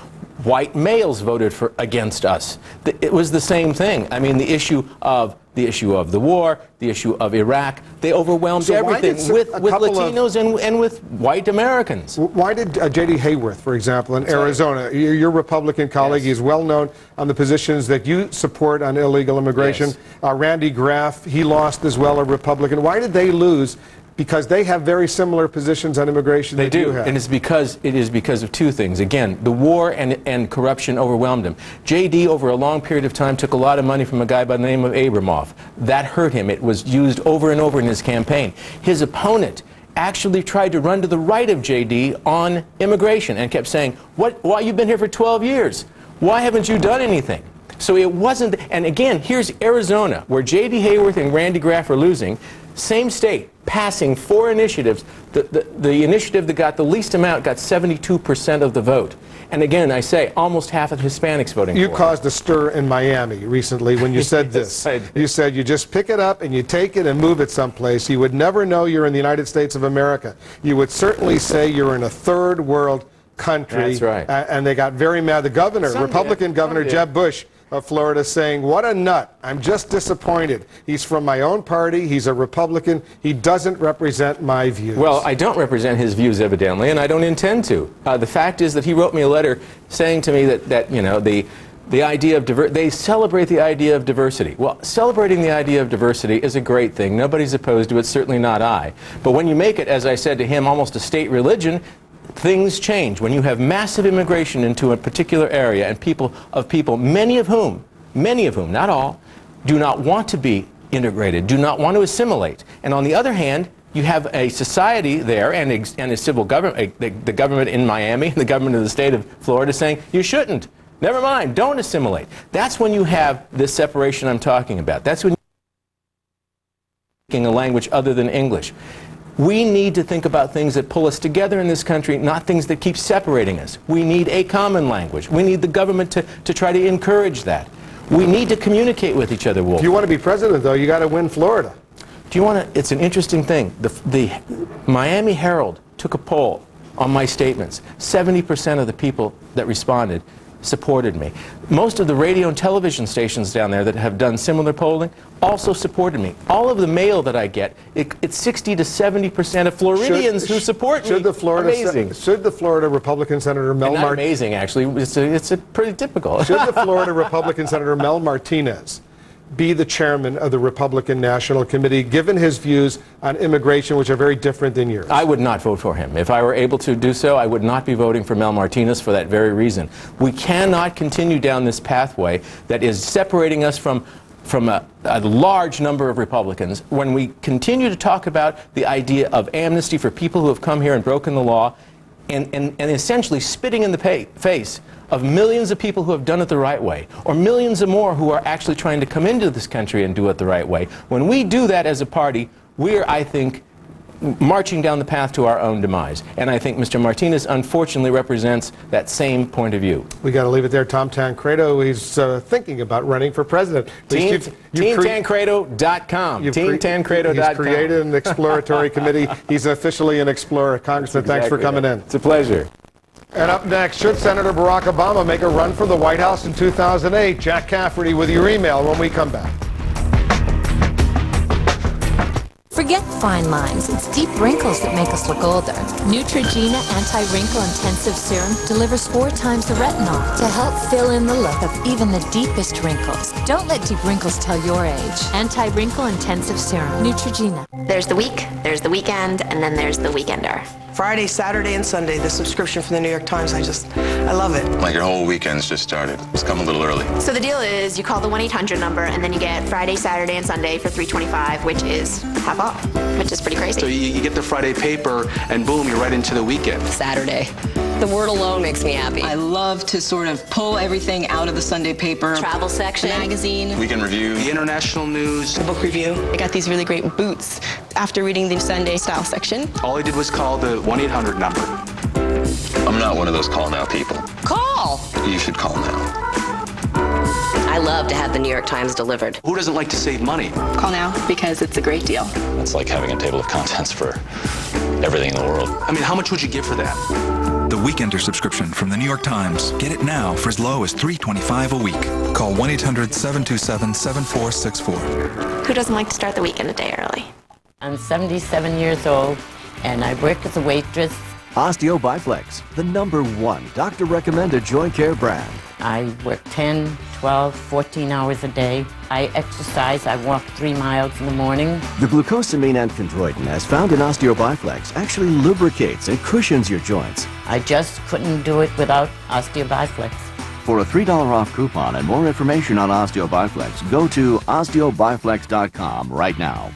white males voted against us? It was the same thing. I mean, the issue of the war, the issue of Iraq, they overwhelmed everything with Latinos and with white Americans. Why did J.D. Hayworth, for example, in Arizona, your Republican colleague, he's well known on the positions that you support on illegal immigration. Randy Graff, he lost as well, a Republican. Why did they lose? Because they have very similar positions on immigration that you have. And it is because of two things. Again, the war and corruption overwhelmed him. J.D. over a long period of time took a lot of money from a guy by the name of Abramoff. That hurt him. It was used over and over in his campaign. His opponent actually tried to run to the right of J.D. on immigration and kept saying, why you've been here for 12 years? Why haven't you done anything? So it wasn't, and again, here's Arizona, where J.D. Hayworth and Randy Graff are losing. Same state, passing 4 initiatives. The initiative that got the least amount got 72% of the vote. And again, I say, almost half of Hispanics voting for it. You caused a stir in Miami recently when you said this. You said you just pick it up and you take it and move it someplace. You would never know you're in the United States of America. You would certainly say you're in a third world country. That's right. And they got very mad. The governor, Republican Governor Jeb Bush of Florida, saying, what a nut. I'm just disappointed. He's from my own party. He's a Republican. He doesn't represent my views. Well, I don't represent his views, evidently, and I don't intend to. The fact is that he wrote me a letter saying to me that you know, the idea of they celebrate the idea of diversity. Well, celebrating the idea of diversity is a great thing. Nobody's opposed to it, certainly not I. But when you make it, as I said to him, almost a state religion, things change. When you have massive immigration into a particular area and people, many of whom, not all, do not want to be integrated, do not want to assimilate. And on the other hand, you have a society there and a civil government, the government in Miami, the government of the state of Florida saying, you shouldn't. Never mind, don't assimilate. That's when you have this separation I'm talking about. That's when you're speaking a language other than English. We need to think about things that pull us together in this country, not things that keep separating us. We need a common language. We need the government to try to encourage that. We need to communicate with each other, Wolf. If you want to be president, though, you got to win Florida. Do you want to? It's an interesting thing. The Miami Herald took a poll on my statements. 70% of the people that responded supported me. Most of the radio and television stations down there that have done similar polling also supported me. All of the mail that I get, it's 60 to 70% of Floridians who support me. Should the Florida Republican Senator Mel Martinez... amazing, actually. It's a pretty typical. Should the Florida Republican Senator Mel Martinez be the chairman of the Republican National Committee, given his views on immigration, which are very different than yours? I would not vote for him. If I were able to do so, I would not be voting for Mel Martinez for that very reason. We cannot continue down this pathway that is separating us from a large number of Republicans when we continue to talk about the idea of amnesty for people who have come here and broken the law and essentially spitting in the face of millions of people who have done it the right way, or millions of more who are actually trying to come into this country and do it the right way. When we do that as a party, we're, I think, marching down the path to our own demise. And I think Mr. Martinez unfortunately represents that same point of view. We got to leave it there. Tom Tancredo, he's thinking about running for president. TeamTancredo.com. TeamTancredo.com. He's created an exploratory committee. He's officially an explorer. Congressman, thanks for coming in. It's a pleasure. And up next, should Senator Barack Obama make a run for the White House in 2008? Jack Cafferty with your email when we come back. Forget fine lines. It's deep wrinkles that make us look older. Neutrogena Anti-Wrinkle Intensive Serum delivers 4 times the retinol to help fill in the look of even the deepest wrinkles. Don't let deep wrinkles tell your age. Anti-Wrinkle Intensive Serum. Neutrogena. There's the week, there's the weekend, and then there's the weekender. Friday, Saturday, and Sunday, the subscription from the New York Times, I love it. Like your whole weekend's just started. It's come a little early. So the deal is you call the 1-800 number, and then you get Friday, Saturday, and Sunday for $3.25, which is half off, which is pretty crazy. So you get the Friday paper, and boom, you're right into the weekend. Saturday. The word alone makes me happy. I love to sort of pull everything out of the Sunday paper. Travel section. Magazine. Weekend review. The international news. The book review. I got these really great boots after reading the Sunday style section. All I did was call the 1-800 number. I'm not one of those call now people. Call! You should call now. I love to have the New York Times delivered. Who doesn't like to save money? Call now because it's a great deal. It's like having a table of contents for everything in the world. I mean, how much would you give for that? The Weekender subscription from the New York Times. Get it now for as low as $3.25 a week. Call 1-800-727-7464. Who doesn't like to start the weekend a day early? I'm 77 years old, and I work as a waitress. Osteo Biflex, the #1 doctor-recommended joint care brand. I work 10, 12, 14 hours a day. I exercise. I walk 3 miles in the morning. The glucosamine and chondroitin, as found in Osteo Biflex, actually lubricates and cushions your joints. I just couldn't do it without Osteo Biflex. For a $3 off coupon and more information on Osteo Biflex, go to osteobiflex.com right now.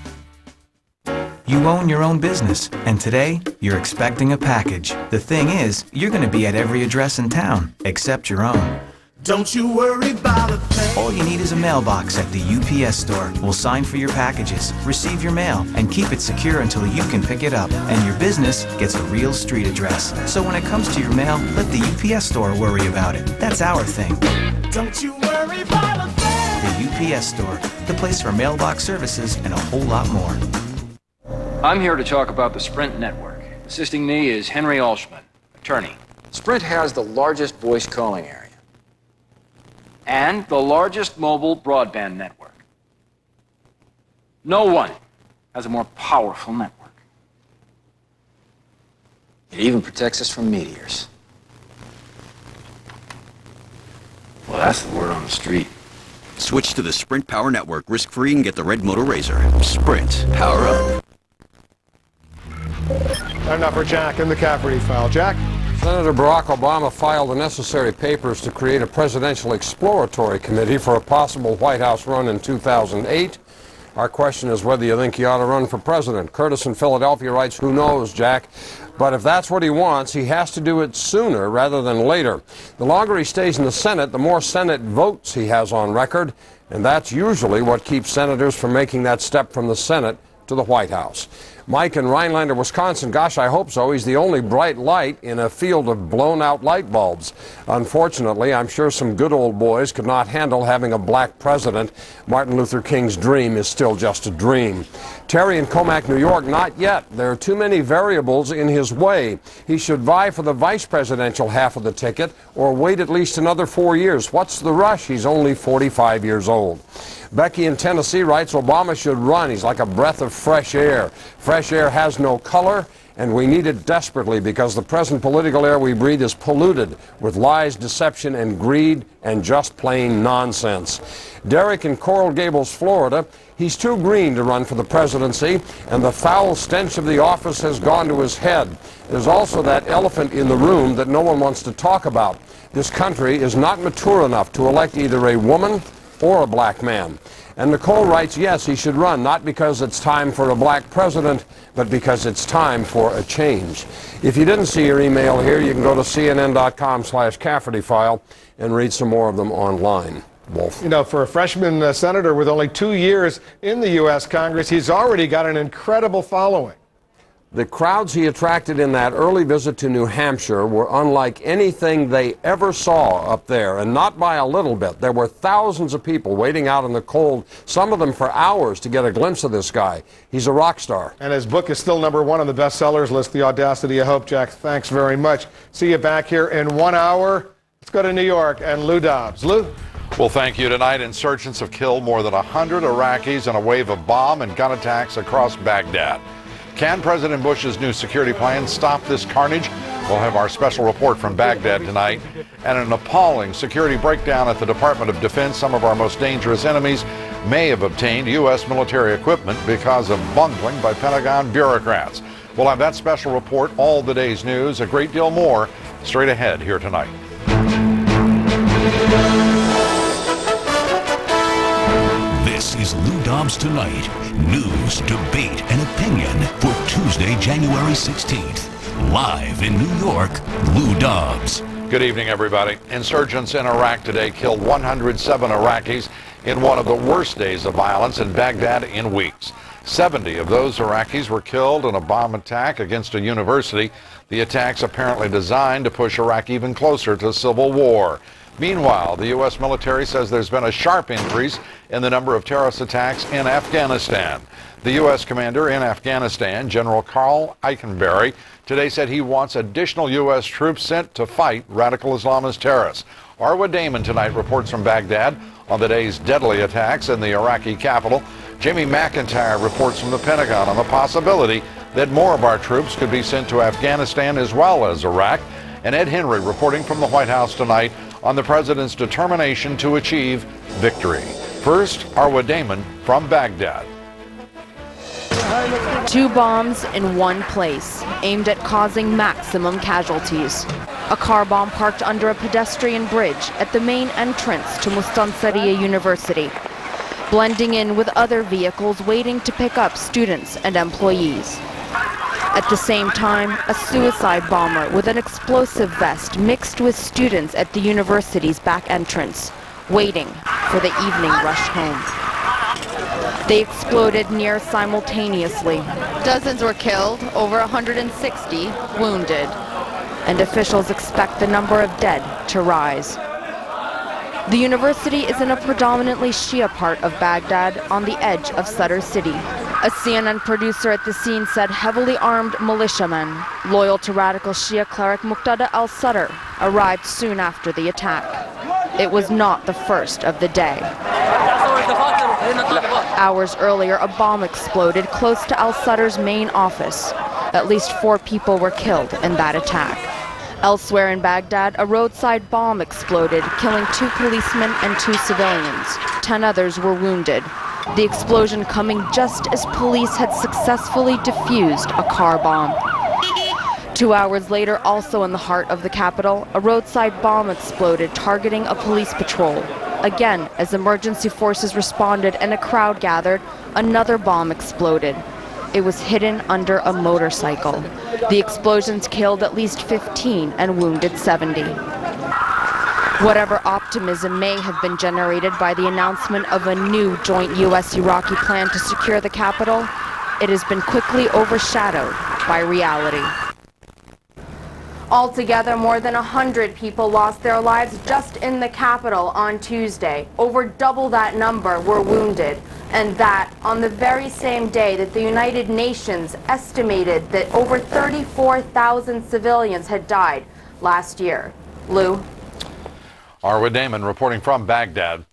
You own your own business, and today, you're expecting a package. The thing is, you're going to be at every address in town, except your own. Don't you worry about a thing. All you need is a mailbox at the UPS store. We'll sign for your packages, receive your mail, and keep it secure until you can pick it up. And your business gets a real street address. So when it comes to your mail, let the UPS store worry about it. That's our thing. Don't you worry about a thing. The UPS store, the place for mailbox services and a whole lot more. I'm here to talk about the Sprint network. Assisting me is Henry Alshman, attorney. Sprint has the largest voice calling area and the largest mobile broadband network. No one has a more powerful network. It even protects us from meteors. Well, that's the word on the street. Switch to the Sprint Power Network risk-free and get the red Moto Razor. Sprint. Power up. And now for Jack in the Cafferty file. Jack? Senator Barack Obama filed the necessary papers to create a presidential exploratory committee for a possible White House run in 2008. Our question is whether you think he ought to run for president. Curtis in Philadelphia writes, who knows, Jack? But if that's what he wants, he has to do it sooner rather than later. The longer he stays in the Senate, the more Senate votes he has on record, and that's usually what keeps senators from making that step from the Senate to the White House. Mike in Rhinelander, Wisconsin. Gosh, I hope so. He's the only bright light in a field of blown-out light bulbs. Unfortunately, I'm sure some good old boys could not handle having a black president. Martin Luther King's dream is still just a dream. Terry in Comac, New York, not yet. There are too many variables in his way. He should vie for the vice presidential half of the ticket or wait at least another 4 years. What's the rush? He's only 45 years old. Becky in Tennessee writes, Obama should run. He's like a breath of fresh air. Fresh air has no color, and we need it desperately because the present political air we breathe is polluted with lies, deception, and greed, and just plain nonsense. Derek in Coral Gables, Florida, he's too green to run for the presidency, and the foul stench of the office has gone to his head. There's also that elephant in the room that no one wants to talk about. This country is not mature enough to elect either a woman or a black man. And Nicole writes, yes, he should run, not because it's time for a black president, but because it's time for a change. If you didn't see your email here, you can go to cnn.com/Cafferty file and read some more of them online. Wolf. You know, for a freshman senator with only 2 years in the U.S. Congress, he's already got an incredible following. The crowds he attracted in that early visit to New Hampshire were unlike anything they ever saw up there, and not by a little bit. There were thousands of people waiting out in the cold, some of them for hours, to get a glimpse of this guy. He's a rock star. And his book is still #1 on the bestsellers list, The Audacity of Hope. Jack, thanks very much. See you back here in 1 hour. Let's go to New York and Lou Dobbs. Lou? Well, thank you. Tonight, insurgents have killed more than 100 Iraqis in a wave of bomb and gun attacks across Baghdad. Can President Bush's new security plan stop this carnage? We'll have our special report from Baghdad tonight. And an appalling security breakdown at the Department of Defense. Some of our most dangerous enemies may have obtained U.S. military equipment because of bungling by Pentagon bureaucrats. We'll have that special report, all the day's news, a great deal more straight ahead here tonight. This is Lou Dobbs Tonight. News, debate, and opinion for Tuesday, January 16th. Live in New York, Lou Dobbs. Good evening, everybody. Insurgents in Iraq today killed 107 Iraqis in one of the worst days of violence in Baghdad in weeks. 70 of those Iraqis were killed in a bomb attack against a university. The attack's apparently designed to push Iraq even closer to civil war. Meanwhile, the U.S. military says there's been a sharp increase in the number of terrorist attacks in Afghanistan. The U.S. commander in Afghanistan, General Carl Eikenberry, today said he wants additional U.S. troops sent to fight radical Islamist terrorists. Arwa Damon tonight reports from Baghdad on the day's deadly attacks in the Iraqi capital. Jamie McIntyre reports from the Pentagon on the possibility that more of our troops could be sent to Afghanistan as well as Iraq. And Ed Henry reporting from the White House tonight on the president's determination to achieve victory. First, Arwa Damon from Baghdad. 2 bombs in one place, aimed at causing maximum casualties. A car bomb parked under a pedestrian bridge at the main entrance to Mustansariya University, blending in with other vehicles waiting to pick up students and employees. At the same time, a suicide bomber with an explosive vest mixed with students at the university's back entrance, waiting for the evening rush home. They exploded near simultaneously. Dozens were killed, over 160 wounded, and officials expect the number of dead to rise. The university is in a predominantly Shia part of Baghdad on the edge of Sadr City. A CNN producer at the scene said heavily armed militiamen, loyal to radical Shia cleric Muqtada al-Sadr, arrived soon after the attack. It was not the first of the day. Hours earlier, a bomb exploded close to al-Sadr's main office. At least 4 people were killed in that attack. Elsewhere in Baghdad, a roadside bomb exploded, killing 2 policemen and 2 civilians. 10 others were wounded. The explosion coming just as police had successfully defused a car bomb. 2 hours later, also in the heart of the capital, a roadside bomb exploded, targeting a police patrol. Again, as emergency forces responded and a crowd gathered, another bomb exploded. It was hidden under a motorcycle. The explosions killed at least 15 and wounded 70. Whatever optimism may have been generated by the announcement of a new joint U.S.-Iraqi plan to secure the capital, it has been quickly overshadowed by reality. Altogether, more than 100 people lost their lives just in the capital on Tuesday. Over double that number were wounded. And that on the very same day that the United Nations estimated that over 34,000 civilians had died last year. Lou? Arwa Damon reporting from Baghdad.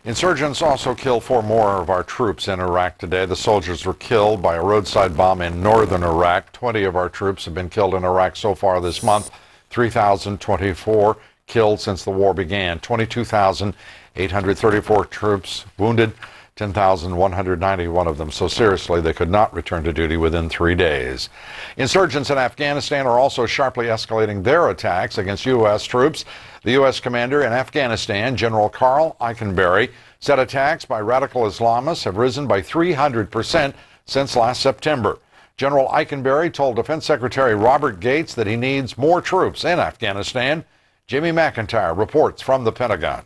Insurgents also killed 4 more of our troops in Iraq today. The soldiers were killed by a roadside bomb in northern Iraq. 20 of our troops have been killed in Iraq so far this month. 3,024 killed since the war began. 22,834 troops wounded. 10,191 of them so seriously they could not return to duty within 3 days. Insurgents in Afghanistan are also sharply escalating their attacks against U.S. troops. The U.S. commander in Afghanistan, General Carl Eikenberry, said attacks by radical Islamists have risen by 300% since last September. General Eikenberry told Defense Secretary Robert Gates that he needs more troops in Afghanistan. Jamie McIntyre reports from the Pentagon.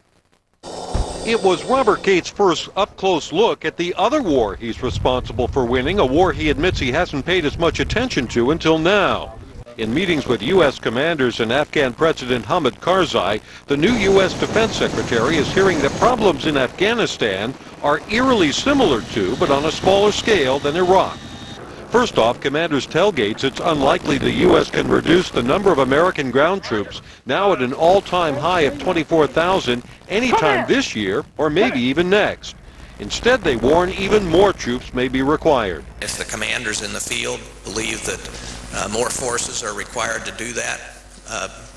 It was Robert Gates' first up-close look at the other war he's responsible for winning, a war he admits he hasn't paid as much attention to until now. In meetings with U.S. commanders and Afghan President Hamid Karzai, the new U.S. Defense Secretary is hearing that problems in Afghanistan are eerily similar to, but on a smaller scale than Iraq. First off, commanders tell Gates it's unlikely the U.S. can reduce the number of American ground troops, now at an all-time high of 24,000, anytime this year or maybe even next. Instead, they warn even more troops may be required. If the commanders in the field believe that more forces are required to do that,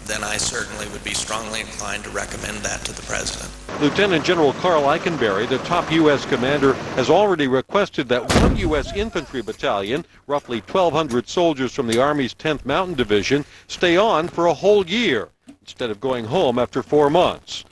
then I certainly would be strongly inclined to recommend that to the President. Lieutenant General Carl Eikenberry, the top U.S. commander, has already requested that one U.S. infantry battalion, roughly 1,200 soldiers from the Army's 10th Mountain Division, stay on for a whole year, instead of going home after 4 months.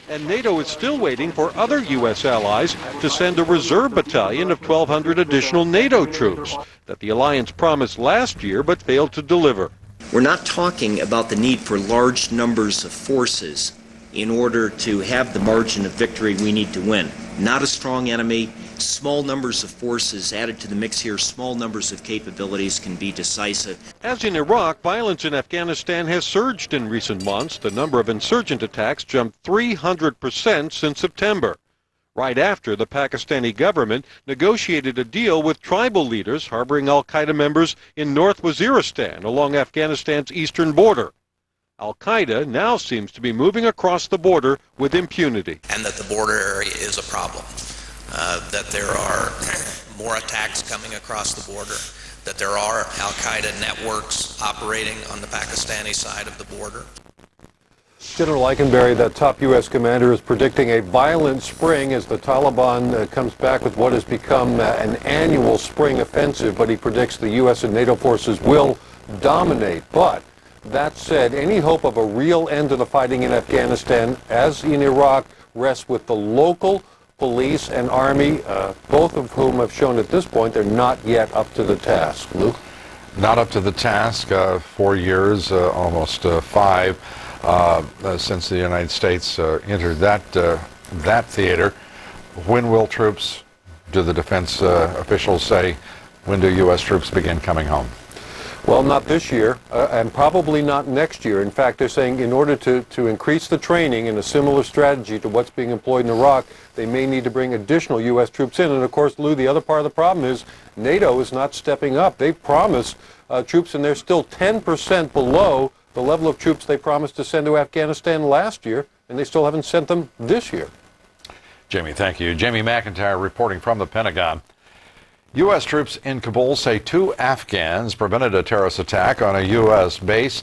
And NATO is still waiting for other U.S. allies to send a reserve battalion of 1,200 additional NATO troops that the alliance promised last year but failed to deliver. We're not talking about the need for large numbers of forces in order to have the margin of victory we need to win. Not a strong enemy. Small numbers of forces added to the mix here, small numbers of capabilities can be decisive. As in Iraq, violence in Afghanistan has surged in recent months. The number of insurgent attacks jumped 300% since September, right after the Pakistani government negotiated a deal with tribal leaders harboring al-Qaeda members in North Waziristan along Afghanistan's eastern border. Al-Qaeda now seems to be moving across the border with impunity. And that the border area is a problem. That there are more attacks coming across the border, that there are al-Qaeda networks operating on the Pakistani side of the border. General Eikenberry, that top U.S. commander, is predicting a violent spring as the Taliban comes back with what has become an annual spring offensive, but he predicts the U.S. and NATO forces will dominate. But that said, any hope of a real end to the fighting in Afghanistan, as in Iraq, rests with the local police and army, both of whom have shown at this point they're not yet up to the task. Luke? Not up to the task. 4 years, almost 5, since the United States entered that theater. When will troops, do the defense officials say, when do U.S. troops begin coming home? Well, not this year, and probably not next year. In fact, they're saying in order to increase the training in a similar strategy to what's being employed in Iraq, they may need to bring additional U.S. troops in. And of course, Lou, the other part of the problem is NATO is not stepping up. They promised troops, and they're still 10% below the level of troops they promised to send to Afghanistan last year, and they still haven't sent them this year. Jamie, thank you. Jamie McIntyre reporting from the Pentagon. U.S. troops in Kabul say 2 Afghans prevented a terrorist attack on a U.S. base,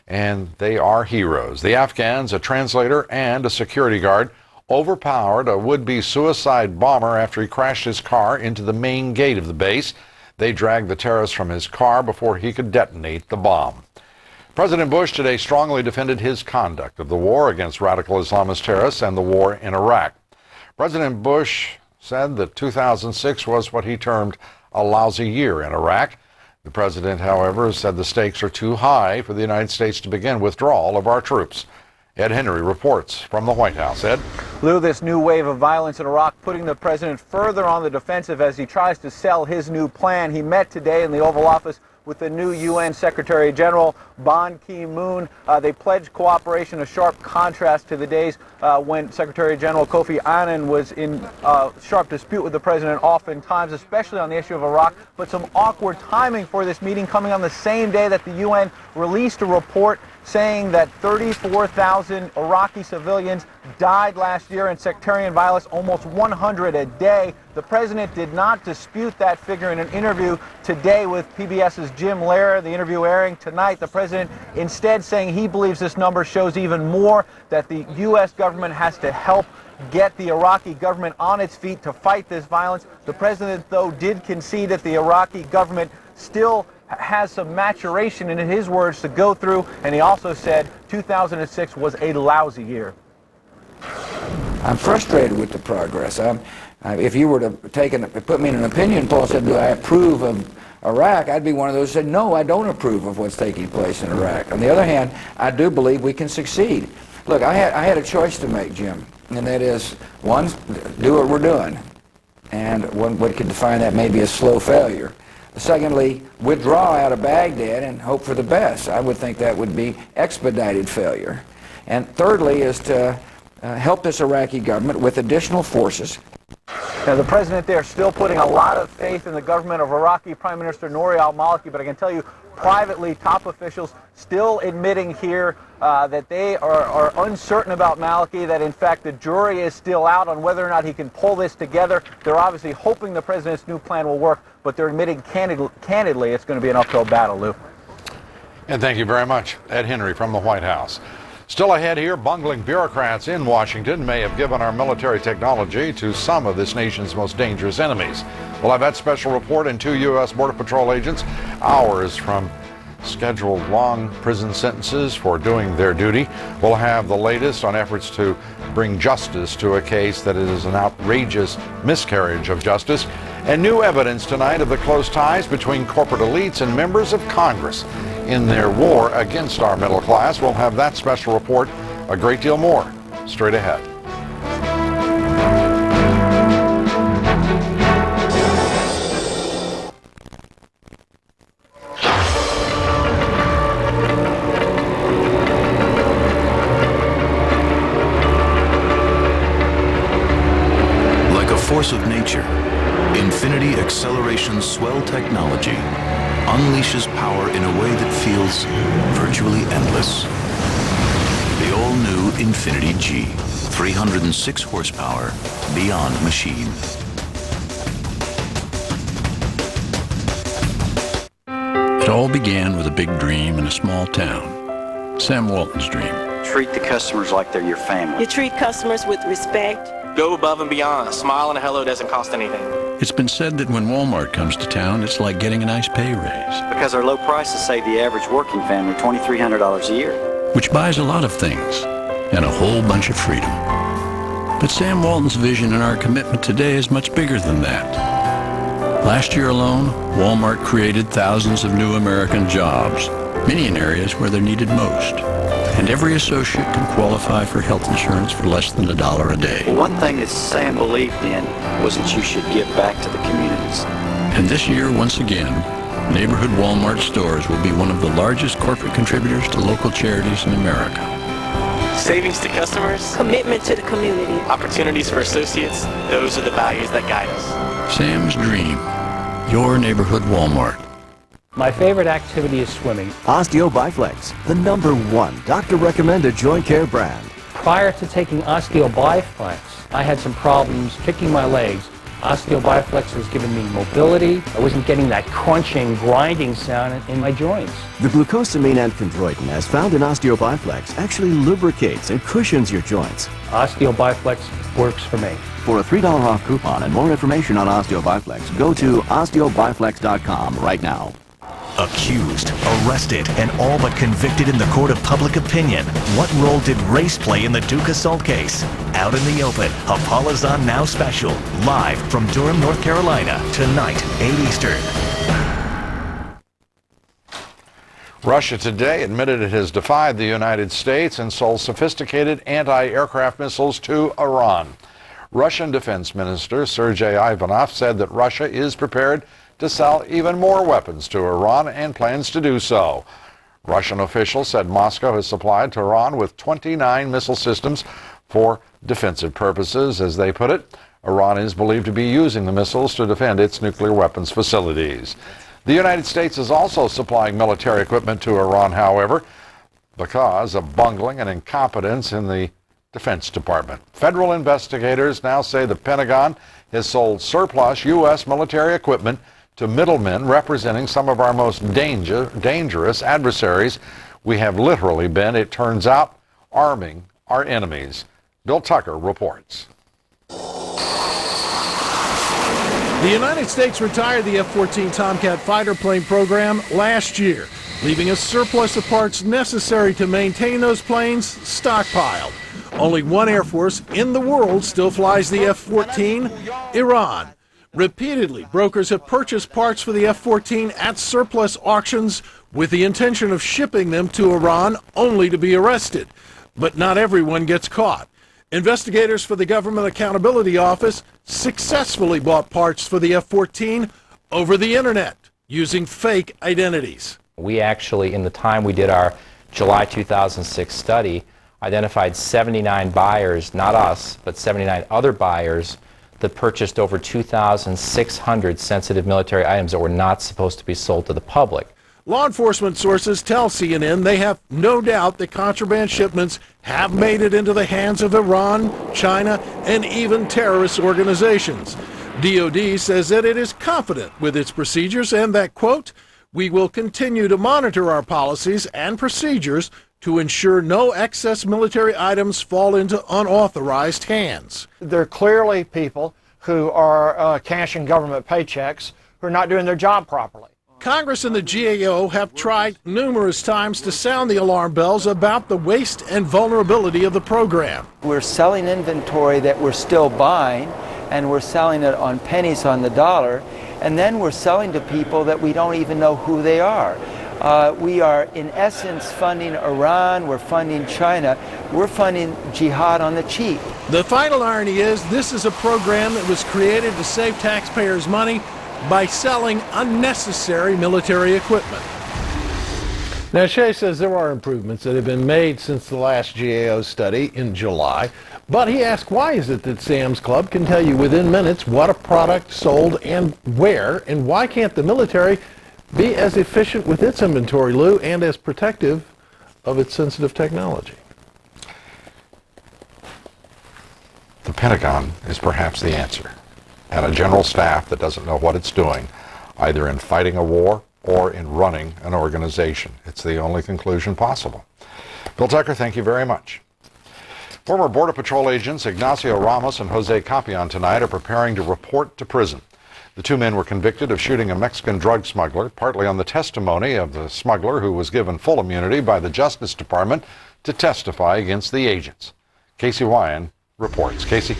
and they are heroes. The Afghans, a translator and a security guard, overpowered a would-be suicide bomber after he crashed his car into the main gate of the base. They dragged the terrorist from his car before he could detonate the bomb. President Bush today strongly defended his conduct of the war against radical Islamist terrorists and the war in Iraq. President Bush said that 2006 was what he termed a lousy year in Iraq. The president, however, said the stakes are too high for the United States to begin withdrawal of our troops. Ed Henry reports from the White House. Ed? Lou, this new wave of violence in Iraq putting the president further on the defensive as he tries to sell his new plan. He met today in the Oval Office with the new UN Secretary General, Ban Ki-moon. They pledged cooperation, a sharp contrast to the days when Secretary General Kofi Annan was in sharp dispute with the president oftentimes, especially on the issue of Iraq. But some awkward timing for this meeting coming on the same day that the UN released a report saying that 34,000 Iraqi civilians died last year in sectarian violence, almost 100 a day. The president did not dispute that figure in an interview today with PBS's Jim Lehrer. The interview airing tonight. The president instead saying he believes this number shows even more, that the U.S. government has to help get the Iraqi government on its feet to fight this violence. The president, though, did concede that the Iraqi government still has some maturation, in his words, to go through, and he also said 2006 was a lousy year. I'm frustrated with the progress. If you were to put me in an opinion poll and said, do I approve of Iraq, I'd be one of those who said, no, I don't approve of what's taking place in Iraq. On the other hand, I do believe we can succeed. Look, I had a choice to make, Jim, and that is, one, do what we're doing, and one could define that maybe as slow failure. Secondly, withdraw out of Baghdad and hope for the best. I would think that would be expedited failure. And thirdly is to help this Iraqi government with additional forces. Now, the president there still putting a lot of faith in the government of Iraqi Prime Minister Nouri al-Maliki, but I can tell you privately, top officials still admitting here that they are uncertain about Maliki, that in fact the jury is still out on whether or not he can pull this together. They're obviously hoping the president's new plan will work, but they're admitting candidly it's going to be an uphill battle, Lou. And thank you very much, Ed Henry from the White House. Still ahead here, bungling bureaucrats in Washington may have given our military technology to some of this nation's most dangerous enemies. We'll have that special report and 2 U.S. Border Patrol agents hours from scheduled long prison sentences for doing their duty. We'll have the latest on efforts to bring justice to a case that is an outrageous miscarriage of justice, and new evidence tonight of the close ties between corporate elites and members of Congress in their war against our middle class. We'll have that special report, a great deal more, straight ahead. Like a force of nature, Infinity Acceleration's swell technology unleashes power in a way that feels virtually endless. The all-new Infinity G, 306 horsepower, beyond machine. It all began with a big dream in a small town. Sam Walton's dream. Treat the customers like they're your family. You treat customers with respect. Go above and beyond. A smile and a hello doesn't cost anything. It's been said that when Walmart comes to town, it's like getting a nice pay raise. Because our low prices save the average working family $2,300 a year. Which buys a lot of things, and a whole bunch of freedom. But Sam Walton's vision and our commitment today is much bigger than that. Last year alone, Walmart created thousands of new American jobs, many in areas where they're needed most. And every associate can qualify for health insurance for less than $1 a day. Well, one thing that Sam believed in was that you should give back to the communities. And this year, once again, neighborhood Walmart stores will be one of the largest corporate contributors to local charities in America. Savings to customers. Commitment to the community. Opportunities for associates. Those are the values that guide us. Sam's Dream. Your neighborhood Walmart. My favorite activity is swimming. Osteo Biflex, the #1 doctor-recommended joint care brand. Prior to taking Osteo Biflex, I had some problems kicking my legs. Osteo Biflex has given me mobility. I wasn't getting that crunching, grinding sound in my joints. The glucosamine and chondroitin, as found in Osteo Biflex, actually lubricates and cushions your joints. Osteo Biflex works for me. For a $3 off coupon and more information on Osteo Biflex, go to osteobiflex.com right now. Accused, arrested, and all but convicted in the court of public opinion. What role did race play in the Duke assault case? Out in the open, a Paula's On Now special, live from Durham, North Carolina, tonight, 8 Eastern. Russia today admitted it has defied the United States and sold sophisticated anti-aircraft missiles to Iran. Russian Defense Minister Sergei Ivanov said that Russia is prepared to sell even more weapons to Iran and plans to do so. Russian officials said Moscow has supplied Tehran with 29 missile systems for defensive purposes. As they put it, Iran is believed to be using the missiles to defend its nuclear weapons facilities. The United States is also supplying military equipment to Iran, however, because of bungling and incompetence in the Defense Department. Federal investigators now say the Pentagon has sold surplus U.S. military equipment to middlemen representing some of our most dangerous adversaries. We have literally been, it turns out, arming our enemies. Bill Tucker reports. The United States retired the F-14 Tomcat fighter plane program last year, leaving a surplus of parts necessary to maintain those planes stockpiled. Only one Air Force in the world still flies the F-14, Iran. Repeatedly, brokers have purchased parts for the F-14 at surplus auctions with the intention of shipping them to Iran only to be arrested. But not everyone gets caught. Investigators for the Government Accountability Office successfully bought parts for the F-14 over the internet using fake identities. We actually, in the time we did our July 2006 study, identified 79 buyers, not us, but 79 other buyers that purchased over 2,600 sensitive military items that were not supposed to be sold to the public. Law enforcement sources tell CNN they have no doubt that contraband shipments have made it into the hands of Iran, China, and even terrorist organizations. DoD says that it is confident with its procedures and that, quote, "We will continue to monitor our policies and procedures to ensure no excess military items fall into unauthorized hands." There are clearly people who are cashing government paychecks who are not doing their job properly. Congress and the GAO have tried numerous times to sound the alarm bells about the waste and vulnerability of the program. We're selling inventory that we're still buying, and we're selling it on pennies on the dollar, and then we're selling to people that we don't even know who they are. We are, in essence, funding Iran, we're funding China, we're funding jihad on the cheap. The final irony is this is a program that was created to save taxpayers money by selling unnecessary military equipment. Now, Shea says there are improvements that have been made since the last GAO study in July, but he asked why is it that Sam's Club can tell you within minutes what a product sold and where, and why can't the military be as efficient with its inventory, Lou, and as protective of its sensitive technology? The Pentagon is perhaps the answer. And a general staff that doesn't know what it's doing, either in fighting a war or in running an organization. It's the only conclusion possible. Bill Tucker, thank you very much. Former Border Patrol agents Ignacio Ramos and Jose Campion tonight are preparing to report to prison. The two men were convicted of shooting a Mexican drug smuggler, partly on the testimony of the smuggler who was given full immunity by the Justice Department to testify against the agents. Casey Wyan reports. Casey?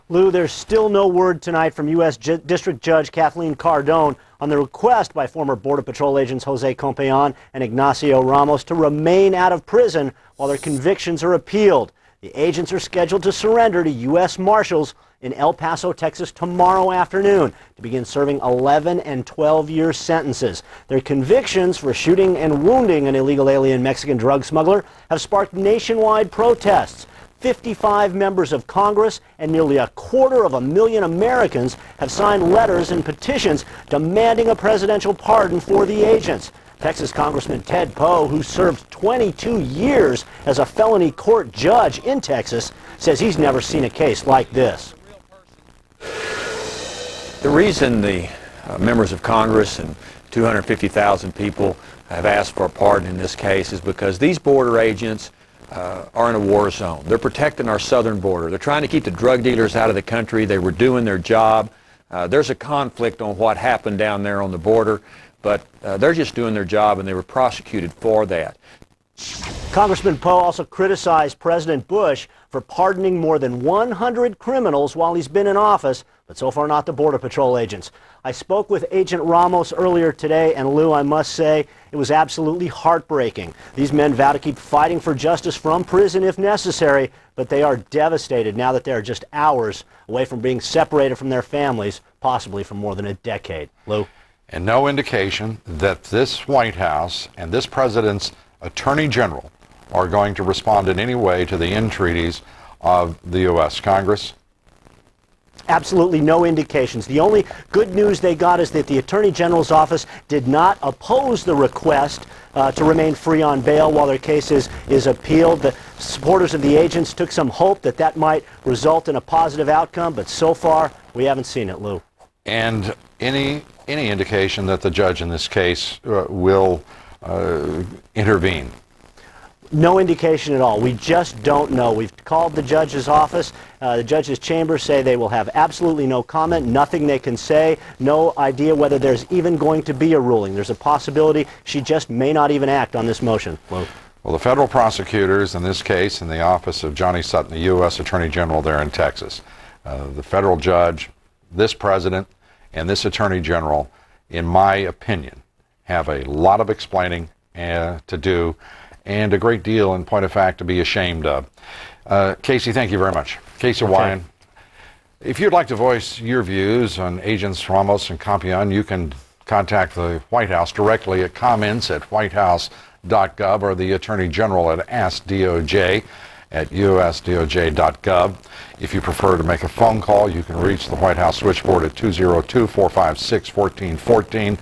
Lou, there's still no word tonight from U.S. District Judge Kathleen Cardone on the request by former Border Patrol agents Jose Campion and Ignacio Ramos to remain out of prison while their convictions are appealed. The agents are scheduled to surrender to U.S. Marshals in El Paso, Texas tomorrow afternoon to begin serving 11 and 12-year sentences. Their convictions for shooting and wounding an illegal alien Mexican drug smuggler have sparked nationwide protests. 55 members of Congress and nearly 250,000 Americans have signed letters and petitions demanding a presidential pardon for the agents. Texas Congressman Ted Poe, who served 22 years as a felony court judge in Texas, says he's never seen a case like this. The reason the members of Congress and 250,000 people have asked for a pardon in this case is because these border agents are in a war zone. They're protecting our southern border. They're trying to keep the drug dealers out of the country. They were doing their job. There's a conflict on what happened down there on the border, but they're just doing their job, and they were prosecuted for that. Congressman Poe also criticized President Bush for pardoning more than 100 criminals while he's been in office, but so far not the Border Patrol agents. I spoke with Agent Ramos earlier today, and Lou, I must say, it was absolutely heartbreaking. These men vow to keep fighting for justice from prison if necessary, but they are devastated now that they are just hours away from being separated from their families, possibly for more than a decade. Lou? And no indication that this White House and this president's attorney general are going to respond in any way to the entreaties of the U.S. Congress? Absolutely no indications. The only good news they got is that the Attorney General's office did not oppose the request to remain free on bail while their case is appealed. The supporters of the agents took some hope that that might result in a positive outcome, but so far we haven't seen it, Lou. And any indication that the judge in this case will intervene? No indication at all. We just don't know. We've called the judge's office. The judge's chambers say they will have absolutely no comment, nothing they can say, no idea whether there's even going to be a ruling. There's a possibility she just may not even act on this motion. Well, the federal prosecutors in this case in the office of Johnny Sutton, the U.S. Attorney General there in Texas, the federal judge, this president, and this Attorney General, in my opinion, have a lot of explaining to do, and a great deal, in point of fact, to be ashamed of. Casey, thank you very much. Casey Wyan. If you'd like to voice your views on Agents Ramos and Campion, you can contact the White House directly at comments@whitehouse.gov or the Attorney General at AskDOJ at usdoj.gov. If you prefer to make a phone call, you can reach the White House switchboard at 202-456-1414.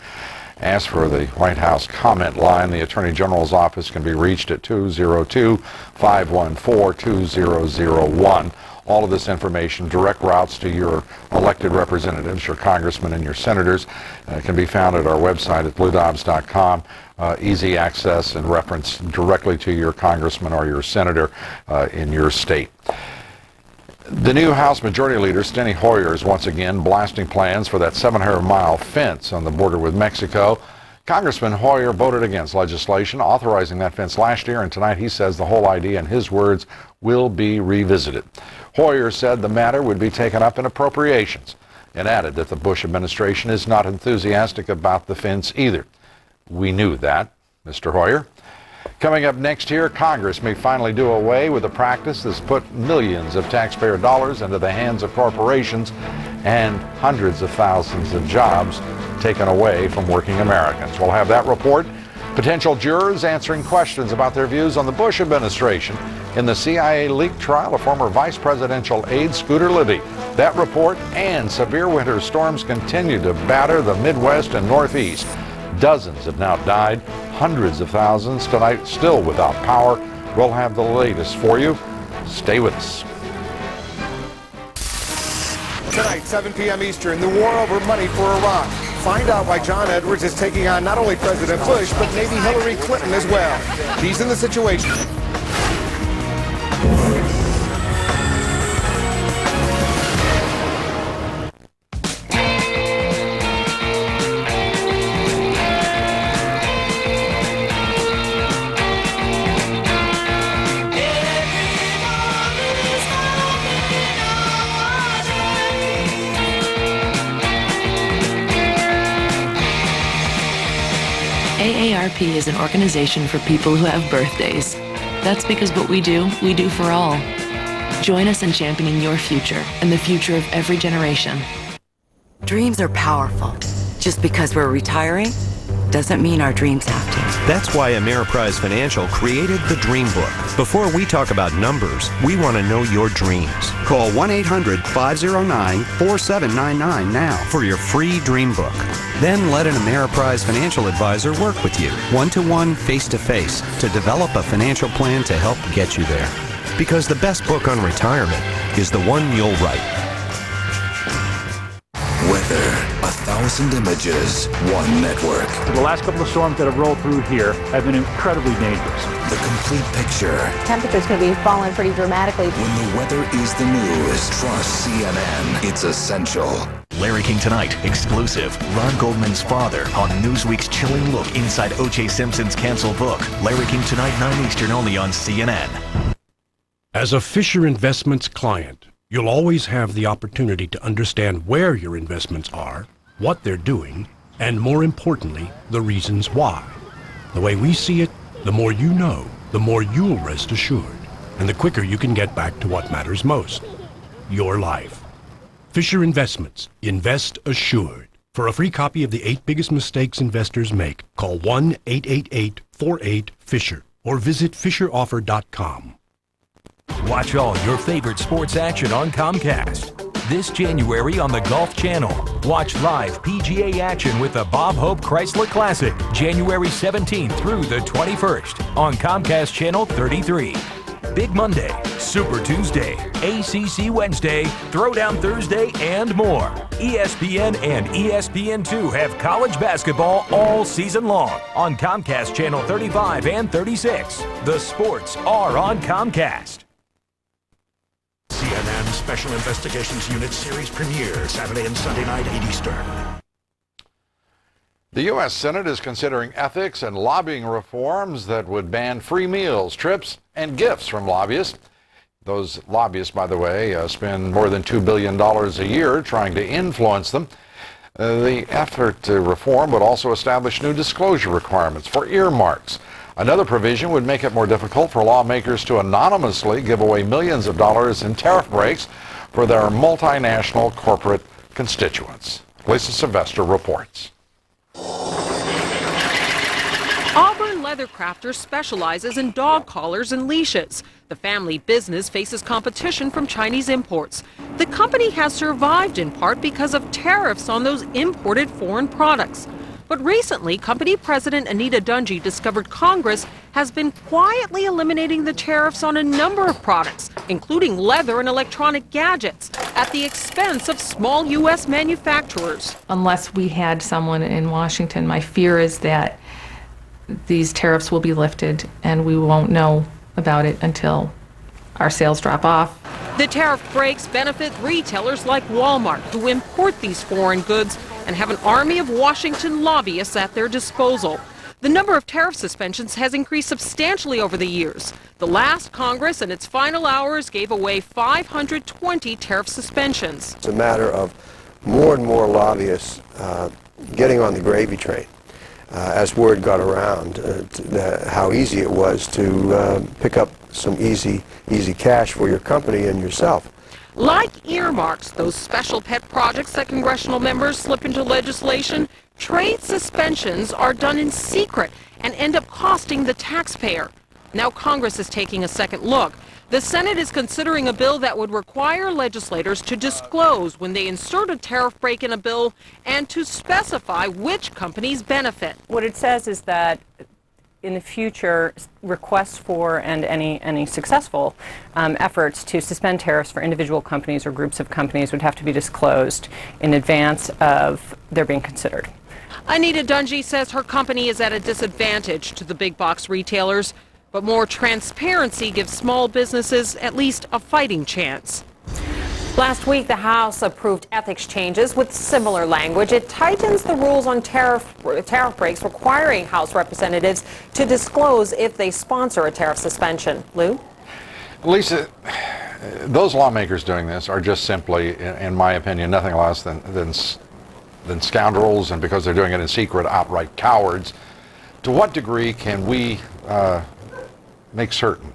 As for the White House comment line, the Attorney General's office can be reached at 202-514-2001. All of this information, direct routes to your elected representatives, your congressmen and your senators, can be found at our website at bluedobbs.com. Easy access and reference directly to your congressman or your senator in your state. The new House Majority Leader, Steny Hoyer, is once again blasting plans for that 700-mile fence on the border with Mexico. Congressman Hoyer voted against legislation authorizing that fence last year, and tonight he says the whole idea, in his words, will be revisited. Hoyer said the matter would be taken up in appropriations and added that the Bush administration is not enthusiastic about the fence either. We knew that, Mr. Hoyer. Coming up next year, Congress may finally do away with a practice that's put millions of taxpayer dollars into the hands of corporations and hundreds of thousands of jobs taken away from working Americans. We'll have that report. Potential jurors answering questions about their views on the Bush administration in the CIA leak trial of former vice presidential aide Scooter Libby. That report and severe winter storms continue to batter the Midwest and Northeast. Dozens have now died, hundreds of thousands tonight still without power. We'll have the latest for you. Stay with us. Tonight, 7 p.m. Eastern, the war over money for Iraq. Find out why John Edwards is taking on not only President Bush, but maybe Hillary Clinton as well. He's in the situation. AARP is an organization for people who have birthdays. That's because what we do for all. Join us in championing your future and the future of every generation. Dreams are powerful. Just because we're retiring doesn't mean our dreams have to. That's why Ameriprise Financial created the Dream Book. Before we talk about numbers, we want to know your dreams. Call 1-800-509-4799 now for your free Dream Book. Then let an Ameriprise financial advisor work with you, one-to-one, face-to-face, to develop a financial plan to help get you there. Because the best book on retirement is the one you'll write. Weather, 1,000 images, one network. The last couple of storms that have rolled through here have been incredibly dangerous. The complete picture. Temperature's going to be falling pretty dramatically. When the weather is the news, trust CNN. It's essential. Larry King Tonight, exclusive. Ron Goldman's father on Newsweek's chilling look inside O.J. Simpson's canceled book. Larry King Tonight, 9 Eastern, only on CNN. As a Fisher Investments client, You'll always have the opportunity to understand where your investments are, what they're doing, and more importantly, the reasons why. The way we see it, the more you know, the more you'll rest assured, and the quicker you can get back to what matters most, your life. Fisher Investments. Invest assured. For a free copy of the 8 biggest mistakes investors make, call 1-888-48-FISHER or visit fisheroffer.com. Watch all your favorite sports action on Comcast. This January on the Golf Channel, watch live PGA action with the Bob Hope Chrysler Classic, January 17th through the 21st on Comcast Channel 33. Big Monday, Super Tuesday, ACC Wednesday, Throwdown Thursday, and more. ESPN and ESPN2 have college basketball all season long on Comcast Channel 35 and 36. The sports are on Comcast. CNN Special Investigations Unit series premiere Saturday and Sunday night, 8 Eastern. The U.S. Senate is considering ethics and lobbying reforms that would ban free meals, trips, and gifts from lobbyists. Those lobbyists, by the way, spend more than $2 billion a year trying to influence them. The effort to reform would also establish new disclosure requirements for earmarks. Another provision would make it more difficult for lawmakers to anonymously give away millions of dollars in tariff breaks for their multinational corporate constituents. Lisa Sylvester reports. Auburn Leathercrafters specializes in dog collars and leashes. The family business faces competition from Chinese imports. The company has survived in part because of tariffs on those imported foreign products. But recently, company president Anita Dungy discovered Congress has been quietly eliminating the tariffs on a number of products, including leather and electronic gadgets, at the expense of small U.S. manufacturers. Unless we had someone in Washington, my fear is that these tariffs will be lifted and we won't know about it until our sales drop off. The tariff breaks benefit retailers like Walmart, who import these foreign goods and have an army of Washington lobbyists at their disposal. The number of tariff suspensions has increased substantially over the years. The last Congress, in its final hours, gave away 520 tariff suspensions. It's a matter of more and more lobbyists getting on the gravy train. As word got around how easy it was to pick up some easy cash for your company and yourself. Like earmarks, those special pet projects that congressional members slip into legislation, trade suspensions are done in secret and end up costing the taxpayer. Now Congress is taking a second look. The Senate is considering a bill that would require legislators to disclose when they insert a tariff break in a bill and to specify which companies benefit. What it says is that in the future, requests for and any successful efforts to suspend tariffs for individual companies or groups of companies would have to be disclosed in advance of their being considered. Anita Dungy says her company is at a disadvantage to the big box retailers, but more transparency gives small businesses at least a fighting chance. Last week, the House approved ethics changes with similar language. It tightens the rules on tariff breaks, requiring House representatives to disclose if they sponsor a tariff suspension. Lou? Lisa, those lawmakers doing this are just simply, in my opinion, nothing less than scoundrels, and because they're doing it in secret, outright cowards. To what degree can we make certain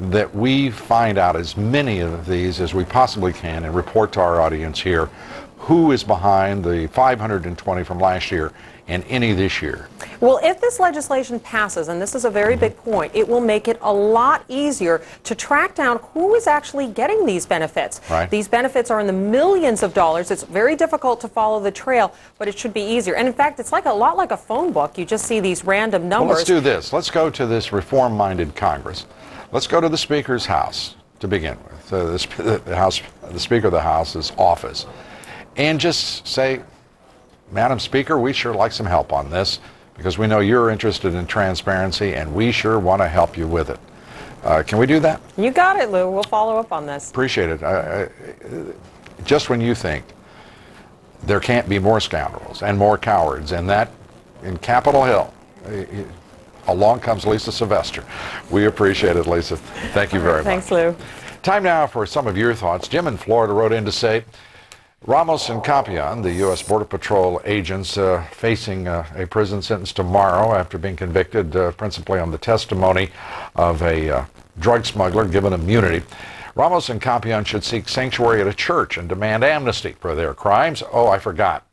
that we find out as many of these as we possibly can and report to our audience here who is behind the 520 from last year and any this year? Well, if this legislation passes, and this is a very big point, it will make it a lot easier to track down who is actually getting these benefits. Right. These benefits are in the millions of dollars. It's very difficult to follow the trail, but it should be easier. And in fact, it's like a lot like a phone book. You just see these random numbers. Well, let's do this. Let's go to this reform-minded Congress. Let's go to the Speaker's house to begin with, the Speaker of the House's office, and just say, Madam Speaker, we sure like some help on this because we know you're interested in transparency and we sure want to help you with it. Can we do that? You got it, Lou. We'll follow up on this. Appreciate it. Just when you think there can't be more scoundrels and more cowards, and that in Capitol Hill, along comes Lisa Sylvester. We appreciate it, Lisa. Thank you very much. Thanks, Lou. Time now for some of your thoughts. Jim in Florida wrote in to say, Ramos and Campion, the U.S. Border Patrol agents facing a prison sentence tomorrow after being convicted principally on the testimony of a drug smuggler given immunity. Ramos and Campion should seek sanctuary at a church and demand amnesty for their crimes. Oh, I forgot.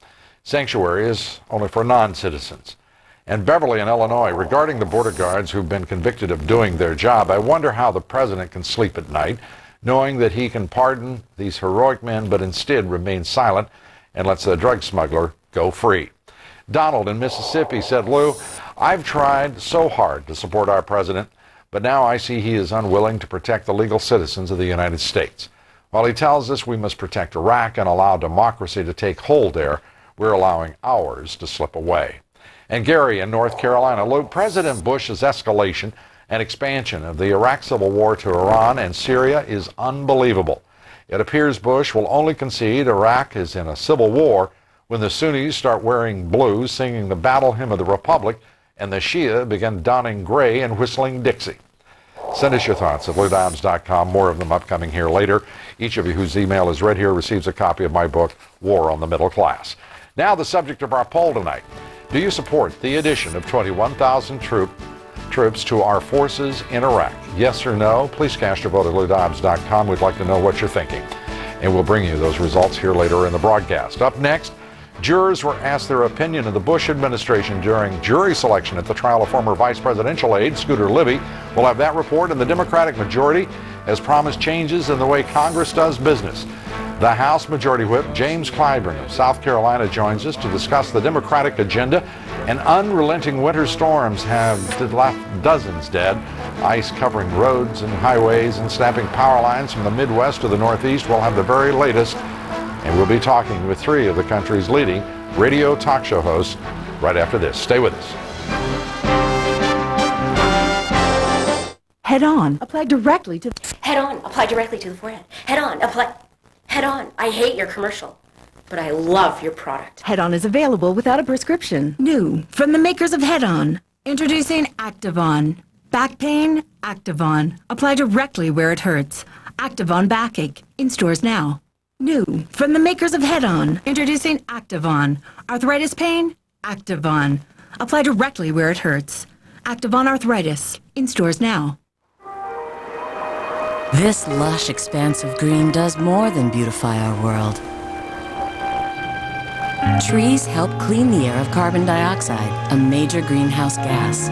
Sanctuary is only for non-citizens. And Beverly in Illinois, regarding the border guards who've been convicted of doing their job, I wonder how the president can sleep at night, knowing that he can pardon these heroic men, but instead remains silent and lets the drug smuggler go free. Donald in Mississippi said, Lou, I've tried so hard to support our president, but now I see he is unwilling to protect the legal citizens of the United States. While he tells us we must protect Iraq and allow democracy to take hold there, we're allowing ours to slip away. And Gary in North Carolina, Lou, President Bush's escalation and expansion of the Iraq civil war to Iran and Syria is unbelievable. It appears Bush will only concede Iraq is in a civil war when the Sunnis start wearing blue, singing the battle hymn of the Republic, and the Shia begin donning gray and whistling Dixie. Send us your thoughts at LouDobbs.com. More of them upcoming here later. Each of you whose email is read here receives a copy of my book, War on the Middle Class. Now the subject of our poll tonight. Do you support the addition of 21,000 troops to our forces in Iraq? Yes or no? Please cast your vote at LouDobbs.com. We'd like to know what you're thinking. And we'll bring you those results here later in the broadcast. Up next, jurors were asked their opinion of the Bush administration during jury selection at the trial of former vice presidential aide Scooter Libby. We'll have that report, and the Democratic majority has promised changes in the way Congress does business. The House Majority Whip, James Clyburn of South Carolina, joins us to discuss the Democratic agenda. And unrelenting winter storms have left dozens dead. Ice covering roads and highways and snapping power lines from the Midwest to the Northeast. We'll have the very latest. And we'll be talking with three of the country's leading radio talk show hosts right after this. Stay with us. Head on. Apply directly to... Head on. Apply directly to the forehead. Head on. Apply... Head on. I hate your commercial, but I love your product. Head On is available without a prescription. New from the makers of Head On. Introducing Activon. Back pain? Activon. Apply directly where it hurts. Activon Backache. In stores now. New from the makers of Head On. Introducing Activon. Arthritis pain? Activon. Apply directly where it hurts. Activon Arthritis. In stores now. This lush expanse of green does more than beautify our world. Trees help clean the air of carbon dioxide, a major greenhouse gas.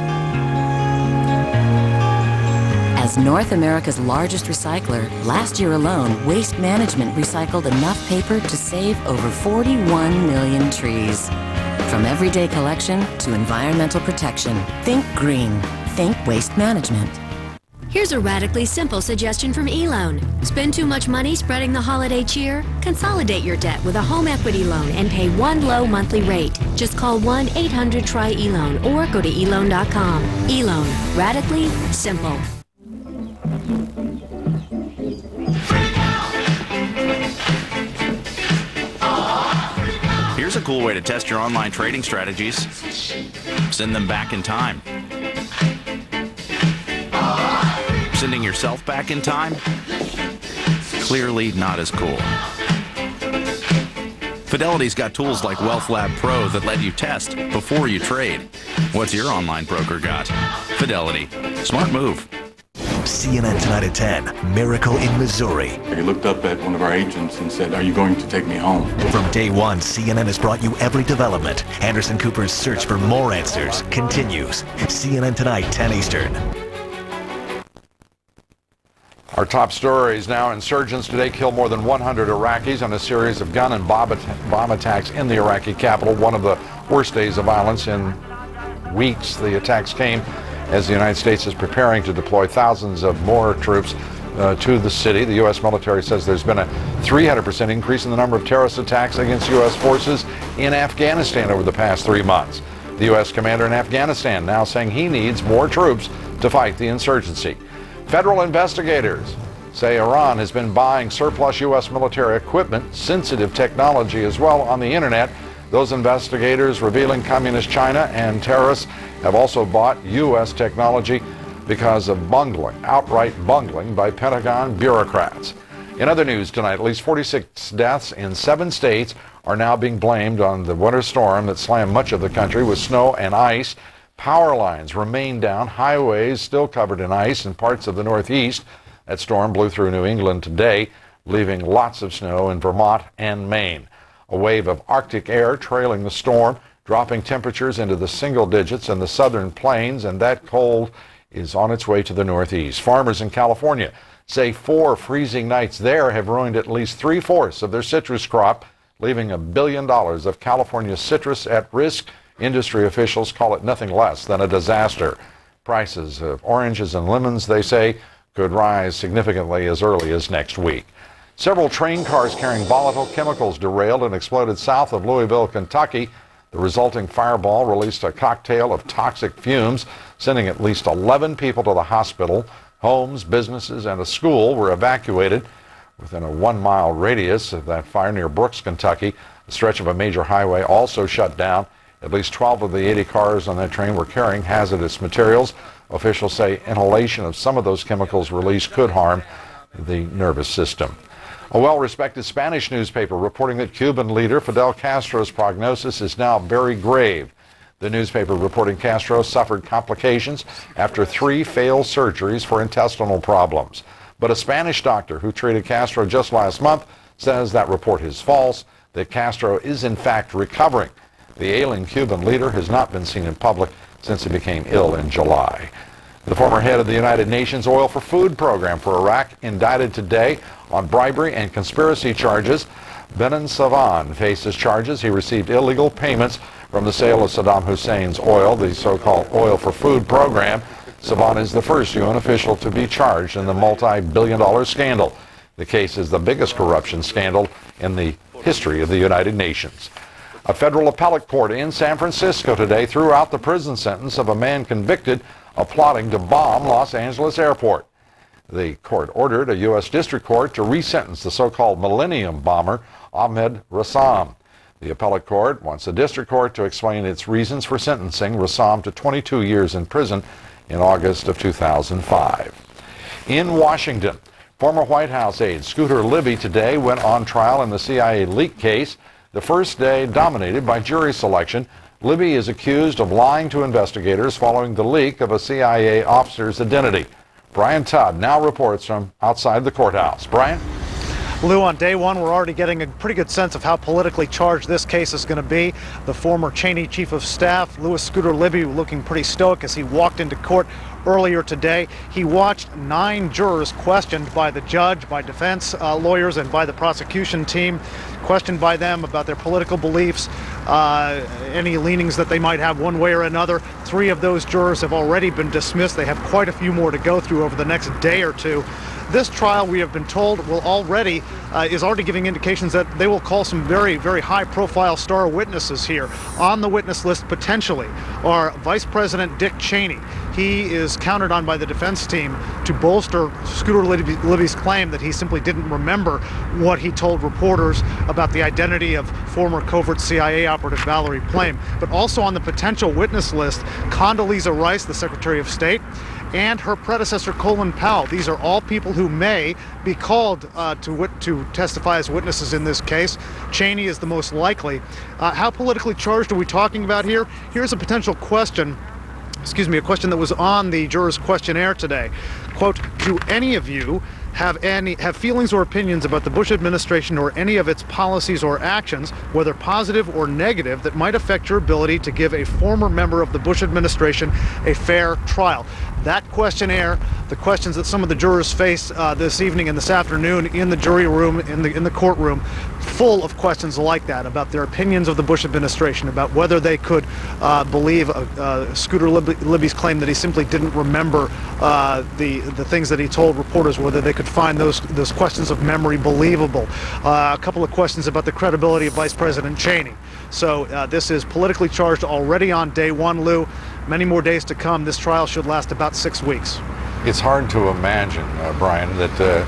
As North America's largest recycler, last year alone, Waste Management recycled enough paper to save over 41 million trees. From everyday collection to environmental protection, think green. Think Waste Management. Here's a radically simple suggestion from eLoan. Spend too much money spreading the holiday cheer? Consolidate your debt with a home equity loan and pay one low monthly rate. Just call 1-800-TRY-eLoan or go to eLoan.com. eLoan. Radically simple. Here's a cool way to test your online trading strategies. Send them back in time. Sending yourself back in time? Clearly not as cool. Fidelity's got tools like Wealth Lab Pro that let you test before you trade. What's your online broker got? Fidelity. Smart move. CNN Tonight at 10, Miracle in Missouri. He looked up at one of our agents and said, "Are you going to take me home?" From day one, CNN has brought you every development. Anderson Cooper's search for more answers continues. CNN Tonight, 10 Eastern. Our top stories now. Insurgents today killed more than 100 Iraqis on a series of gun and bomb attacks in the Iraqi capital. One of the worst days of violence in weeks. The attacks came as the United States is preparing to deploy thousands of more troops to the city. The U.S. military says there's been a 300% increase in the number of terrorist attacks against U.S. forces in Afghanistan over the past 3 months. The U.S. commander in Afghanistan now saying he needs more troops to fight the insurgency. Federal investigators say Iran has been buying surplus U.S. military equipment, sensitive technology as well, on the internet. Those investigators revealing communist China and terrorists have also bought U.S. technology because of outright bungling by Pentagon bureaucrats. In other news tonight, at least 46 deaths in 7 states are now being blamed on the winter storm that slammed much of the country with snow and ice. Power lines remain down, highways still covered in ice in parts of the Northeast. That storm blew through New England today, leaving lots of snow in Vermont and Maine. A wave of Arctic air trailing the storm, dropping temperatures into the single digits in the southern plains, and that cold is on its way to the Northeast. Farmers in California say 4 freezing nights there have ruined at least 3/4 of their citrus crop, leaving $1 billion of California citrus at risk. Industry officials call it nothing less than a disaster. Prices of oranges and lemons, they say, could rise significantly as early as next week. Several train cars carrying volatile chemicals derailed and exploded south of Louisville, Kentucky. The resulting fireball released a cocktail of toxic fumes, sending at least 11 people to the hospital. Homes, businesses, and a school were evacuated within a 1-mile radius of that fire near Brooks, Kentucky. A stretch of a major highway also shut down. At least 12 of the 80 cars on that train were carrying hazardous materials. Officials say inhalation of some of those chemicals released could harm the nervous system. A well-respected Spanish newspaper reporting that Cuban leader Fidel Castro's prognosis is now very grave. The newspaper reporting Castro suffered complications after 3 failed surgeries for intestinal problems. But a Spanish doctor who treated Castro just last month says that report is false, that Castro is in fact recovering. The ailing Cuban leader has not been seen in public since he became ill in July. The former head of the United Nations Oil for Food program for Iraq indicted today on bribery and conspiracy charges. Benin Savan faces charges. He received illegal payments from the sale of Saddam Hussein's oil, the so-called Oil for Food program. Savan is the first UN official to be charged in the multi-billion-dollar scandal. The case is the biggest corruption scandal in the history of the United Nations. A federal appellate court in San Francisco today threw out the prison sentence of a man convicted of plotting to bomb Los Angeles airport. The court ordered a U.S. district court to resentence the so-called Millennium bomber, Ahmed Rassam. The appellate court wants the district court to explain its reasons for sentencing Rassam to 22 years in prison in August of 2005. In Washington, former White House aide Scooter Libby today went on trial in the CIA leak case, the first day dominated by jury selection. Libby is accused of lying to investigators following the leak of a CIA officer's identity. Brian Todd now reports from outside the courthouse. Brian? Lou, on day one, we're already getting a pretty good sense of how politically charged this case is going to be. The former Cheney chief of staff, Louis Scooter Libby, looking pretty stoic as he walked into court earlier today. He watched 9 jurors questioned by the judge, by defense lawyers, and by the prosecution team, questioned by them about their political beliefs, any leanings that they might have one way or another. 3 of those jurors have already been dismissed. They have quite a few more to go through over the next day or two. This trial, we have been told, is already giving indications that they will call some very, very high-profile star witnesses here. On the witness list, potentially, are Vice President Dick Cheney. He is counted on by the defense team to bolster Scooter Libby's claim that he simply didn't remember what he told reporters about the identity of former covert CIA operative Valerie Plame. But also on the potential witness list, Condoleezza Rice, the Secretary of State, and her predecessor Colin Powell. These are all people who may be called to testify as witnesses in this case. Cheney is the most likely. How politically charged are we talking about here? Here's a potential question. A question that was on the jurors' questionnaire today. Quote, do any of you have feelings or opinions about the Bush administration or any of its policies or actions, whether positive or negative, that might affect your ability to give a former member of the Bush administration a fair trial? That questionnaire, the questions that some of the jurors face this evening and this afternoon in the jury room, in the courtroom, full of questions like that about their opinions of the Bush administration, about whether they could believe Scooter Libby's claim that he simply didn't remember the things that he told reporters, whether they could find those questions of memory believable. A couple of questions about the credibility of Vice President Cheney. So this is politically charged already on day one, Lou. Many more days to come. This trial should last about 6 weeks. It's hard to imagine, Brian, that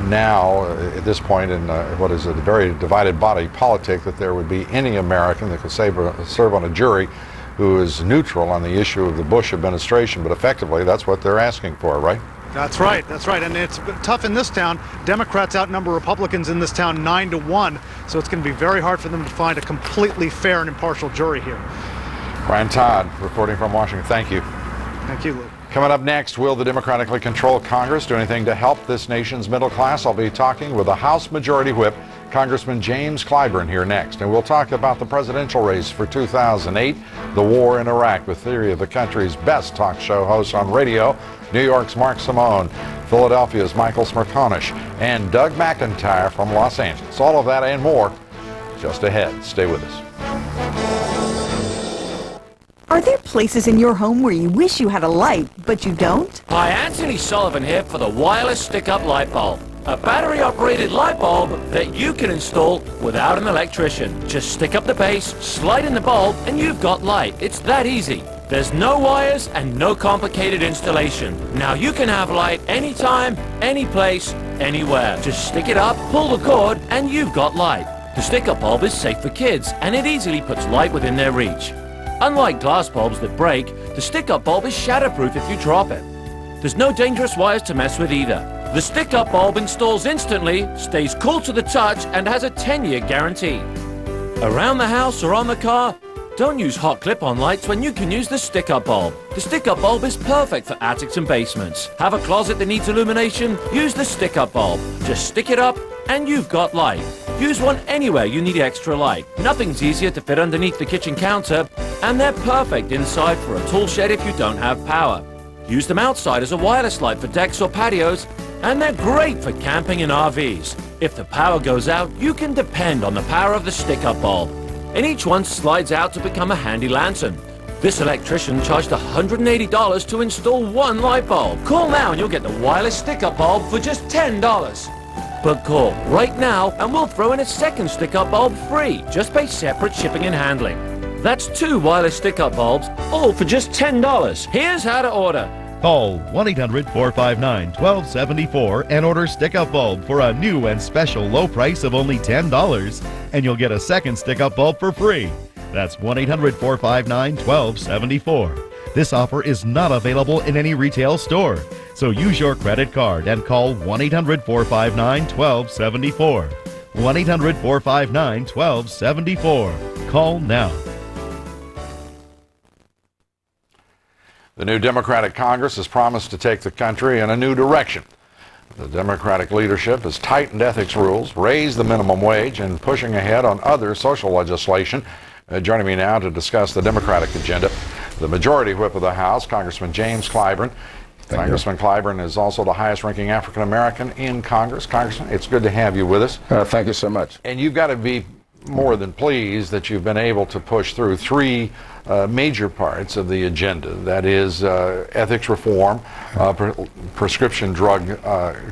now, at this point in what is a very divided body politic, that there would be any American that could serve on a jury who is neutral on the issue of the Bush administration, but effectively that's what they're asking for, right? That's right, that's right. And it's tough in this town. Democrats outnumber Republicans in this town 9-1, so it's going to be very hard for them to find a completely fair and impartial jury here. Brian Todd, reporting from Washington. Thank you. Thank you, Luke. Coming up next, will the democratically controlled Congress do anything to help this nation's middle class? I'll be talking with the House Majority Whip, Congressman James Clyburn, here next. And we'll talk about the presidential race for 2008, the war in Iraq, with three of the country's best talk show hosts on radio, New York's Mark Simone, Philadelphia's Michael Smerconish, and Doug McIntyre from Los Angeles. All of that and more just ahead. Stay with us. Are there places in your home where you wish you had a light, but you don't? Hi, Anthony Sullivan here for the wireless stick-up light bulb. A battery-operated light bulb that you can install without an electrician. Just stick up the base, slide in the bulb, and you've got light. It's that easy. There's no wires and no complicated installation. Now you can have light anytime, any place, anywhere. Just stick it up, pull the cord, and you've got light. The stick-up bulb is safe for kids, and it easily puts light within their reach. Unlike glass bulbs that break, the stick-up bulb is shatterproof if you drop it. There's no dangerous wires to mess with either. The stick-up bulb installs instantly, stays cool to the touch, and has a 10-year guarantee. Around the house or on the car, don't use hot clip-on lights when you can use the stick-up bulb. The stick-up bulb is perfect for attics and basements. Have a closet that needs illumination? Use the stick-up bulb. Just stick it up, and you've got light. Use one anywhere you need extra light. Nothing's easier to fit underneath the kitchen counter, and they're perfect inside for a tool shed if you don't have power. Use them outside as a wireless light for decks or patios, and they're great for camping and RVs. If the power goes out, you can depend on the power of the stick-up bulb. And each one slides out to become a handy lantern. This electrician charged $180 to install one light bulb. Call now and you'll get the wireless stick-up bulb for just $10. But call right now and we'll throw in a second stick-up bulb free. Just pay separate shipping and handling. That's 2 wireless stick-up bulbs, all for just $10. Here's how to order. Call 1-800-459-1274 and order stick-up bulb for a new and special low price of only $10, and you'll get a second stick-up bulb for free. That's 1-800-459-1274. This offer is not available in any retail store, so use your credit card and call 1-800-459-1274. 1-800-459-1274. Call now. The new Democratic Congress has promised to take the country in a new direction. The Democratic leadership has tightened ethics rules, raised the minimum wage, and pushing ahead on other social legislation. Joining me now to discuss the Democratic agenda, the Majority Whip of the House, Congressman James Clyburn. Congressman Clyburn is also the highest-ranking African-American in Congress. Congressman, it's good to have you with us. Thank you so much. And you've got to be more than pleased that you've been able to push through 3 major parts of the agenda. That is ethics reform, prescription drug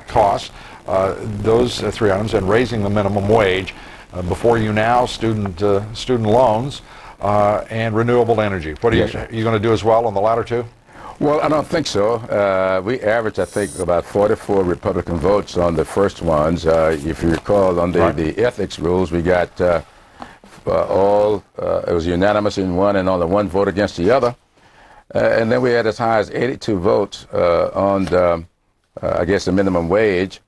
costs, those 3 items, and raising the minimum wage. Before you now, student loans and renewable energy. What are you going to do as well on the latter 2? Well, I don't think so. We averaged, I think, about 44 Republican votes on the first ones. If you recall, on the ethics rules, we got it was unanimous in one and only 1 vote against the other. And then we had as high as 82 votes on the, I guess, the minimum wage.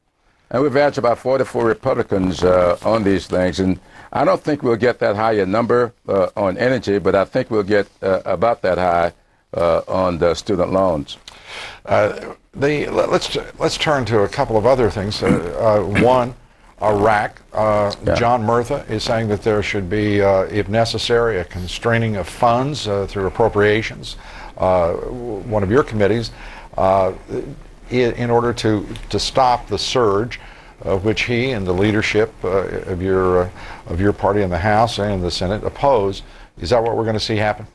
And we've averaged about 44 Republicans on these things. And I don't think we'll get that high a number on energy, but I think we'll get about that high on the student loans. Let's turn to a couple of other things. One, Iraq. John Murtha is saying that there should be, if necessary, a constraining of funds through appropriations. One of your committees, in order to stop the surge, which he and the leadership of your party in the House and the Senate oppose. Is that what we're going to see happen?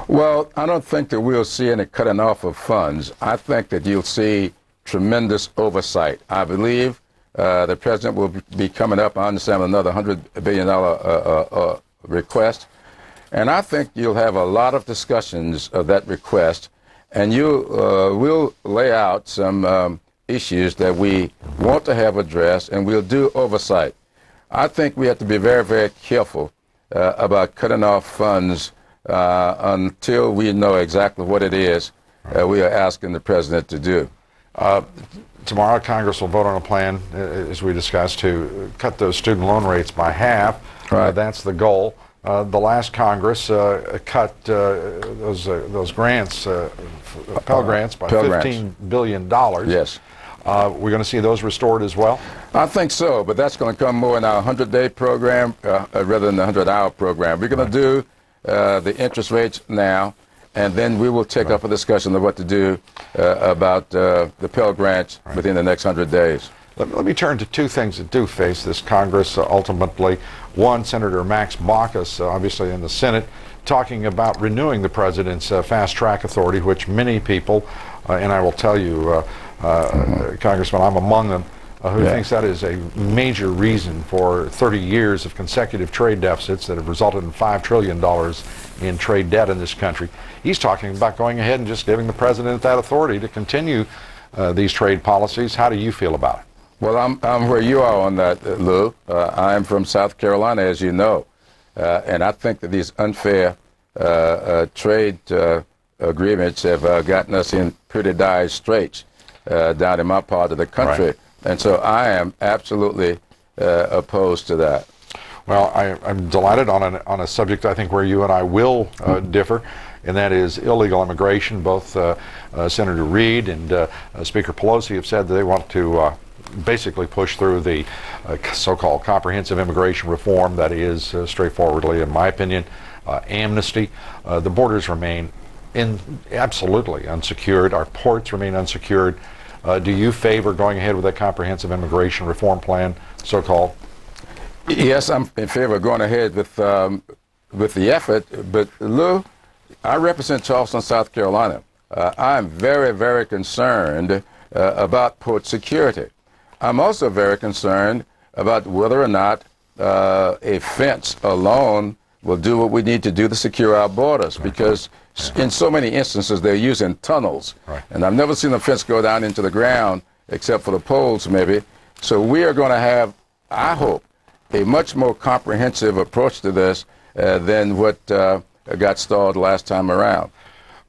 Well, I don't think that we'll see any cutting off of funds. I think that you'll see tremendous oversight. I believe the president will be coming up, I understand, with another $100 billion request. And I think you'll have a lot of discussions of that request, and you will lay out some issues that we want to have addressed, and we'll do oversight. I think we have to be very, very careful about cutting off funds until we know exactly what it is we are asking the president to do. Tomorrow, Congress will vote on a plan, as we discussed, to cut those student loan rates by half. Right. That's the goal. The last Congress cut those grants, Pell Grants, by $15 billion. Yes. We're going to see those restored as well? I think so, but that's going to come more in our 100-day program rather than the 100-hour program. We're going to do the interest rates now, and then we will take up a discussion of what to do about the Pell Grants within the next 100 days. Let me turn to two things that do face this Congress ultimately. One, Senator Max Baucus, obviously in the Senate, talking about renewing the president's fast-track authority, which many people, and I will tell you, Congressman, I'm among them, who thinks that is a major reason for 30 years of consecutive trade deficits that have resulted in $5 trillion in trade debt in this country. He's talking about going ahead and just giving the president that authority to continue these trade policies. How do you feel about it? Well, I'm where you are on that, Lou. I'm from South Carolina, as you know, and I think that these unfair trade agreements have gotten us in pretty dire straits down in my part of the country. Right. And so I am absolutely opposed to that. Well, I'm delighted on a subject I think where you and I will differ, and that is illegal immigration. Both Senator Reid and Speaker Pelosi have said that they want to basically push through the so-called comprehensive immigration reform that is straightforwardly, in my opinion, amnesty. The borders remain absolutely unsecured. Our ports remain unsecured. Do you favor going ahead with that comprehensive immigration reform plan, so-called? Yes, I'm in favor of going ahead with the effort. But Lou, I represent Charleston, South Carolina. I'm very, very concerned about port security. I'm also very concerned about whether or not a fence alone will do what we need to do to secure our borders, because in so many instances they're using tunnels. Right. And I've never seen a fence go down into the ground except for the poles maybe. So we are going to have, I hope, a much more comprehensive approach to this than what got stalled last time around.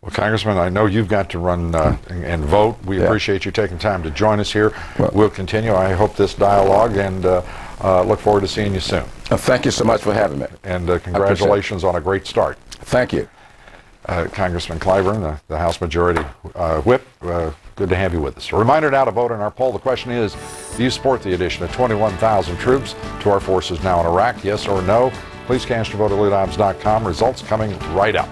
Well, Congressman, I know you've got to run and vote. We appreciate you taking time to join us here. We'll continue. I hope this dialogue, and look forward to seeing you soon. Thank you so much for having me. And congratulations on a great start. Thank you. Congressman Clyburn, the House Majority Whip, good to have you with us. A reminder now to vote in our poll. The question is, do you support the addition of 21,000 troops to our forces now in Iraq? Yes or no? Please cast your vote at LouDobbs.com. Results coming right up.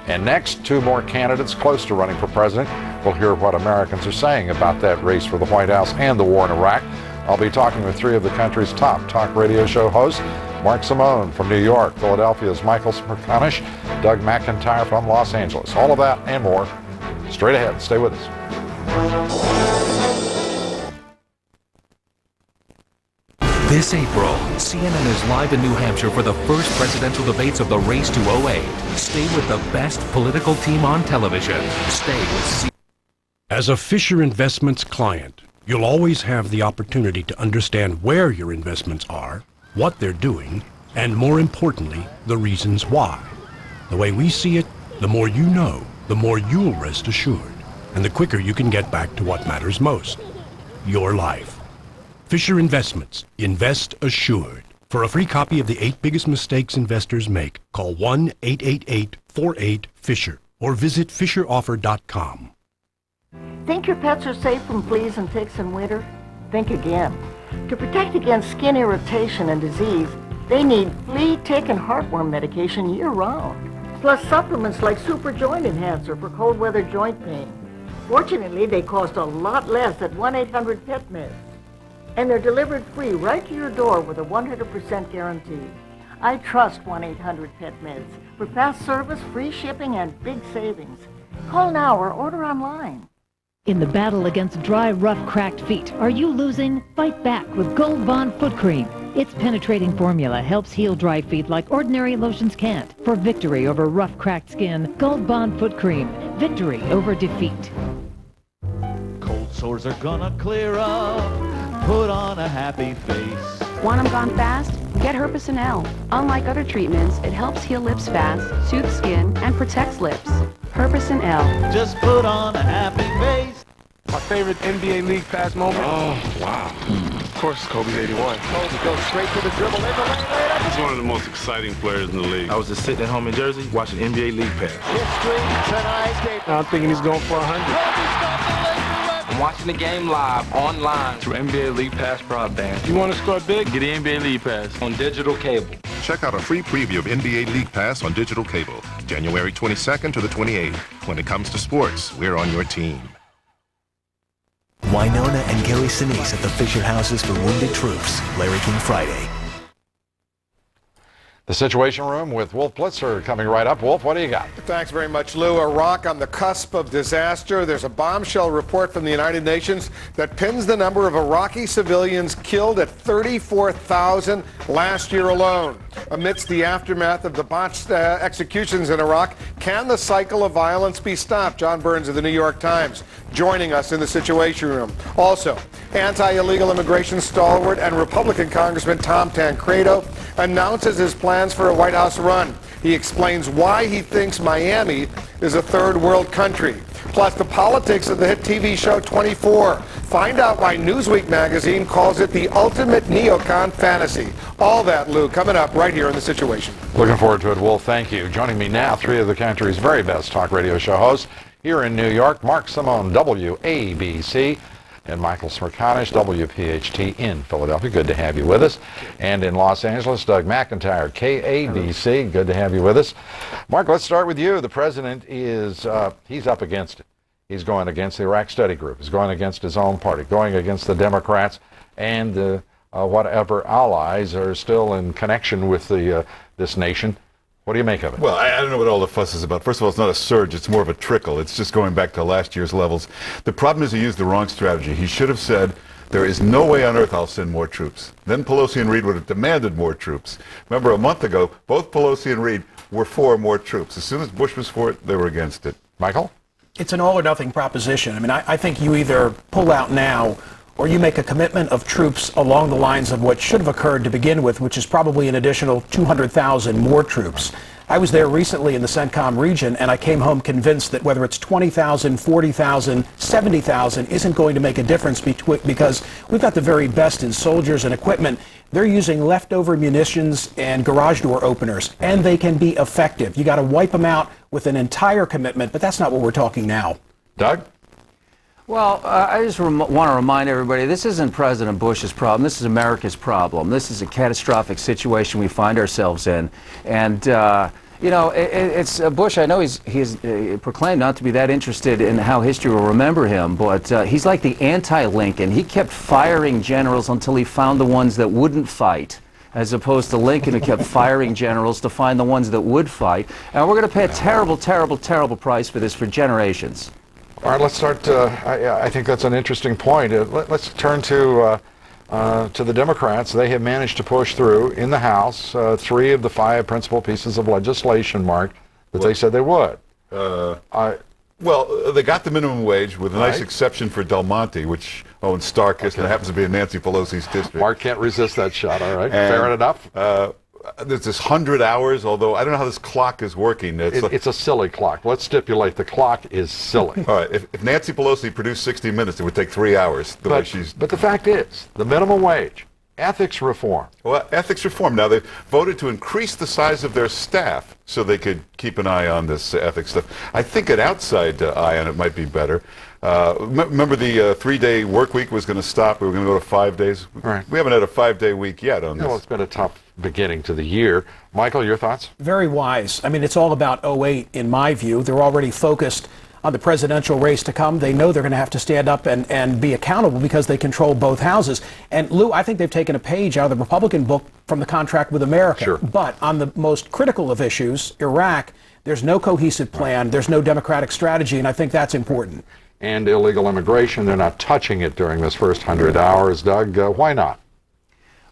And next, two more candidates close to running for president. We'll hear what Americans are saying about that race for the White House and the war in Iraq. I'll be talking with three of the country's top talk radio show hosts. Mark Simone from New York, Philadelphia's Michael Smerconish, Doug McIntyre from Los Angeles. All of that and more straight ahead. Stay with us. This April, CNN is live in New Hampshire for the first presidential debates of the race to 08. Stay with the best political team on television. Stay with CNN. As a Fisher Investments client, you'll always have the opportunity to understand where your investments are, what they're doing, and more importantly, the reasons why. The way we see it, the more you know, the more you'll rest assured, and the quicker you can get back to what matters most, your life. Fisher Investments. Invest assured. For a free copy of the 8 biggest mistakes investors make, call 1-888-48-FISHER or visit fisheroffer.com. Think your pets are safe from fleas and ticks in winter? Think again. To protect against skin irritation and disease, they need flea, tick, and heartworm medication year-round, plus supplements like Super Joint Enhancer for cold weather joint pain. Fortunately, they cost a lot less at 1-800-PET-MEDS. And they're delivered free right to your door with a 100% guarantee. I trust 1-800-PET-MEDS for fast service, free shipping, and big savings. Call now or order online. In the battle against dry, rough, cracked feet, are you losing? Fight back with Gold Bond Foot Cream. Its penetrating formula helps heal dry feet like ordinary lotions can't. For victory over rough, cracked skin, Gold Bond Foot Cream. Victory over defeat. Cold sores are gonna clear up. Put on a happy face. Want them gone fast? Get Herpecin L. Unlike other treatments, it helps heal lips fast, soothes skin, and protects lips. Herpecin L. Just put on a happy face. My favorite NBA League Pass moment? Oh, wow. Of course, Kobe's 81. Kobe goes straight to the dribble. He's one of the most exciting players in the league. I was just sitting at home in Jersey watching NBA League Pass. History tonight. I'm thinking he's going for 100. I'm watching the game live, online, Through NBA League Pass broadband. You want to score big? Get the NBA League Pass on digital cable. Check out a free preview of NBA League Pass on digital cable, January 22nd to the 28th. When it comes to sports, we're on your team. Winona and Gary Sinise at the Fisher Houses for Wounded Troops. Larry King Friday. The Situation Room with Wolf Blitzer coming right up. Wolf, what do you got? Thanks very much, Lou. Iraq on the cusp of disaster. There's a bombshell report from the United Nations that pins the number of Iraqi civilians killed at 34,000 last year alone. Amidst the aftermath of the botched executions in Iraq, can the cycle of violence be stopped? John Burns of the New York Times joining us in the Situation Room. Also, anti-illegal immigration stalwart and Republican Congressman Tom Tancredo announces his plans for a White House run. He explains why he thinks Miami is a third world country. Plus the politics of the hit TV show 24. Find out why Newsweek magazine calls it the ultimate neocon fantasy. All that, Lou, coming up right here in The Situation. Looking forward to it, Wolf. Thank you. Joining me now, three of the country's very best talk radio show hosts. Here in New York, Mark Simone, WABC, and Michael Smerconish, WPHT in Philadelphia. Good to have you with us. And in Los Angeles, Doug McIntyre, KABC. Good to have you with us. Mark, let's start with you. The president is, he's up against it. He's going against the Iraq Study Group. He's going against his own party, going against the Democrats and whatever allies are still in connection with this nation. What do you make of it? Well, I don't know what all the fuss is about. First of all, it's not a surge. It's more of a trickle. It's just going back to last year's levels. The problem is he used the wrong strategy. He should have said, there is no way on earth I'll send more troops. Then Pelosi and Reid would have demanded more troops. Remember, a month ago, both Pelosi and Reid were for more troops. As soon as Bush was for it, they were against it. Michael? It's an all or nothing proposition. I mean, I think you either pull out now or you make a commitment of troops along the lines of what should have occurred to begin with, which is probably an additional 200,000 more troops. I was there recently in the CENTCOM region, and I came home convinced that whether it's 20,000, 40,000, 70,000 isn't going to make a difference because we've got the very best in soldiers and equipment. They're using leftover munitions and garage door openers, and they can be effective. You got to wipe them out with an entire commitment, but that's not what we're talking now. Doug? Well, I just want to remind everybody, this isn't President Bush's problem. This is America's problem. This is a catastrophic situation we find ourselves in. And, you know, it's Bush, I know he's proclaimed not to be that interested in how history will remember him, but he's like the anti-Lincoln. He kept firing generals until he found the ones that wouldn't fight, as opposed to Lincoln, who kept firing generals to find the ones that would fight. And we're going to pay a terrible, terrible, terrible price for this for generations. All right, let's start. I think that's an interesting point. Let's turn to the Democrats. They have managed to push through in the House 3 of the 5 principal pieces of legislation, Mark, that they said they would. Well, they got the minimum wage with a nice exception for Del Monte, which owns Starkist, and happens to be in Nancy Pelosi's district. Mark can't resist that shot, all right. Fair enough. There's this 100 hours, although I don't know how this clock is working. It's a silly clock. Let's stipulate the clock is silly. All right, if Nancy Pelosi produced 60 Minutes, it would take 3 hours. But the fact is, the minimum wage, ethics reform. Well, ethics reform. Now, they voted to increase the size of their staff so they could keep an eye on this ethics stuff. I think an outside eye on it might be better. Remember the 3-day work week was going to stop. We were going to go to 5 days. Right. We haven't had a 5-day week yet on this. Well, it's been a tough beginning to the year. Michael, your thoughts? Very wise. I mean, it's all about 08 in my view. They're already focused on the presidential race to come. They know they're going to have to stand up and be accountable because they control both houses. And Lou, I think they've taken a page out of the Republican book from the contract with America. Sure. But on the most critical of issues, Iraq, there's no cohesive plan. There's no democratic strategy, and I think that's important. And illegal immigration, they're not touching it during this first 100 hours. Doug, why not?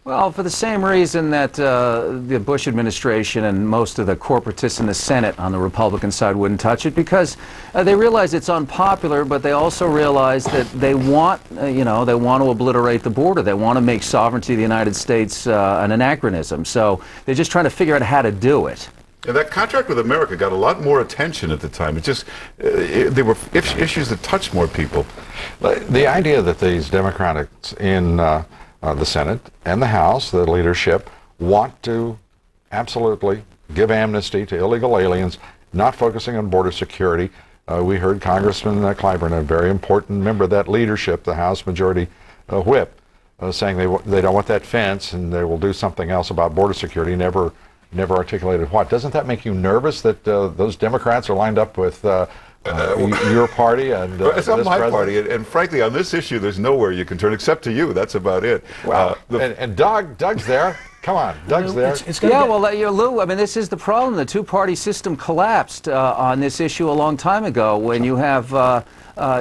Well, for the same reason that the Bush administration and most of the corporatists in the Senate on the Republican side wouldn't touch it, because they realize it's unpopular, but they also realize that they want, they want to obliterate the border. They want to make sovereignty of the United States an anachronism. So they're just trying to figure out how to do it. And that contract with America got a lot more attention at the time. It just, they were issues that touched more people. The idea that these Democrats in the Senate and the House, the leadership, want to absolutely give amnesty to illegal aliens, not focusing on border security. We heard Congressman Clyburn, a very important member of that leadership, the House Majority Whip, saying they don't want that fence and they will do something else about border security. Never articulated what. Doesn't that make you nervous that those Democrats are lined up with your party and it's not this my president? party, and frankly, on this issue, there's nowhere you can turn except to you. That's about it. Well, and Doug's there. Come on, Doug's there. Lou, I mean, this is the problem. The two-party system collapsed on this issue a long time ago when you have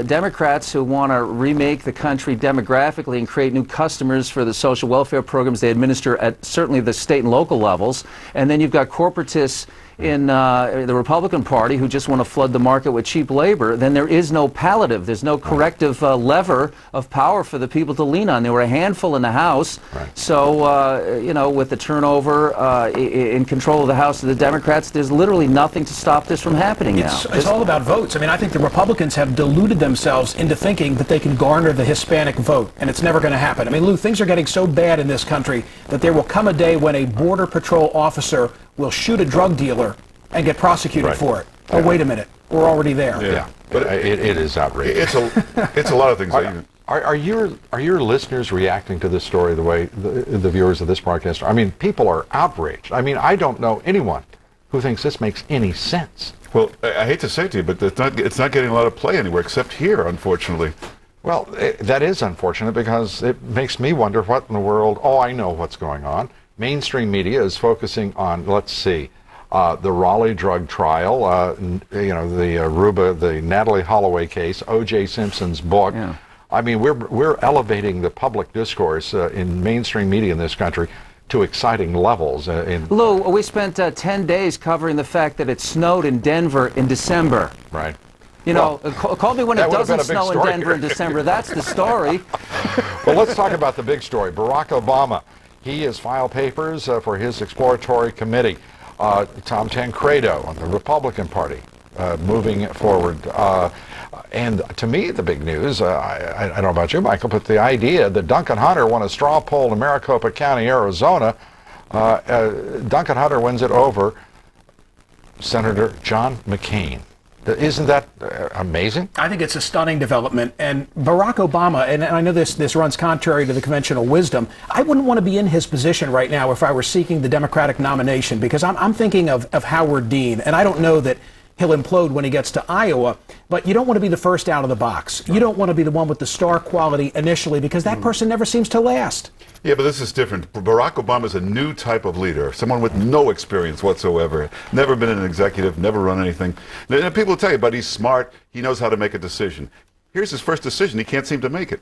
Democrats who want to remake the country demographically and create new customers for the social welfare programs they administer at certainly the state and local levels. And then you've got corporatists in the Republican Party who just want to flood the market with cheap labor. Then there is no palliative. There's no corrective lever of power for the people to lean on. There were a handful in the House. Right. So, with the turnover in control of the House of the Democrats, there's literally nothing to stop this from happening now. It's all about votes. I mean, I think the Republicans have deluded themselves into thinking that they can garner the Hispanic vote, and it's never going to happen. I mean, Lou, things are getting so bad in this country that there will come a day when a Border Patrol officer will shoot a drug dealer and get prosecuted for it. Oh, wait a minute. We're already there. Yeah. But it is outrageous. It's a lot of things. Are your listeners reacting to this story the way the viewers of this broadcast are? I mean, people are outraged. I mean, I don't know anyone who thinks this makes any sense. Well, I hate to say it to you, but it's not getting a lot of play anywhere except here, unfortunately. Well, that is unfortunate because it makes me wonder what in the world. Oh, I know what's going on. Mainstream media is focusing on, let's see, the Raleigh drug trial, the Natalie Holloway case, O.J. Simpson's book. Yeah. I mean, we're elevating the public discourse in mainstream media in this country to exciting levels. Lou, we spent 10 days covering the fact that it snowed in Denver in December. Right. Call me when it doesn't snow in Denver in December. That's the story. Well, let's talk about the big story. Barack Obama. He has filed papers for his exploratory committee. Tom Tancredo on the Republican Party moving forward. And to me, the big news, I don't know about you, Michael, but the idea that Duncan Hunter won a straw poll in Maricopa County, Arizona, Duncan Hunter wins it over Senator John McCain. Isn't that amazing? I think it's a stunning development. And Barack Obama, and I know this runs contrary to the conventional wisdom, I wouldn't want to be in his position right now if I were seeking the Democratic nomination, because I'm thinking of Howard Dean, and I don't know that he'll implode when he gets to Iowa, but you don't want to be the first out of the box. You don't want to be the one with the star quality initially, because that person never seems to last. Yeah, but this is different. Barack Obama is a new type of leader, someone with no experience whatsoever, never been an executive, never run anything. And people tell you, but he's smart, he knows how to make a decision. Here's his first decision, he can't seem to make it.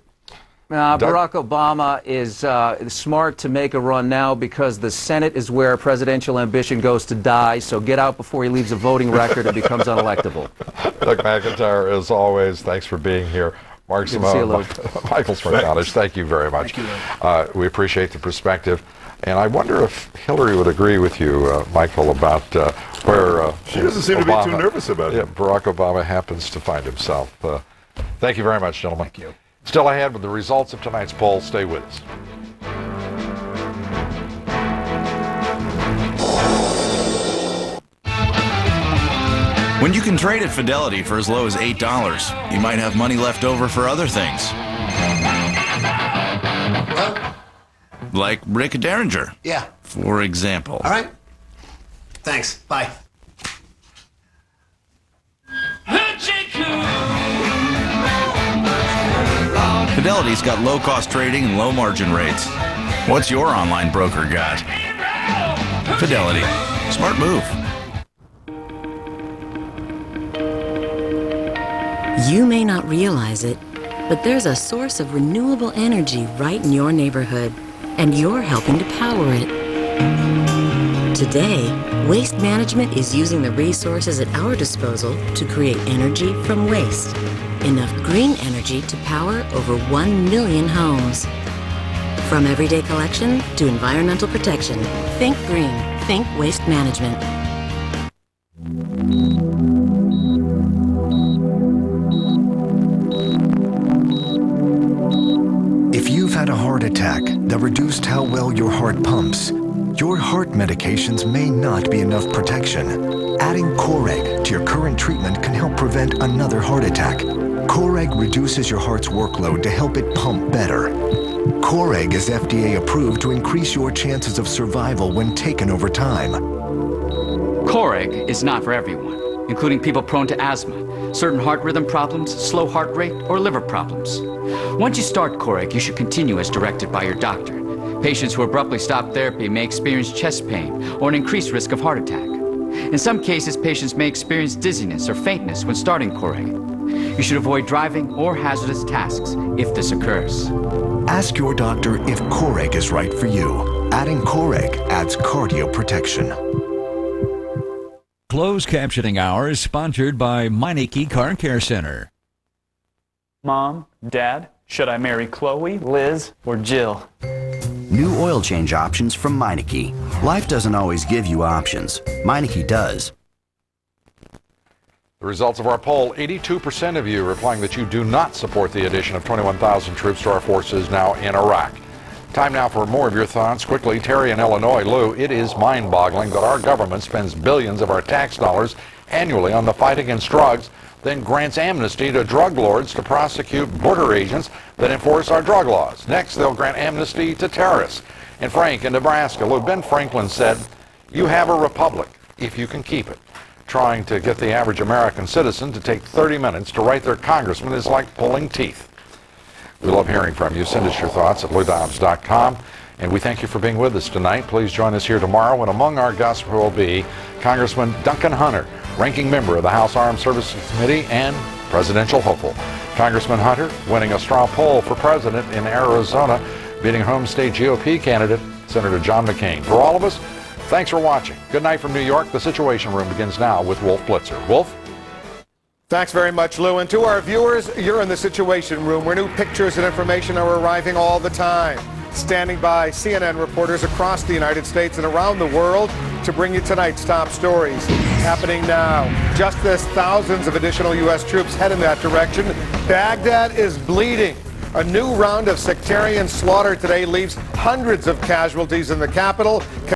Barack Obama is smart to make a run now because the Senate is where presidential ambition goes to die, so get out before he leaves a voting record and becomes unelectable. Doug McIntyre, as always, thanks for being here. Mark Simone, Michael Smerconish, thank you very much. Thank you. We appreciate the perspective. And I wonder if Hillary would agree with you, Michael, about where she doesn't seem Obama, to be too nervous about it. Barack Obama happens to find himself. Thank you very much, gentlemen. Thank you. Still ahead with the results of tonight's poll. Stay with us. When you can trade at Fidelity for as low as $8, you might have money left over for other things. Like Rick Derringer. Yeah. For example. All right. Thanks. Bye. Fidelity's got low-cost trading and low margin rates. What's your online broker got? Fidelity. Smart move. You may not realize it, but there's a source of renewable energy right in your neighborhood. and you're helping to power it. Today, Waste Management is using the resources at our disposal to create energy from waste. Enough green energy to power over 1 million homes. From everyday collection to environmental protection, think green, think Waste Management. If you've had a heart attack that reduced how well your heart pumps, your heart medications may not be enough protection. Adding Coreg to your current treatment can help prevent another heart attack. Coreg reduces your heart's workload to help it pump better. Coreg is FDA approved to increase your chances of survival when taken over time. Coreg is not for everyone, including people prone to asthma, certain heart rhythm problems, slow heart rate, or liver problems. Once you start Coreg, you should continue as directed by your doctor. Patients who abruptly stop therapy may experience chest pain or an increased risk of heart attack. In some cases, patients may experience dizziness or faintness when starting Coreg. You should avoid driving or hazardous tasks if this occurs. Ask your doctor if Coreg is right for you. Adding Coreg adds cardio protection. Closed captioning hour is sponsored by Meineke Car Care Center. Mom, Dad, should I marry Chloe, Liz, or Jill? New oil change options from Meineke. Life doesn't always give you options. Meineke does. The results of our poll, 82% of you replying that you do not support the addition of 21,000 troops to our forces now in Iraq. Time now for more of your thoughts. Quickly, Terry in Illinois. Lou, it is mind-boggling that our government spends billions of our tax dollars annually on the fight against drugs, then grants amnesty to drug lords to prosecute border agents that enforce our drug laws. Next, they'll grant amnesty to terrorists. And Frank in Nebraska, Lou, Ben Franklin said, "You have a republic if you can keep it." Trying to get the average American citizen to take 30 minutes to write their congressman is like pulling teeth. We love hearing from you. Send us your thoughts at LouDobbs.com. And we thank you for being with us tonight. Please join us here tomorrow when among our guests will be Congressman Duncan Hunter, ranking member of the House Armed Services Committee and presidential hopeful. Congressman Hunter winning a straw poll for president in Arizona, beating home state GOP candidate Senator John McCain. For all of us, thanks for watching. Good night from New York. The Situation Room begins now with Wolf Blitzer. Wolf? Thanks very much, Lou. And to our viewers, you're in the Situation Room, where new pictures and information are arriving all the time. Standing by CNN reporters across the United States and around the world to bring you tonight's top stories. Happening now. Just as thousands of additional U.S. troops head in that direction, Baghdad is bleeding. A new round of sectarian slaughter today leaves hundreds of casualties in the capital.